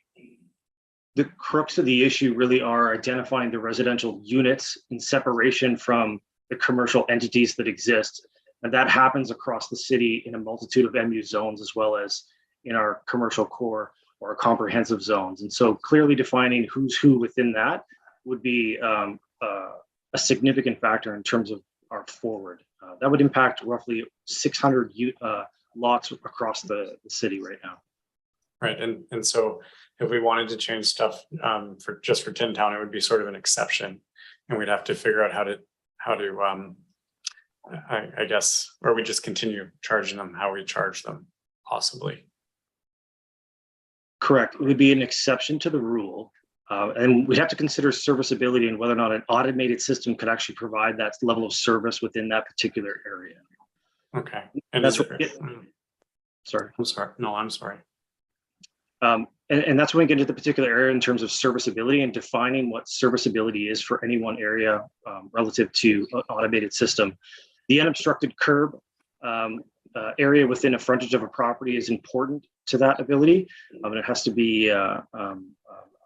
crux of the issue really are identifying the residential units in separation from the commercial entities that exist. And that happens across the city in a multitude of MU zones, as well as in our commercial core or comprehensive zones. And so clearly defining who's who within that would be a significant factor in terms of our forward. That would impact roughly 600 lots across the city right now. Right, and so if we wanted to change stuff for Tin Town, it would be sort of an exception, and we'd have to figure out how to I guess, or we just continue charging them how we charge them, possibly. Correct. It would be an exception to the rule, and we'd have to consider serviceability and whether or not an automated system could actually provide that level of service within that particular area. Okay, and that's sorry. I'm sorry. No, I'm sorry. And that's when we get into the particular area in terms of serviceability and defining what serviceability is for any one area relative to an automated system. The unobstructed curb area within a frontage of a property is important to that ability. It has to be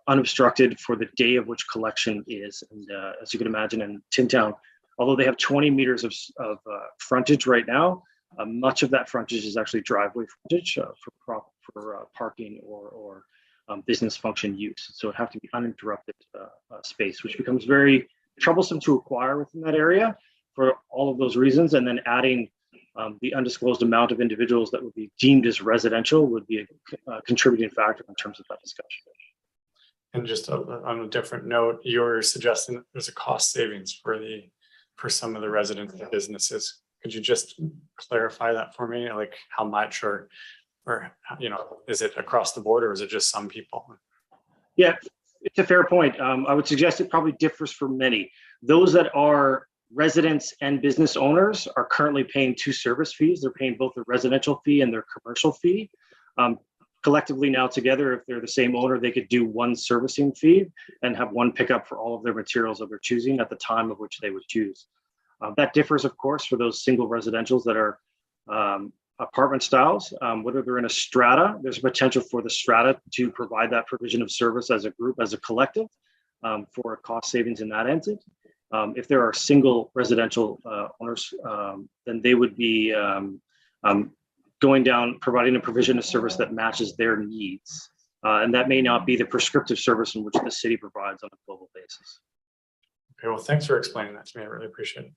unobstructed for the day of which collection is. And as you can imagine, in Tin Town, although they have 20 meters of frontage right now, much of that frontage is actually driveway frontage for parking or business function use. So it have to be uninterrupted space, which becomes very troublesome to acquire within that area for all of those reasons. And then adding the undisclosed amount of individuals that would be deemed as residential would be a contributing factor in terms of that discussion. And just on a different note, you're suggesting that there's a cost savings for some of the residents and businesses. Could you just clarify that for me? Like how much or is it across the board or is it just some people? Yeah, it's a fair point. I would suggest it probably differs for many. Those that are residents and business owners are currently paying two service fees. They're paying both the residential fee and their commercial fee. Collectively now together, if they're the same owner, they could do one servicing fee and have one pickup for all of their materials that they're choosing at the time of which they would choose. That differs, of course, for those single residentials that are apartment styles. Whether they're in a strata, there's a potential for the strata to provide that provision of service as a group, as a collective, for cost savings in that entity. If there are single residential owners, then they would be going down, providing a provision of service that matches their needs. And that may not be the prescriptive service in which the city provides on a global basis. Okay, well, thanks for explaining that to me. I really appreciate it.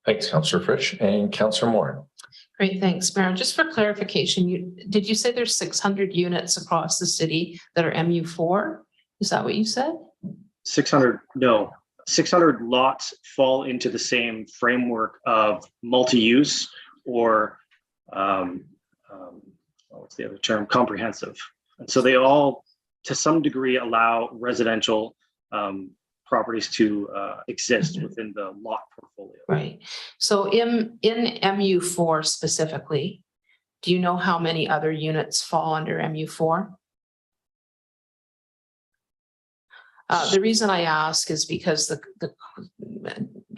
Thanks, Councillor Frisch and Councillor Moore. Great, thanks, Mayor. Just for clarification, did you say there's 600 units across the city that are MU4? Is that what you said? 600, no. 600 lots fall into the same framework of multi-use or what's the other term? Comprehensive. And so they all, to some degree, allow residential properties to exist within the lot portfolio. Right. So in MU4 specifically, do you know how many other units fall under MU4? The reason I ask is because the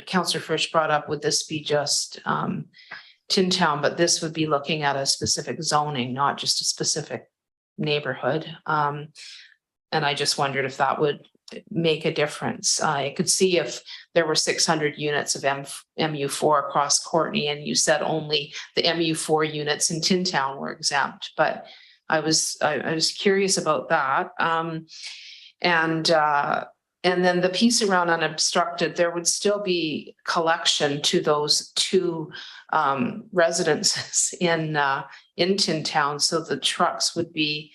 Councillor Frisch brought up, would this be just Tin Town, but this would be looking at a specific zoning, not just a specific neighborhood. And I just wondered if that would make a difference. I could see if there were 600 units of MU4 across Courtenay, and you said only the MU4 units in Tin Town were exempt, but I was curious about that. And then the piece around unobstructed, there would still be collection to those two residences in Tin Town. So the trucks would be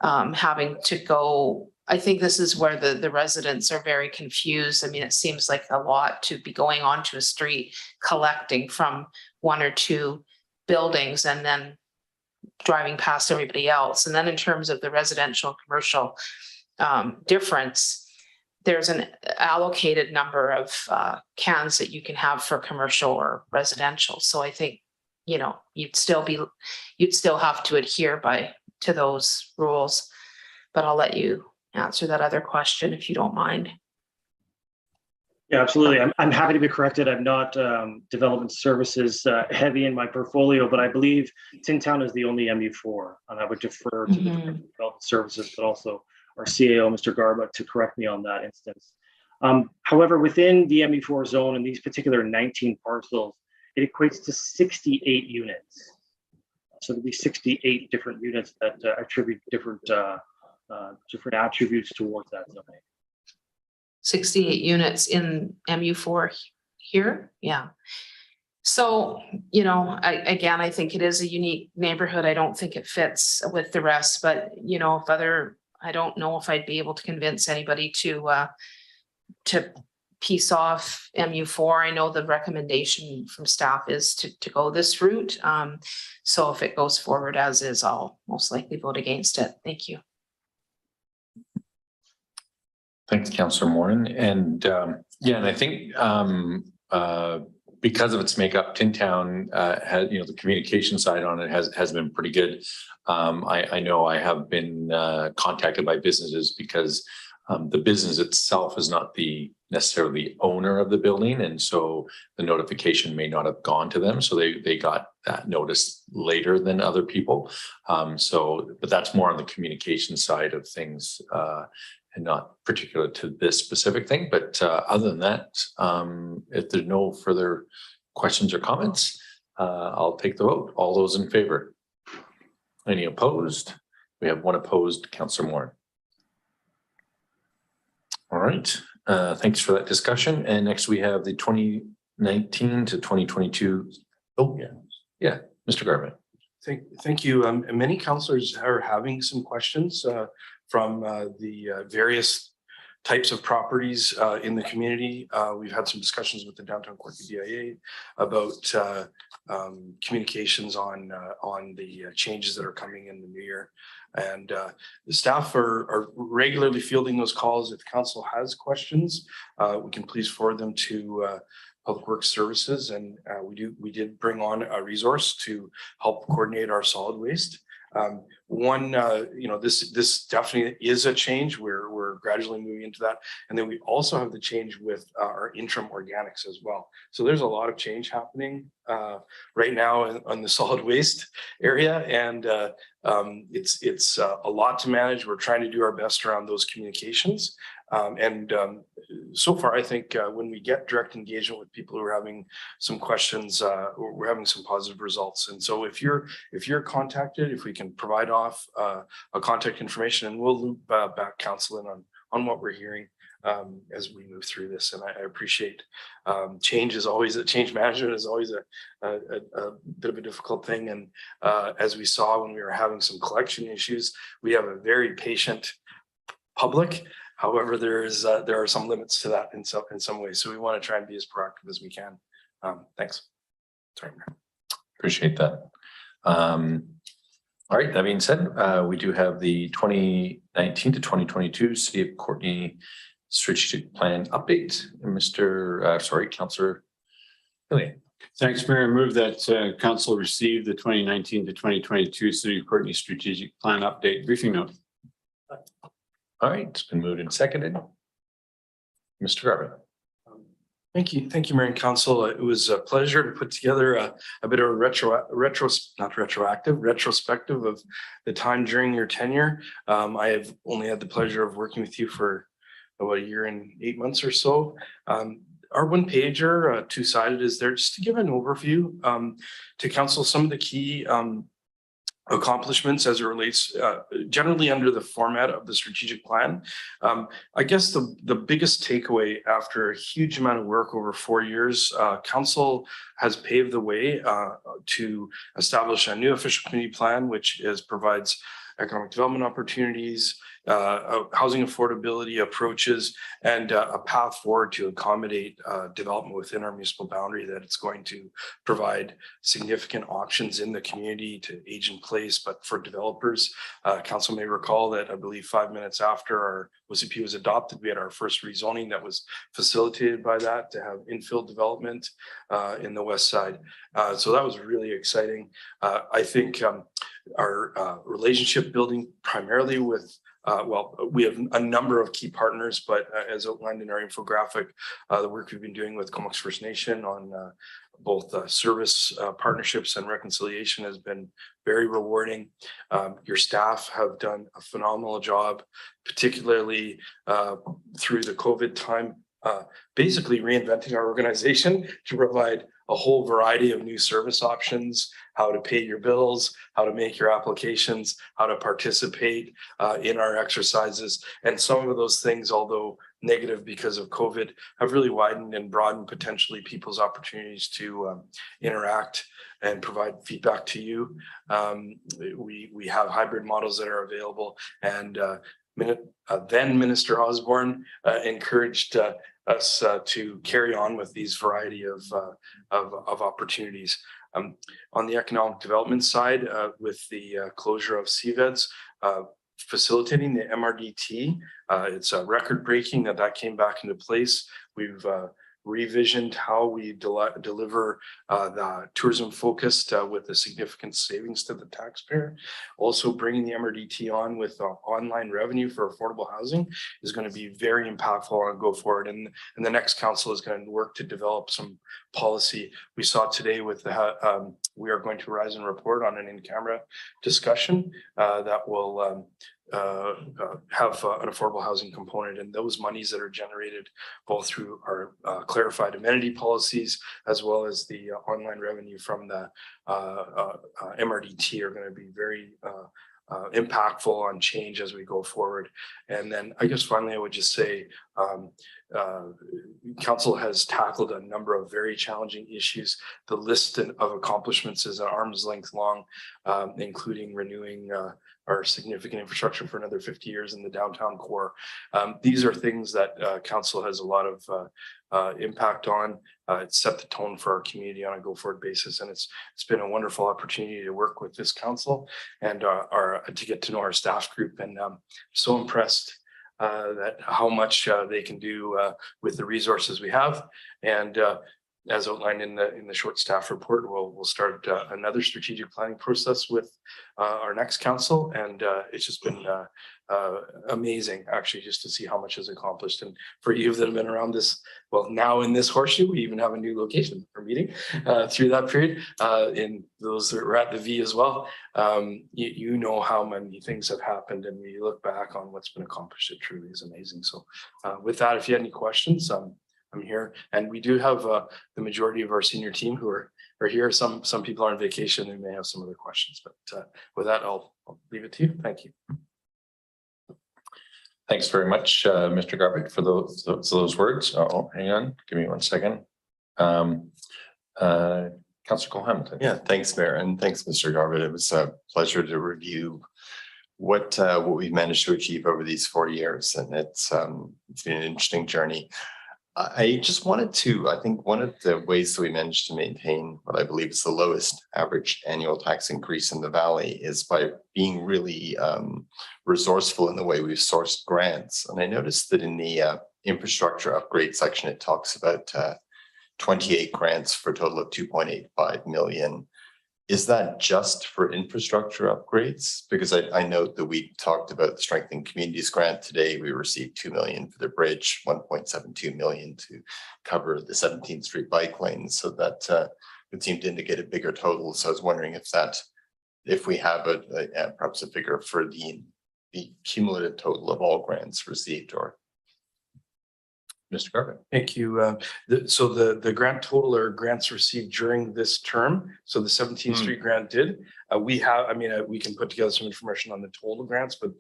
having to go. I think this is where the residents are very confused. I mean, it seems like a lot to be going onto a street, collecting from one or two buildings and then driving past everybody else. And then in terms of the residential commercial difference, there's an allocated number of cans that you can have for commercial or residential. So I think, you'd still have to adhere to those rules, but I'll let you answer that other question if you don't mind. Yeah, absolutely. I'm happy to be corrected. I'm not development services heavy in my portfolio, but I believe Tin Town is the only MU4, and I would defer to the development services, but also our CAO, Mr. Garba, to correct me on that instance. However, within the MU4 zone and these particular 19 parcels, it equates to 68 units. So there'll be 68 different units that attribute different attributes towards that zoning. 68 units in MU4 here? Yeah. So, I think it is a unique neighborhood. I don't think it fits with the rest, but, I don't know if I'd be able to convince anybody to piece off MU4. I know the recommendation from staff is to go this route. So if it goes forward as is, I'll most likely vote against it. Thank you. Thanks, Councillor Morin. And and I think because of its makeup, Tin Town has, the communication side on it has been pretty good. I know I have been contacted by businesses because the business itself is not necessarily the owner of the building, and so the notification may not have gone to them. So they got that notice later than other people. But that's more on the communication side of things. and not particular to this specific thing. But other than that, if there's no further questions or comments, I'll take the vote. All those in favor? Any opposed? We have one opposed, Councillor Moore. All right, thanks for that discussion. And next we have the 2019 to 2022. Oh, yeah, Mr. Garvin. Thank you. Many councillors are having some questions from the various types of properties in the community. We've had some discussions with the Downtown Courtenay DIA about communications on the changes that are coming in the new year. And the staff are regularly fielding those calls. If council has questions, we can please forward them to Public Works Services, and we did bring on a resource to help coordinate our solid waste. This definitely is a change. We're gradually moving into that, and then we also have the change with our interim organics as well. So there's a lot of change happening right now on the solid waste area, and it's a lot to manage. We're trying to do our best around those communications. So far, I think when we get direct engagement with people who are having some questions, we're having some positive results. And so if you're contacted, if we can provide off a contact information, and we'll loop back council in on what we're hearing as we move through this. And I appreciate change management is always a bit of a difficult thing. And as we saw when we were having some collection issues, we have a very patient public. However, there are some limits to that in some ways. So we want to try and be as proactive as we can. Thanks. Sorry. Appreciate that. All right, that being said, we do have the 2019 to 2022 City of Courtenay Strategic Plan update. Councillor Hillian. Thanks, Mayor. I move that council receive the 2019 to 2022 City of Courtenay Strategic Plan update briefing note. All right, it's been moved and seconded. Mr. Garvin. Thank you, Mayor and Council. It was a pleasure to put together a bit of a retrospective of the time during your tenure. I have only had the pleasure of working with you for about a year and 8 months or so. Our one pager, two-sided, is there just to give an overview to Council some of the key accomplishments as it relates generally under the format of the strategic plan. I guess the biggest takeaway after a huge amount of work over 4 years, council has paved the way to establish a new official community plan, which provides economic development opportunities, housing affordability approaches, and a path forward to accommodate development within our municipal boundary, that it's going to provide significant options in the community to age in place. But for developers, council may recall that I believe 5 minutes after our OCP was adopted, we had our first rezoning that was facilitated by that to have infill development in the west side. So that was really exciting. I think our relationship building primarily with we have a number of key partners, but as outlined in our infographic, the work we've been doing with Comox First Nation on both service partnerships and reconciliation has been very rewarding. Your staff have done a phenomenal job, particularly through the COVID time, basically reinventing our organization to provide a whole variety of new service options, how to pay your bills, how to make your applications, how to participate in our exercises. And some of those things, although negative because of COVID, have really widened and broadened potentially people's opportunities to interact and provide feedback to you. We have hybrid models that are available, and then Minister Osborne encouraged us to carry on with these variety of opportunities. On the economic development side, with the closure of CVEDs, facilitating the MRDT, it's record breaking that came back into place. We've revisioned how we deliver the tourism focused with the significant savings to the taxpayer. Also bringing the MRDT on with online revenue for affordable housing is going to be very impactful on go forward. And the next council is going to work to develop some policy. We saw today with we are going to rise and report on an in-camera discussion that will have an affordable housing component, and those monies that are generated both through our clarified amenity policies as well as the online revenue from the MRDT are going to be very impactful on change as we go forward. And then I guess finally I would just say council has tackled a number of very challenging issues. The list of accomplishments is an arm's length long, including renewing our significant infrastructure for another 50 years in the downtown core. These are things that council has a lot of impact on. It's set the tone for our community on a go-forward basis, and it's been a wonderful opportunity to work with this council and to get to know our staff group. And so impressed that how much they can do with the resources we have. And as outlined in the short staff report, we'll start another strategic planning process with our next council, and it's just been amazing actually just to see how much is accomplished. And for you that have been around this, well, now in this horseshoe, we even have a new location for meeting through that period. In those that were at the V as well, you know how many things have happened, and when you look back on what's been accomplished, it truly is amazing. So with that, if you had any questions, I'm here, and we do have the majority of our senior team who are here. Some people are on vacation and may have some other questions, but with that, I'll leave it to you. Thank you. Thanks very much, Mr. Garbutt, for those words. Oh, hang on, give me 1 second. Councillor Cole Hamilton. Yeah, thanks, Mayor, and thanks, Mr. Garbutt. It was a pleasure to review what we've managed to achieve over these 4 years, and it's been an interesting journey. I just wanted to, I think one of the ways that we managed to maintain what I believe is the lowest average annual tax increase in the Valley is by being really resourceful in the way we've sourced grants. And I noticed that in the infrastructure upgrade section, it talks about 28 grants for a total of 2.85 million. Is that just for infrastructure upgrades? Because I note that we talked about the Strengthening Communities grant today. We received 2 million for the bridge, 1.72 million to cover the 17th Street bike lanes. So that would seem to indicate a bigger total. So I was wondering if we have perhaps a figure for the cumulative total of all grants received, or Mr. Garbutt. Thank you. So the grant total are grants received during this term. So the 17th Street grant did. We have, we can put together some information on the total grants, but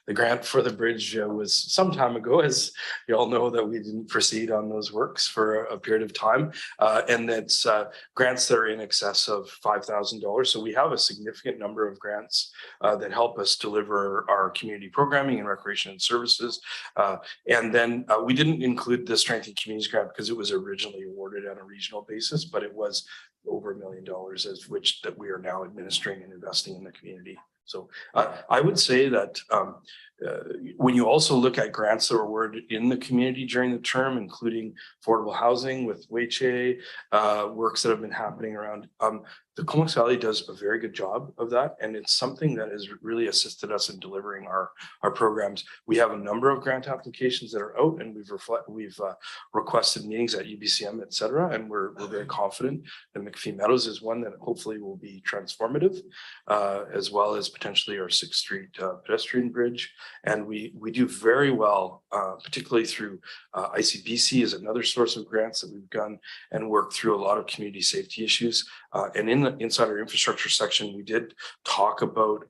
the grant for the bridge was some time ago, as you all know, that we didn't proceed on those works for a period of time. And that's grants that are in excess of $5,000. So we have a significant number of grants that help us deliver our community programming and recreation and services. And then we didn't include the Strengthening Communities grant because it was originally awarded on a regional basis, but it was over $1 million, as which that we are now administering and investing in the community. So I would say that when you also look at grants that were awarded in the community during the term, including affordable housing with Weiche, works that have been happening around, the Comox Valley does a very good job of that. And it's something that has really assisted us in delivering our programs. We have a number of grant applications that are out, and we've requested meetings at UBCM, et cetera. And we're very confident that McPhee Meadows is one that hopefully will be transformative, as well as potentially our 6th Street pedestrian bridge. And we do very well, particularly through ICBC is another source of grants that we've done and worked through a lot of community safety issues. And inside our infrastructure section, we did talk about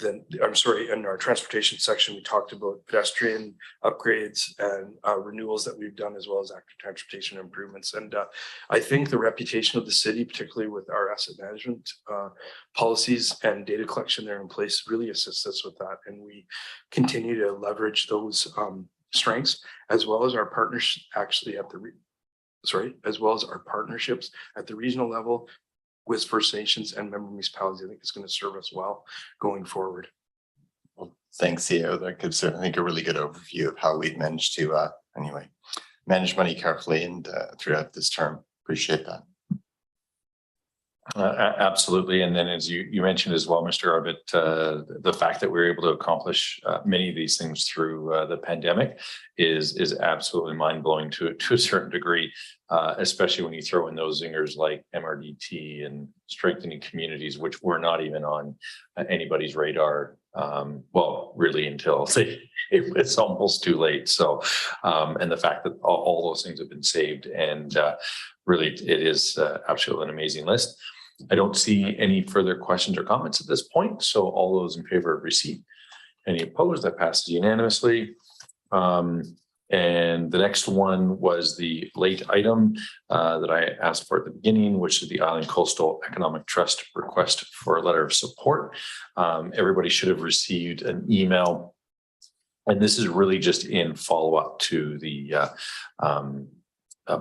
in our transportation section, we talked about pedestrian upgrades and renewals that we've done, as well as active transportation improvements. And I think the reputation of the city, particularly with our asset management policies and data collection there in place, really assists us with that. And we continue to leverage those strengths, as well as our partners actually at the as well as our partnerships at the regional level with First Nations and member municipalities. I think it's going to serve us well going forward. Well, thanks, CEO. That gives, I think, a really good overview of how we've managed to, manage money carefully and throughout this term. Appreciate that. Absolutely. And then, as you mentioned as well, Mr. Garbutt, the fact that we were able to accomplish many of these things through the pandemic is absolutely mind-blowing to a certain degree, especially when you throw in those zingers like MRDT and strengthening communities, which were not even on anybody's radar. Well, really until it was almost too late. So, and the fact that all those things have been saved, and really it is absolutely an amazing list. I don't see any further questions or comments at this point. So all those in favor of receipt? Any opposed? That passes unanimously. And the next one was the late item that I asked for at the beginning, which is the Island Coastal Economic Trust request for a letter of support. Everybody should have received an email. And this is really just in follow-up to the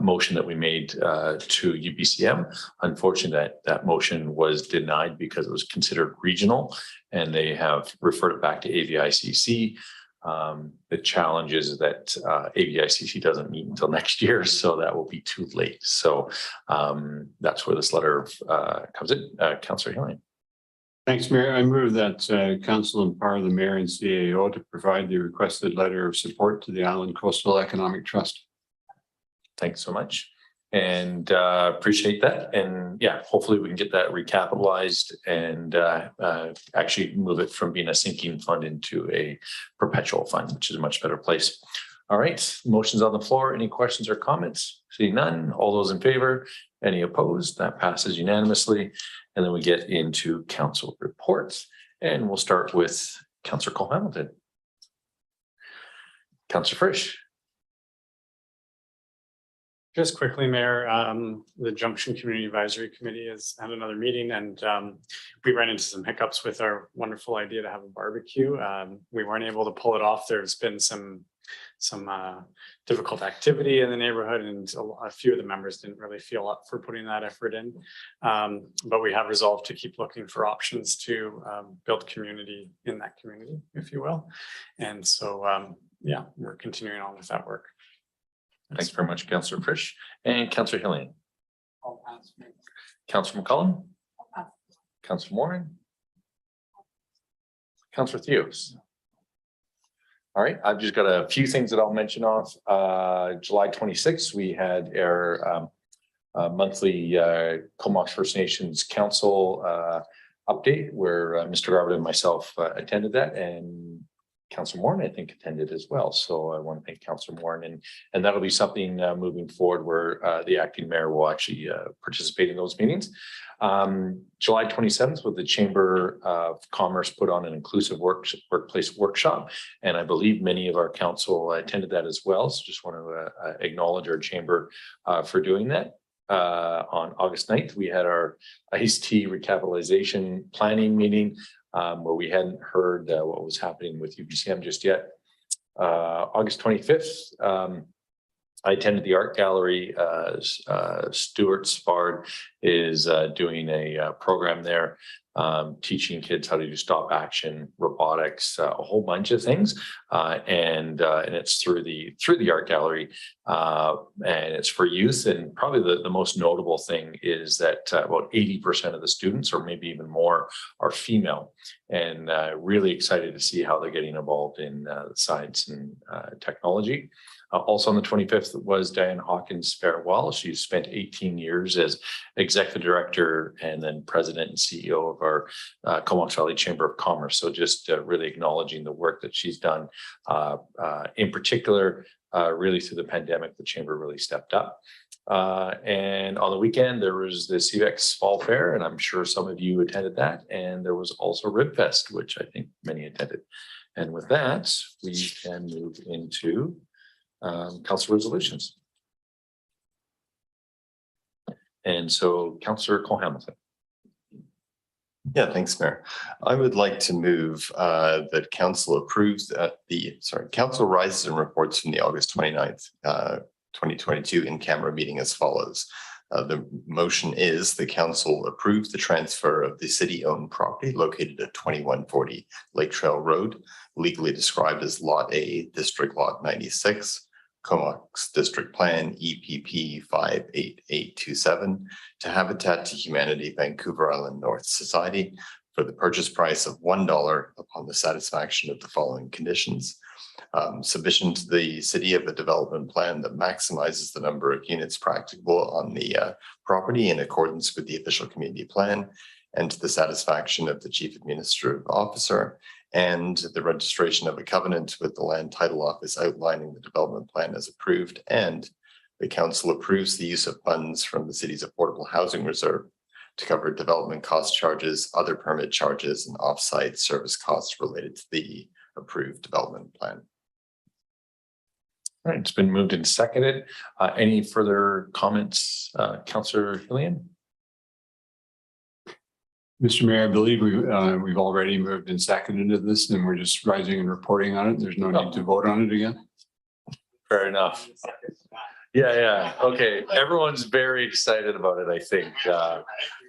motion that we made to UBCM. Unfortunately, that motion was denied because it was considered regional, and they have referred it back to AVICC. The challenge is that AVICC doesn't meet until next year, so that will be too late. So that's where this letter comes in. Councillor Hillian. Thanks, Mayor. I move that council empower the mayor and CAO to provide the requested letter of support to the Island Coastal Economic Trust. Thanks so much. And appreciate that. And yeah, hopefully we can get that recapitalized and actually move it from being a sinking fund into a perpetual fund, which is a much better place. All right, motions on the floor. Any questions or comments? Seeing none. All those in favor? Any opposed? That passes unanimously. And then we get into council reports, and we'll start with Councillor Cole Hamilton. Councillor Frisch. Just quickly, Mayor, the Junction Community Advisory Committee has had another meeting, and we ran into some hiccups with our wonderful idea to have a barbecue. We weren't able to pull it off. There's been some difficult activity in the neighborhood, and a few of the members didn't really feel up for putting that effort in. But we have resolved to keep looking for options to build community in that community, if you will. And so, yeah, we're continuing on with that work. Thanks very much, Councillor Frisch. And Councillor Hillian. Councillor McCollum. Councillor Moran. Councillor Theos. All right, I've just got a few things that I'll mention off. July 26th, we had our monthly Comox First Nations Council update where Mr. Garbutt and myself attended that, and Councillor Moran, I think, attended as well. So I want to thank Councillor Moran, and that'll be something moving forward where the acting mayor will actually participate in those meetings. July 27th, with the Chamber of Commerce put on an inclusive workplace workshop, and I believe many of our council attended that as well. So just want to acknowledge our chamber for doing that. On August 9th, we had our iced tea recapitalization planning meeting, where we hadn't heard what was happening with UBCM just yet. August 25th, I attended the art gallery. Stuart Spard is doing a program there, teaching kids how to do stop action, robotics, a whole bunch of things, and it's through the art gallery, and it's for youth. And probably the most notable thing is that about 80% of the students, or maybe even more, are female, and really excited to see how they're getting involved in science and technology. Also on the 25th was Diane Hawkins farewell. She spent 18 years as executive director and then president and CEO of our Comox Valley Chamber of Commerce. So just really acknowledging the work that she's done. In particular, really through the pandemic, the chamber really stepped up. And on the weekend, there was the CVEX Fall Fair, and I'm sure some of you attended that. And there was also Ribfest, which I think many attended. And with that, we can move into council resolutions. And so Councillor Cole Hamilton. Yeah, thanks, Mayor. I would like to move that council approves council rises and reports from the August 29th, 2022 in-camera meeting as follows. The motion is the council approves the transfer of the city-owned property located at 2140 Lake Trail Road, legally described as Lot A, District Lot 96, Comox District Plan EPP 58827 to Habitat to Humanity Vancouver Island North Society for the purchase price of $1 upon the satisfaction of the following conditions. submission to the city of a development plan that maximizes the number of units practicable on the property in accordance with the official community plan and to the satisfaction of the chief administrative officer, and the registration of a covenant with the land title office outlining the development plan as approved, and the council approves the use of funds from the city's affordable housing reserve to cover development cost charges, other permit charges, and off-site service costs related to the approved development plan. All right, it's been moved and seconded. Any further comments, Councillor Hillian? Mr. Mayor, I believe we've already moved and seconded this, and we're just rising and reporting on it. There's no need to vote on it again. Fair enough. Yeah. Okay. Everyone's very excited about it, I think.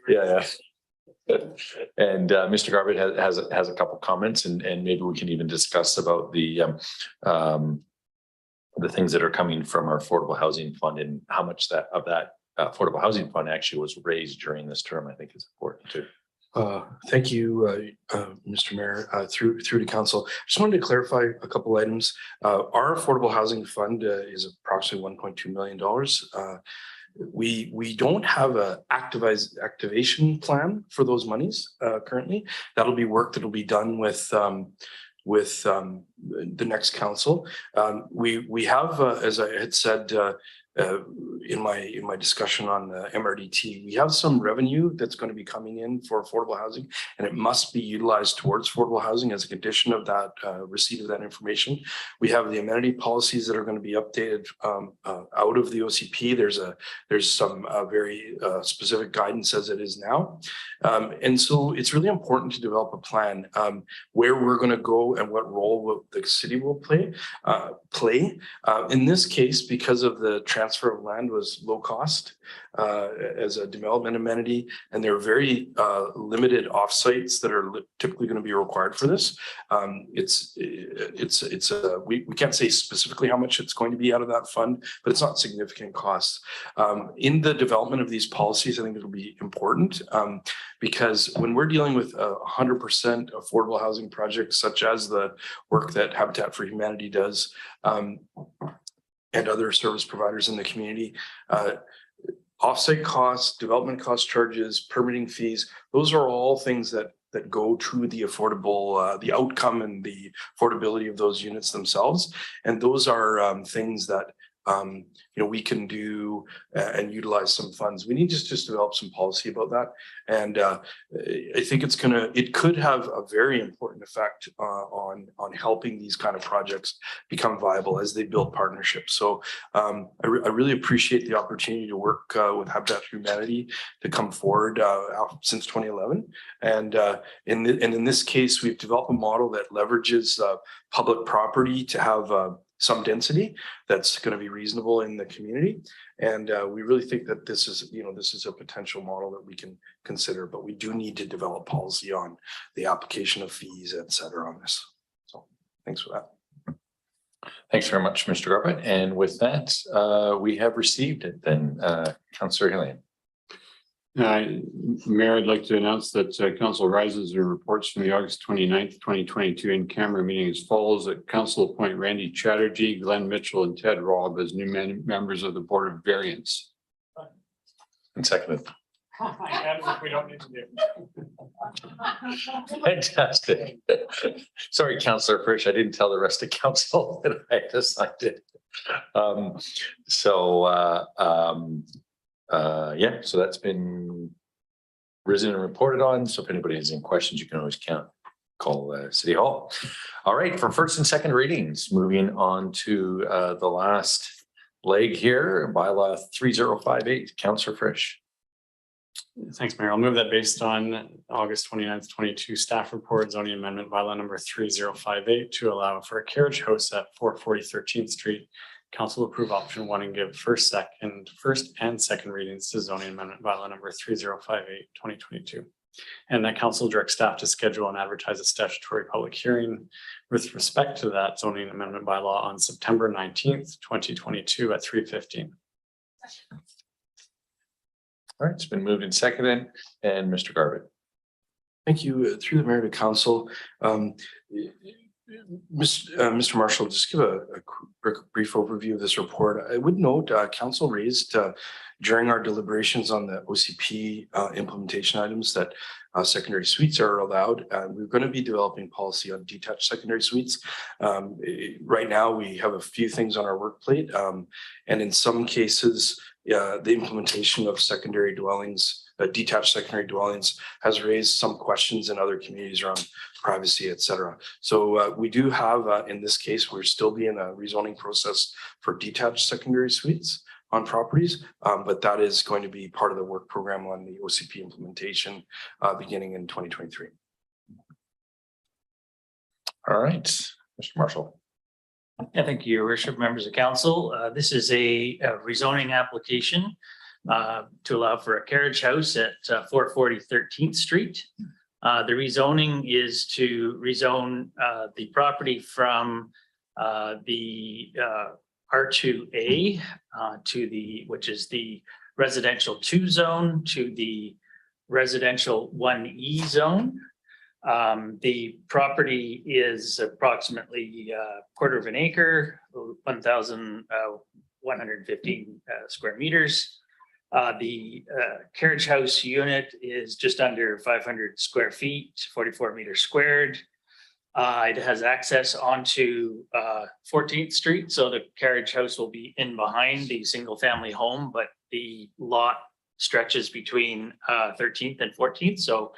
Yeah. And Mr. Garbett has a couple comments, and maybe we can even discuss about the things that are coming from our affordable housing fund and how much of that affordable housing fund actually was raised during this term. I think is important too. Thank you, Mr. Mayor, through to council. Just wanted to clarify a couple items. Our affordable housing fund is approximately $1.2 million. We don't have a activation plan for those monies currently. That'll be work that'll be done with the next council. We have, as I had said in my discussion on the MRDT, we have some revenue that's going to be coming in for affordable housing, and it must be utilized towards affordable housing as a condition of that receipt of that information. We have the amenity policies that are going to be updated out of the OCP. There's some very specific guidance as it is now, and so it's really important to develop a plan where we're going to go and what role the city will play. In this case, because of the transfer of land was low cost as a development amenity, and there are very limited offsites that are typically going to be required for this. We can't say specifically how much it's going to be out of that fund, but it's not significant costs. In the development of these policies, I think it'll be important because when we're dealing with 100% affordable housing projects, such as the work that Habitat for Humanity does, and other service providers in the community, offsite costs, development cost charges, permitting fees, those are all things that go to the affordable, the outcome and the affordability of those units themselves. And those are things that we can do and utilize some funds. We need to just develop some policy about that. And I think it could have a very important effect on helping these kind of projects become viable as they build partnerships. So I really appreciate the opportunity to work with Habitat for Humanity to come forward since 2011. And in this case, we've developed a model that leverages public property to have some density that's going to be reasonable in the community. And we really think that this is a potential model that we can consider, but we do need to develop policy on the application of fees, et cetera, on this. So thanks for that. Thanks very much, Mr. Garbett. And with that, we have received it then, Councillor Hillian. Mayor, I'd like to announce that council rises and reports from the August 29th, 2022 in camera meeting as follows: that council appoint Randy Chatterjee, Glenn Mitchell, and Ted Robb as new members of the Board of Variance. And seconded. We don't need to do. Fantastic. Sorry, Councillor Frisch, I didn't tell the rest of council that I decided. So that's been risen and reported on. So if anybody has any questions, you can always call City Hall. All right, for first and second readings, moving on to the last leg here, bylaw 3058, Councillor Frisch. Thanks, Mayor. I'll move that based on August 29th, 22 staff report, zoning amendment bylaw number 3058 to allow for a carriage house at 440 13th Street. Council approve option 1 and give first and second readings to zoning amendment bylaw number 3058 2022. And that council direct staff to schedule and advertise a statutory public hearing with respect to that zoning amendment bylaw on September 19th, 2022 at 3:15. All right, it's been moved and seconded. And Mr. Garbett. Thank you. Through the mayor to council. Mr. Marshall, just give a brief overview of this report. I would note, council raised during our deliberations on the OCP implementation items that secondary suites are allowed. We're going to be developing policy on detached secondary suites. Right now, we have a few things on our work plate. And in some cases, the implementation of secondary dwellings, detached secondary dwellings, has raised some questions in other communities around privacy, et cetera. So we do have, in this case, we're still being a rezoning process for detached secondary suites on properties, but that is going to be part of the work program on the OCP implementation beginning in 2023. All right, Mr. Marshall. Yeah, thank you, your worship, members of council. This is a rezoning application to allow for a carriage house at 440 13th Street. The rezoning is to rezone the property from the R2A to the, which is the residential 2 zone, to the residential 1E zone. The property is approximately a quarter of an acre, 1,115 square meters. The carriage house unit is just under 500 square feet, 44 meters squared. It has access onto 14th Street, so the carriage house will be in behind the single family home, but the lot stretches between 13th and 14th. So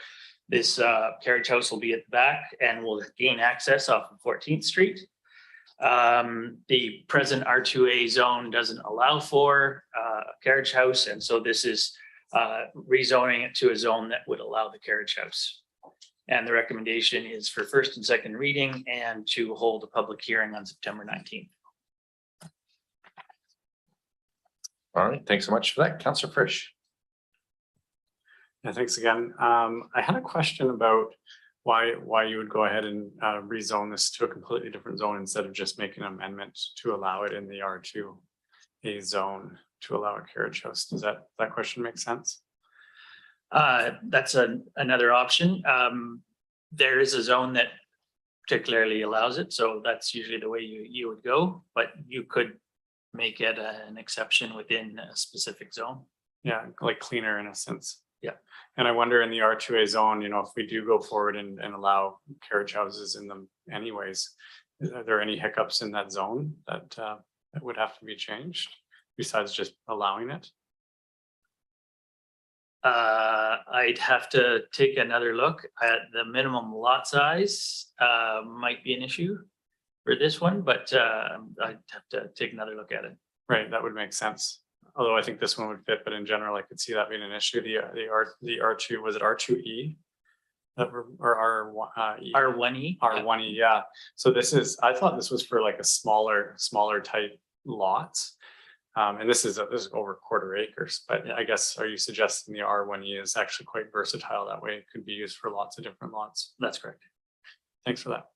this carriage house will be at the back and will gain access off of 14th Street. The present R2A zone doesn't allow for a carriage house, and so this is rezoning it to a zone that would allow the carriage house. And the recommendation is for first and second reading and to hold a public hearing on September 19th. All right, thanks so much for that. Councillor Frisch. Yeah, thanks again. I had a question about why you would go ahead and rezone this to a completely different zone instead of just making an amendment to allow it in the R2A zone to allow a carriage house. Does that question make sense? That's another option. There is a zone that particularly allows it, so that's usually the way you would go, but you could make it an exception within a specific zone. Yeah, like cleaner in a sense. Yeah. And I wonder in the R2A zone, you know, if we do go forward and allow carriage houses in them anyways, are there any hiccups in that zone that would have to be changed besides just allowing it? I'd have to take another look at the minimum lot size. Might be an issue for this one, but I'd have to take another look at it. Right, that would make sense. Although I think this one would fit, but in general, I could see that being an issue. The R2, was it R2E? That were, or R1E? R1E, yeah. So this is, I thought this was for like a smaller type lots. And this is over quarter acres, but I guess, are you suggesting the R1E is actually quite versatile that way? It could be used for lots of different lots. That's correct. Thanks for that.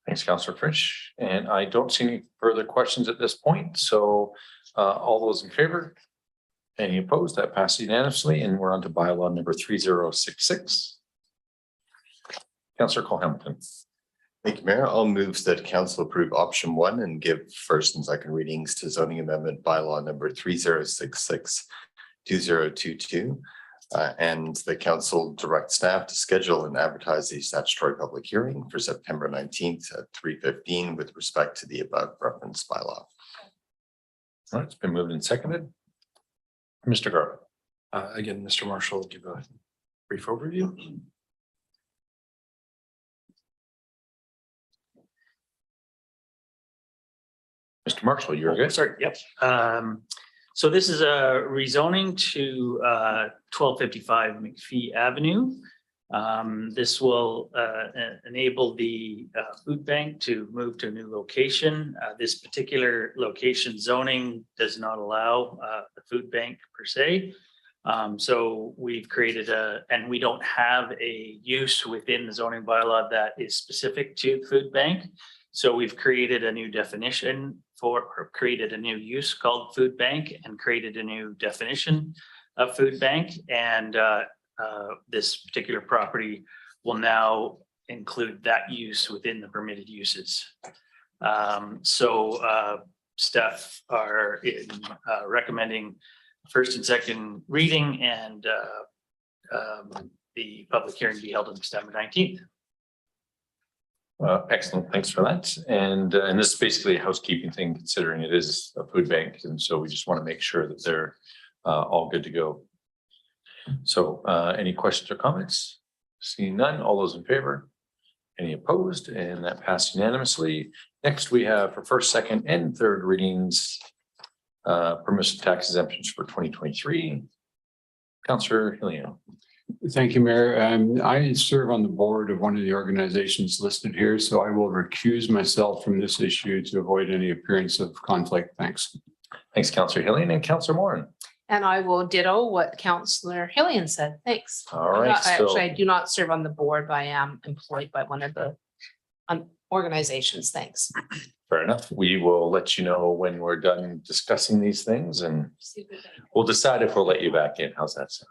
Thanks, Councillor Frisch. And I don't see any further questions at this point. So all those in favor? Any opposed? That passes unanimously. And we're on to bylaw number 3066. Councillor Cole Hamilton. Thank you, Mayor. I'll move that council approve option 1 and give first and second readings to zoning amendment bylaw number 3066-2022. And the council direct staff to schedule and advertise the statutory public hearing for September 19th at 3:15 with respect to the above referenced bylaw. All right, it's been moved and seconded. Mr. Garland. Again, Mr. Marshall, give a brief overview. Mr. Marshall, you're good. Sorry, yep. So this is a rezoning to 1255 McPhee Avenue. This will enable the food bank to move to a new location. This particular location zoning does not allow the food bank per se. So we've created and we don't have a use within the zoning bylaw that is specific to food bank. So we've created a new definition or created a new use called food bank and created a new definition of food bank. And this particular property will now include that use within the permitted uses. Staff are recommending first and second reading and the public hearing be held on December 19th. Excellent. Thanks for that. And this is basically a housekeeping thing, considering it is a food bank. And so we just want to make sure that they're all good to go. So any questions or comments? Seeing none, all those in favor? Any opposed? And that passed unanimously. Next, we have for first, second, and third readings, permissive tax exemptions for 2023. Councillor Hillian. Thank you, Mayor. I serve on the board of one of the organizations listed here, so I will recuse myself from this issue to avoid any appearance of conflict. Thanks. Thanks, Councillor Hillian. And Councillor Moran. And I will ditto what Councillor Hillian said. Thanks. All right. I do not serve on the board, but I am employed by one of the organizations. Thanks. Fair enough. We will let you know when we're done discussing these things, and we'll decide if we'll let you back in. How's that sound?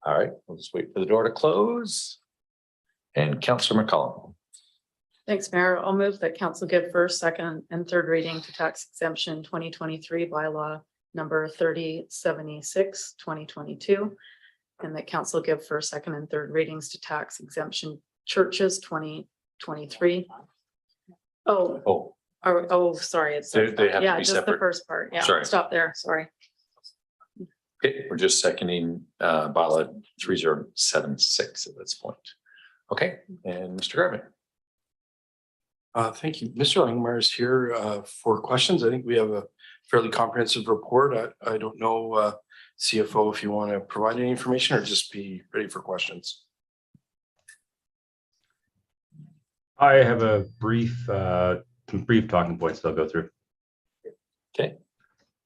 All right, we'll just wait for the door to close. And Councillor McCollum. Thanks, Mayor. I'll move that council give first, second, and third reading to tax exemption 2023 bylaw number 3076, 2022. And that council give first, second, and third readings to tax exemption churches 2023. Sorry. It's They have to be just the separate. first part. Yeah, Sorry. stop there. Sorry. Okay, we're just seconding bylaw 3076 at this point. Okay, and Mr. Garvin. Thank you. Mr. Langmeyer is here for questions. I think we have a fairly comprehensive report. I don't know, CFO, if you want to provide any information or just be ready for questions. I have a some brief talking points that I'll go through. Okay.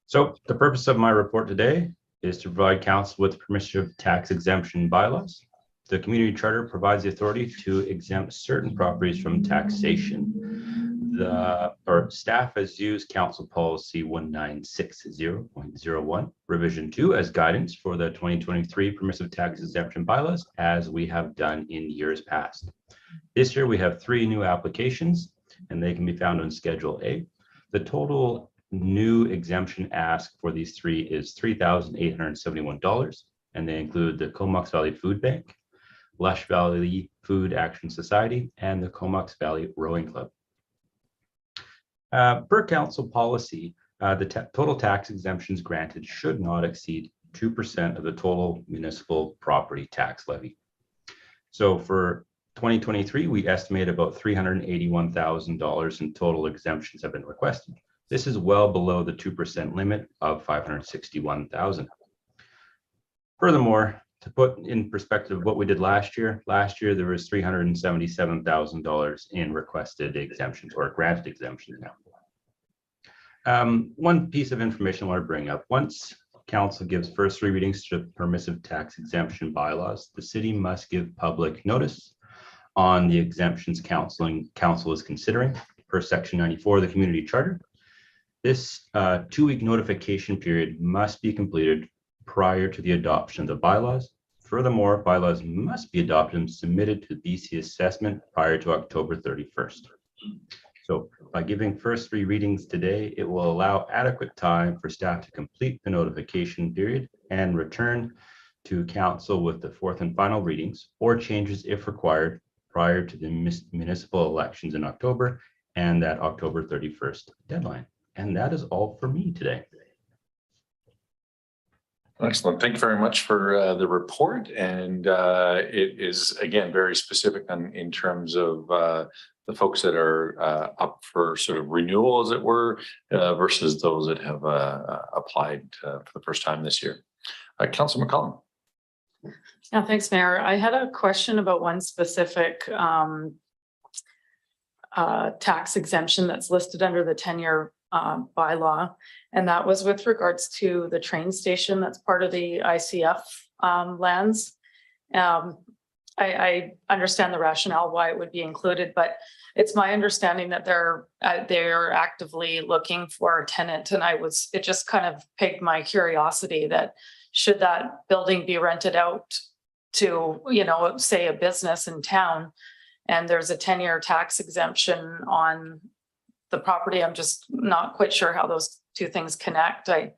So the purpose of my report today is to provide council with permissive tax exemption bylaws. The community charter provides the authority to exempt certain properties from taxation. Staff has used council policy 1960.01 revision 2 as guidance for the 2023 permissive tax exemption bylaws, as we have done in years past. This year we have 3 new applications, and they can be found on Schedule A. The total new exemption ask for these 3 is $3,871, and they include the Comox Valley Food Bank, Lush Valley Food Action Society, and the Comox Valley Rowing Club. Per council policy, the total tax exemptions granted should not exceed 2% of the total municipal property tax levy. So for 2023, we estimate about $381,000 in total exemptions have been requested. This is well below the 2% limit of $561,000. Furthermore, to put in perspective what we did last year there was $377,000 in requested exemptions or granted exemptions now. One piece of information I want to bring up. Once council gives first 3 readings to permissive tax exemption bylaws, the city must give public notice on the exemptions council is considering per section 94 of the community charter. This 2-week notification period must be completed prior to the adoption of the bylaws. Furthermore, bylaws must be adopted and submitted to BC assessment prior to October 31st. So by giving first 3 readings today, it will allow adequate time for staff to complete the notification period and return to council with the 4th and final readings or changes if required prior to the municipal elections in October and that October 31st deadline. And that is all for me today. Excellent. Thank you very much for the report. And it is, again, very specific in terms of the folks that are up for sort of renewal, as it were, versus those that have applied for the first time this year. Councillor McCollum. Yeah, thanks, Mayor. I had a question about one specific tax exemption that's listed under the 10-year bylaw, and that was with regards to the train station that's part of the ICF lands. I understand the rationale why it would be included, but it's my understanding that they're actively looking for a tenant, and it just kind of piqued my curiosity that should that building be rented out to, say a business in town and there's a 10-year tax exemption on the property. I'm just not quite sure how those two things connect. I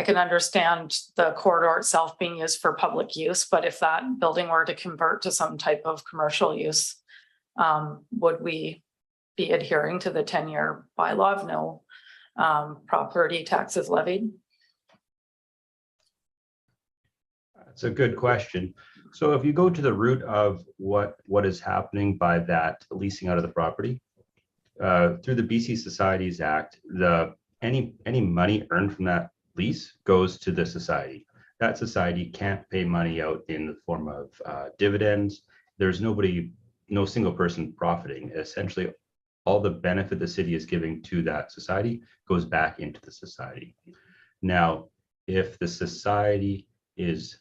can understand the corridor itself being used for public use, but if that building were to convert to some type of commercial use, would we be adhering to the 10-year bylaw of no property taxes levied? That's a good question. So if you go to the root of what is happening by that leasing out of the property, through the BC Societies Act, any money earned from that lease goes to the society. That society can't pay money out in the form of dividends. There's no single person profiting. Essentially, all the benefit the city is giving to that society goes back into the society. Now, if the society is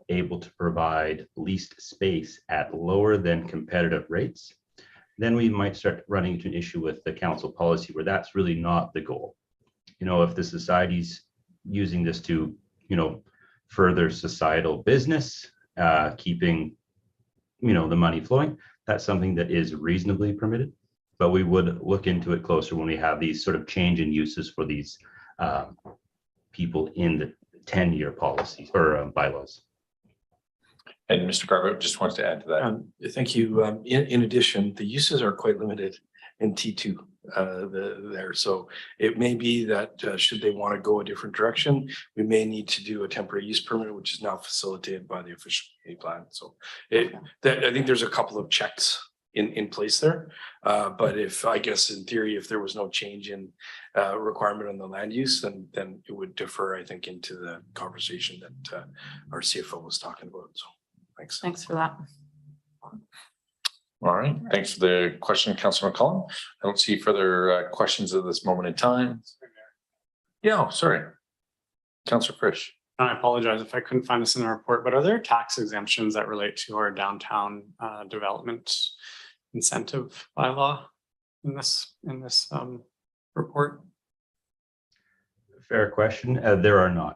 able to provide leased space at lower than competitive rates, then we might start running into an issue with the council policy where that's really not the goal. If the society's using this to, further societal business, keeping, the money flowing, that's something that is reasonably permitted. But we would look into it closer when we have these sort of change in uses for these people in the 10-year policies or bylaws. And Mr. Garbutt just wants to add to that. Thank you. In addition, the uses are quite limited in T2 there. So it may be that should they want to go a different direction, we may need to do a temporary use permit, which is now facilitated by the official community plan. So I think there's a couple of checks in place there. But I guess in theory, if there was no change in requirement on the land use, then it would defer, I think, into the conversation that our CFO was talking about. So thanks. Thanks for that. All right, thanks for the question, Councilor McCollum. I don't see further questions at this moment in time. Yeah, sorry. Councilor Frisch. I apologize if I couldn't find this in the report, but are there tax exemptions that relate to our downtown development incentive bylaw in this report? Fair question. There are not.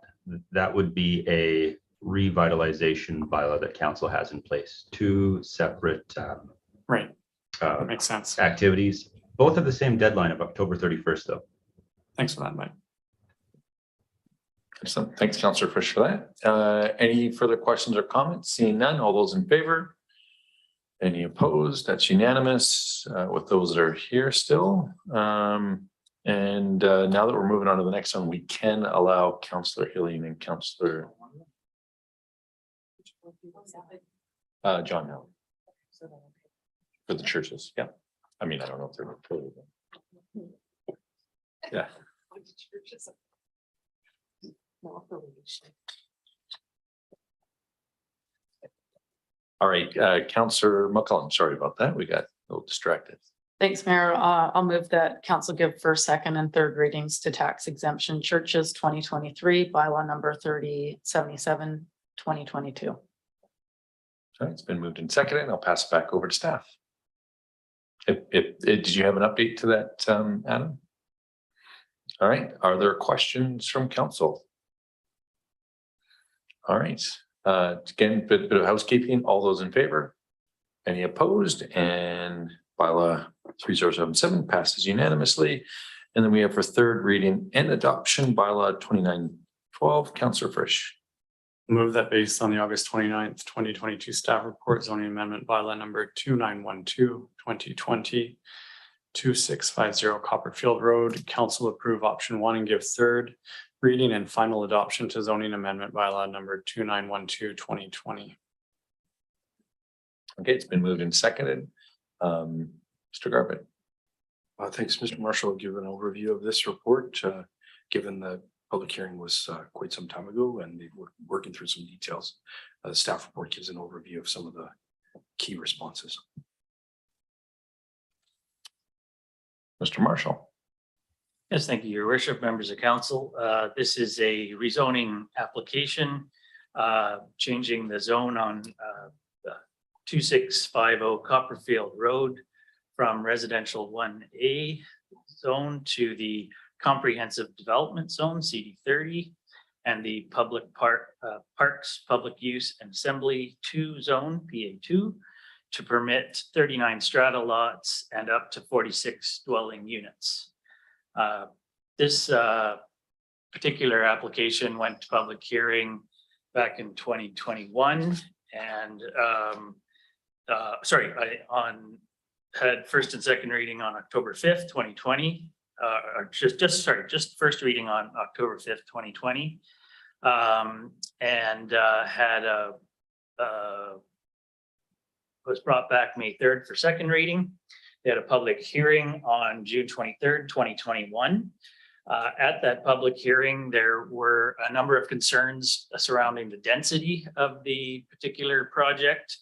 That would be a revitalization bylaw that council has in place. Two separate right. That makes sense. Activities. Both have the same deadline of October 31st, though. Thanks for that, Mike. Excellent. Thanks, Councilor Frisch, for that. Any further questions or comments? Seeing none, all those in favor? Any opposed? That's unanimous with those that are here still. And now that we're moving on to the next one, we can allow Councilor Hillian and Councilor John Hill for the churches. Yeah. I mean, I don't know if they're affiliated. Yeah. All right, Councilor McCollum, sorry about that. We got a little distracted. Thanks, Mayor. I'll move that council give first, second, and third readings to tax exemption churches 2023, bylaw number 3077, 2022. All right, it's been moved and seconded. I'll pass it back over to staff. Did you have an update to that, Adam? All right, are there questions from council? All right, again, bit of housekeeping. All those in favor? Any opposed? And bylaw 3077 passes unanimously. And then we have for third reading and adoption bylaw 2912, Councilor Frisch. Move that based on the August 29th, 2022 staff report, zoning amendment bylaw number 2912, 2020, 2650 Copperfield Road, council approve option 1 and give third reading and final adoption to zoning amendment bylaw number 2912, 2020. Okay, it's been moved and seconded. Mr. Garbutt. Thanks, Mr. Marshall. I'll give an overview of this report, given the public hearing was quite some time ago and they were working through some details. The staff report gives an overview of some of the key responses. Mr. Marshall. Yes, thank you, Your Worship, members of council. This is a rezoning application, changing the zone on 2650 Copperfield Road from residential 1A zone to the comprehensive development zone, CD30. and the Parks Public Use and Assembly 2 Zone, PA2, to permit 39 strata lots and up to 46 dwelling units. This particular application went to public hearing back in 2021 and had first and second reading on October 5th, 2020, or just first reading on October 5th, 2020, and had was brought back May 3rd for second reading. They had a public hearing on June 23rd, 2021. At that public hearing, there were a number of concerns surrounding the density of the particular project.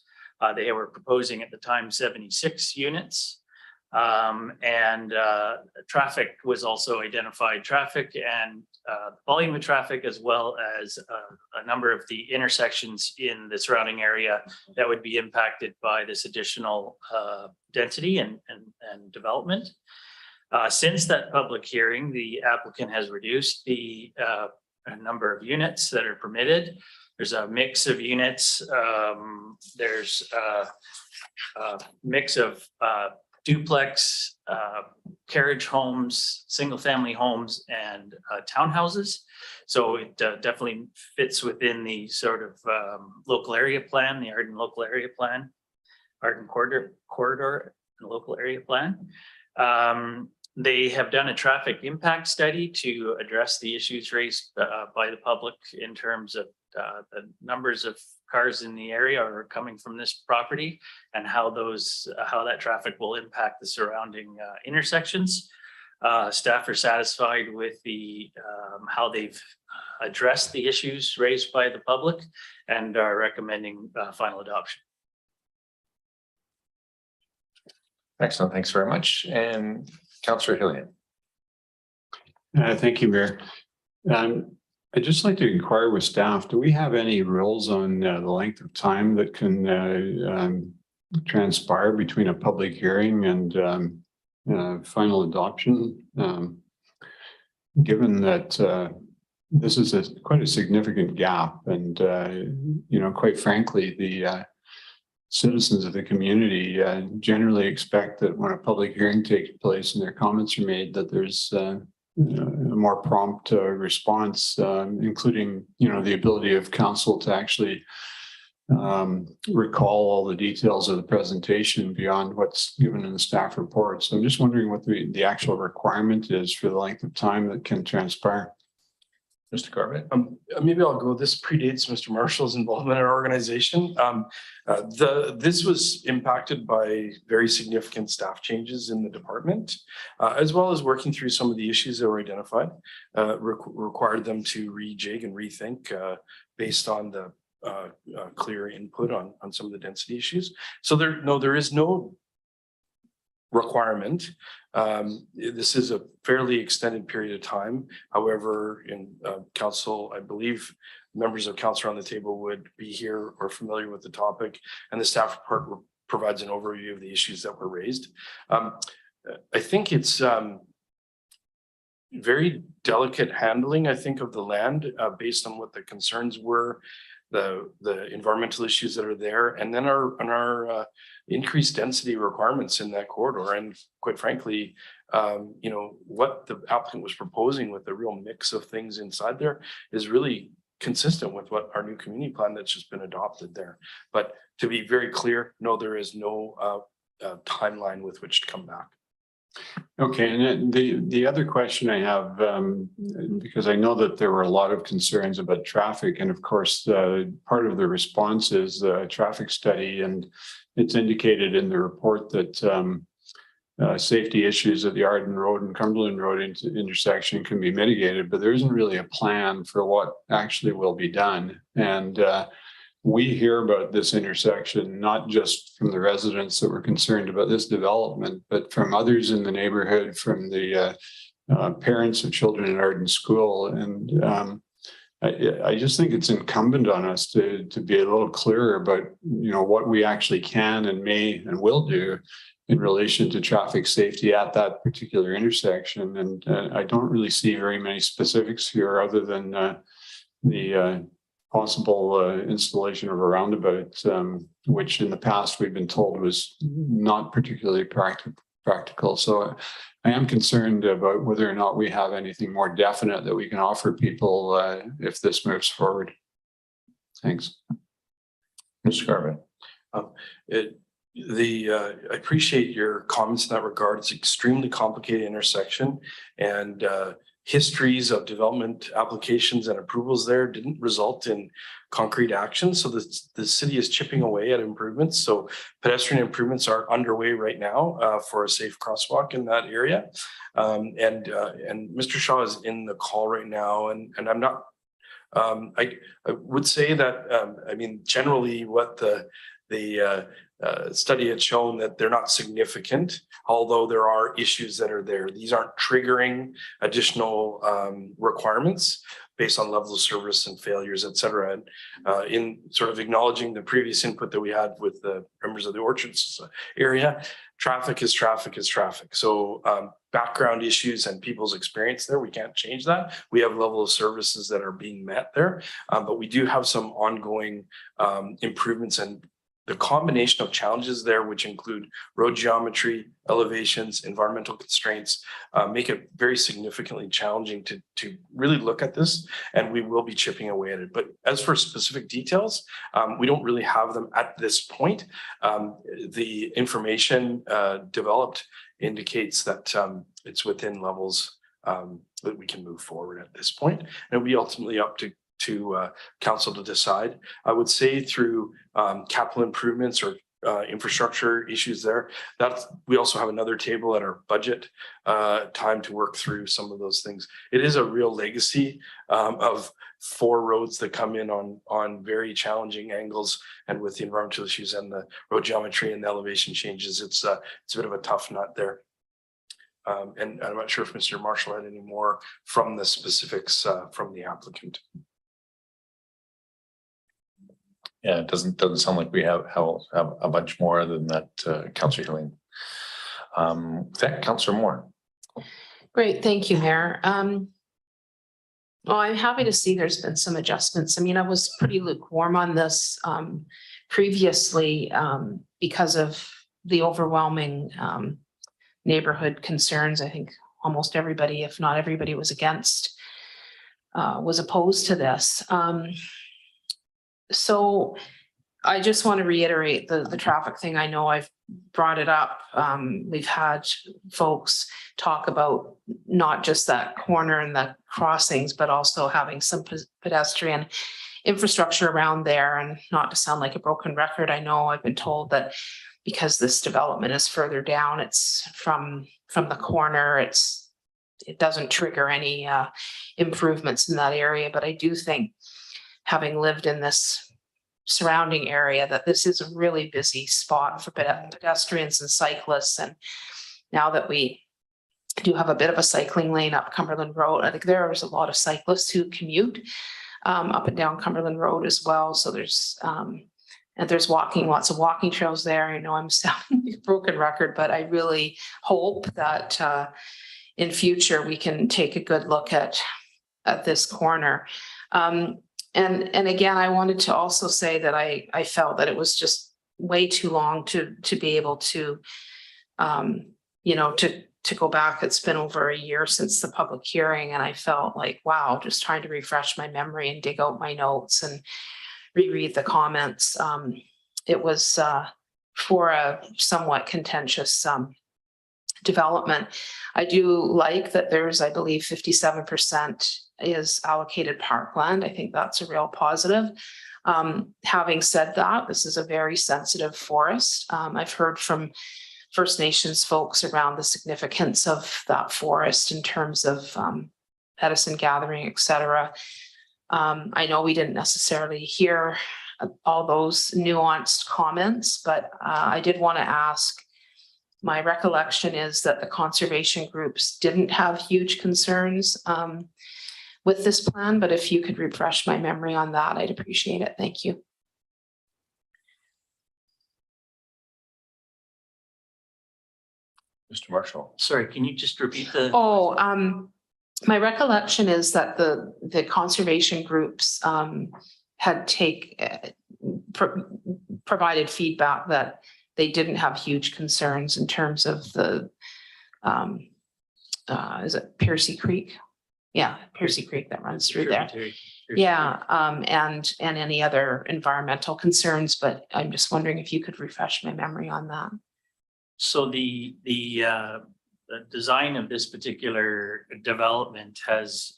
They were proposing at the time 76 units. Traffic was also identified, traffic and volume of traffic, as well as a number of the intersections in the surrounding area that would be impacted by this additional density and development. Since that public hearing, the applicant has reduced the number of units that are permitted. There's a mix of units. There's a mix of duplex, carriage homes, single family homes, and townhouses. So it definitely fits within the sort of local area plan, the Arden local area plan, Arden corridor and local area plan. They have done a traffic impact study to address the issues raised by the public in terms of the numbers of cars in the area are coming from this property and how that traffic will impact the surrounding intersections. Staff are satisfied with the how they've addressed the issues raised by the public and are recommending final adoption. Excellent. Thanks very much. And Councillor Hillian. Thank you, Mayor. I'd just like to inquire with staff, do we have any rules on the length of time that can transpire between a public hearing and final adoption? Given that this is quite a significant gap and, quite frankly, the citizens of the community generally expect that when a public hearing takes place and their comments are made, that there's a more prompt response, including, the ability of council to actually recall all the details of the presentation beyond what's given in the staff report. So I'm just wondering what the actual requirement is for the length of time that can transpire. Mr. Corbett? Maybe I'll go. This predates Mr. Marshall's involvement in our organization. This was impacted by very significant staff changes in the department, as well as working through some of the issues that were identified, required them to rejig and rethink based on the clear input on some of the density issues. So there is no requirement. This is a fairly extended period of time. However, in council, I believe members of council around the table would be here or familiar with the topic, and the staff report provides an overview of the issues that were raised. I think it's very delicate handling, I think, of the land based on what the concerns were, the environmental issues that are there, and then our increased density requirements in that corridor. And quite frankly, what the applicant was proposing with the real mix of things inside there is really consistent with what our new community plan that's just been adopted there. But to be very clear, no, there is no timeline with which to come back. Okay, and then the other question I have, because I know that there were a lot of concerns about traffic, and of course, part of the response is the traffic study, and it's indicated in the report that safety issues at the Arden Road and Cumberland Road intersection can be mitigated, but there isn't really a plan for what actually will be done. And we hear about this intersection, not just from the residents that were concerned about this development, but from others in the neighborhood, from the parents of children in Arden School. And I just think it's incumbent on us to be a little clearer about, what we actually can and may and will do in relation to traffic safety at that particular intersection. And I don't really see very many specifics here other than possible installation of a roundabout, which in the past we've been told was not particularly practical. So I am concerned about whether or not we have anything more definite that we can offer people if this moves forward. Thanks. Mr. Garvin. I appreciate your comments in that regard. It's extremely complicated intersection, and histories of development applications and approvals there didn't result in concrete action. So the city is chipping away at improvements. So pedestrian improvements are underway right now for a safe crosswalk in that area. And Mr. Shaw is in the call right now, and I'm not. I would say that I mean generally what the study had shown that they're not significant, although there are issues that are there. These aren't triggering additional requirements based on level of service and failures, et cetera. And in sort of acknowledging the previous input that we had with the members of the Orchards area, traffic is traffic is traffic. So background issues and people's experience there, we can't change that. We have level of services that are being met there, but we do have some ongoing improvements, and the combination of challenges there, which include road geometry, elevations, environmental constraints, make it very significantly challenging to really look at this, and we will be chipping away at it. But as for specific details, we don't really have them at this point. The information developed indicates that it's within levels that we can move forward at this point. And it'll be ultimately up to council to decide. I would say through capital improvements or infrastructure issues there, we also have another table at our budget time to work through some of those things. It is a real legacy of 4 roads that come in on very challenging angles, and with the environmental issues and the road geometry and the elevation changes, it's a bit of a tough nut there. And I'm not sure if Mr. Marshall had any more from the specifics from the applicant. Yeah, it doesn't sound like we have a bunch more than that, Councillor Healing. Councillor Moore. Great, thank you, Mayor. Well, I'm happy to see there's been some adjustments. I mean, I was pretty lukewarm on this previously because of the overwhelming neighborhood concerns. I think almost everybody, if not everybody, was opposed to this. So I just want to reiterate the traffic thing. I know I've brought it up. We've had folks talk about not just that corner and the crossings, but also having some pedestrian infrastructure around there. And not to sound like a broken record, I know I've been told that because this development is further down, it's from the corner, it doesn't trigger any improvements in that area. But I do think, having lived in this surrounding area, that this is a really busy spot for pedestrians and cyclists. And now that we do have a bit of a cycling lane up Cumberland Road, I think there's a lot of cyclists who commute up and down Cumberland Road as well. So there's lots of walking trails there. I know I'm sounding like a broken record, but I really hope that in future we can take a good look at this corner. And again, I wanted to also say that I felt that it was just way too long to be able to, to go back. It's been over a year since the public hearing, and I felt like, wow, just trying to refresh my memory and dig out my notes and reread the comments. It was for a somewhat contentious development. I do like that there's, I believe, 57% is allocated parkland. I think that's a real positive. Having said that, this is a very sensitive forest. I've heard from First Nations folks around the significance of that forest in terms of medicine gathering, et cetera. I know we didn't necessarily hear all those nuanced comments, but I did want to ask. My recollection is that the conservation groups didn't have huge concerns with this plan, but if you could refresh my memory on that, I'd appreciate it. Thank you. Mr. Marshall. Sorry, can you just repeat the? My recollection is that the conservation groups had provided feedback that they didn't have huge concerns in terms of the is it Piercy Creek? Yeah, Piercy Creek that runs through there. Yeah, and any other environmental concerns, but I'm just wondering if you could refresh my memory on that. So the design of this particular development has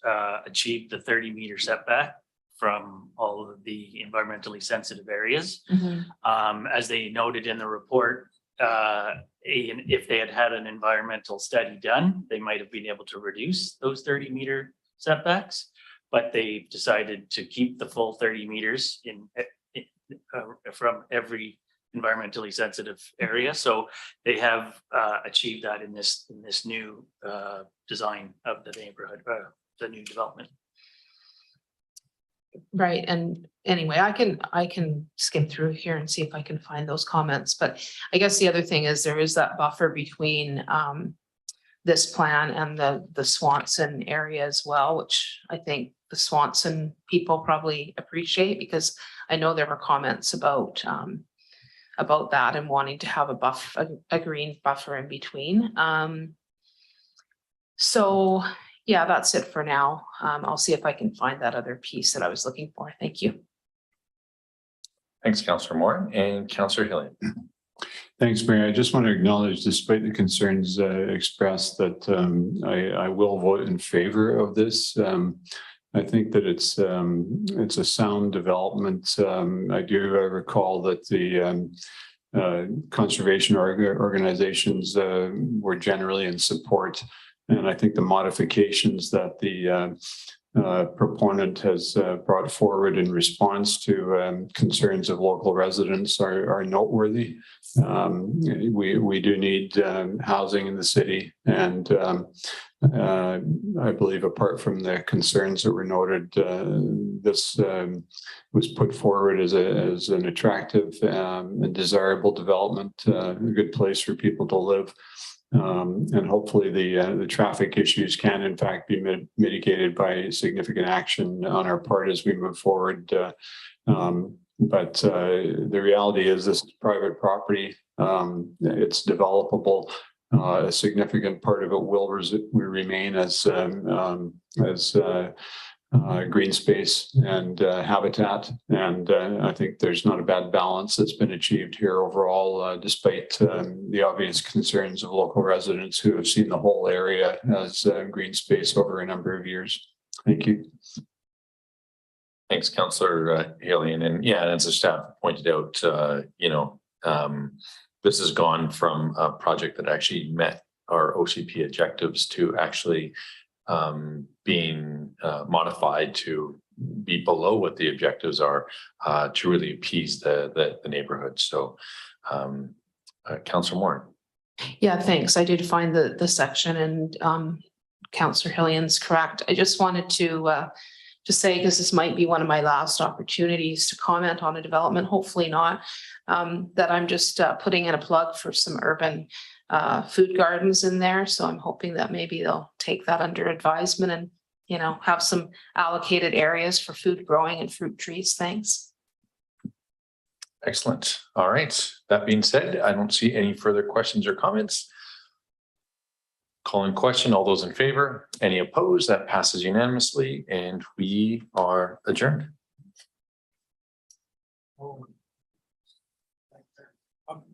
achieved the 30-meter setback from all of the environmentally sensitive areas. As they noted in the report, if they had had an environmental study done, they might have been able to reduce those 30-meter setbacks, but they've decided to keep the full 30 meters from every environmentally sensitive area. So they have achieved that in this new design of the neighborhood, the new development. Right, and anyway, I can skim through here and see if I can find those comments, but I guess the other thing is there is that buffer between this plan and the Swanson area as well, which I think the Swanson people probably appreciate, because I know there were comments about that and wanting to have a green buffer in between. So yeah, that's it for now. I'll see if I can find that other piece that I was looking for. Thank you. Thanks, Councillor Moore and Councillor Hillian. Thanks, Mayor. I just want to acknowledge, despite the concerns expressed, that I will vote in favor of this. I think that it's a sound development. I do recall that the conservation organizations were generally in support, and I think the modifications that the proponent has brought forward in response to concerns of local residents are noteworthy. We do need housing in the city, and I believe apart from the concerns that were noted, this was put forward as an attractive and desirable development, a good place for people to live. And hopefully the traffic issues can in fact be mitigated by significant action on our part as we move forward. But the reality is this is private property. It's developable. A significant part of it will remain as green space and habitat. And I think there's not a bad balance that's been achieved here overall, despite the obvious concerns of local residents who have seen the whole area as green space over a number of years. Thank you. Thanks, Councillor Hillian. And yeah, as the staff pointed out, this has gone from a project that actually met our OCP objectives to actually being modified to be below what the objectives are, to really appease the neighborhood. So, Councillor Moore. Yeah, thanks. I did find the section, and Councillor Hillian's correct. I just wanted to say, because this might be one of my last opportunities to comment on a development, hopefully not, that I'm just putting in a plug for some urban food gardens in there. So I'm hoping that maybe they'll take that under advisement and, have some allocated areas for food growing and fruit trees. Thanks. Excellent. All right. That being said, I don't see any further questions or comments. Calling question, all those in favor, any opposed? That passes unanimously, and we are adjourned.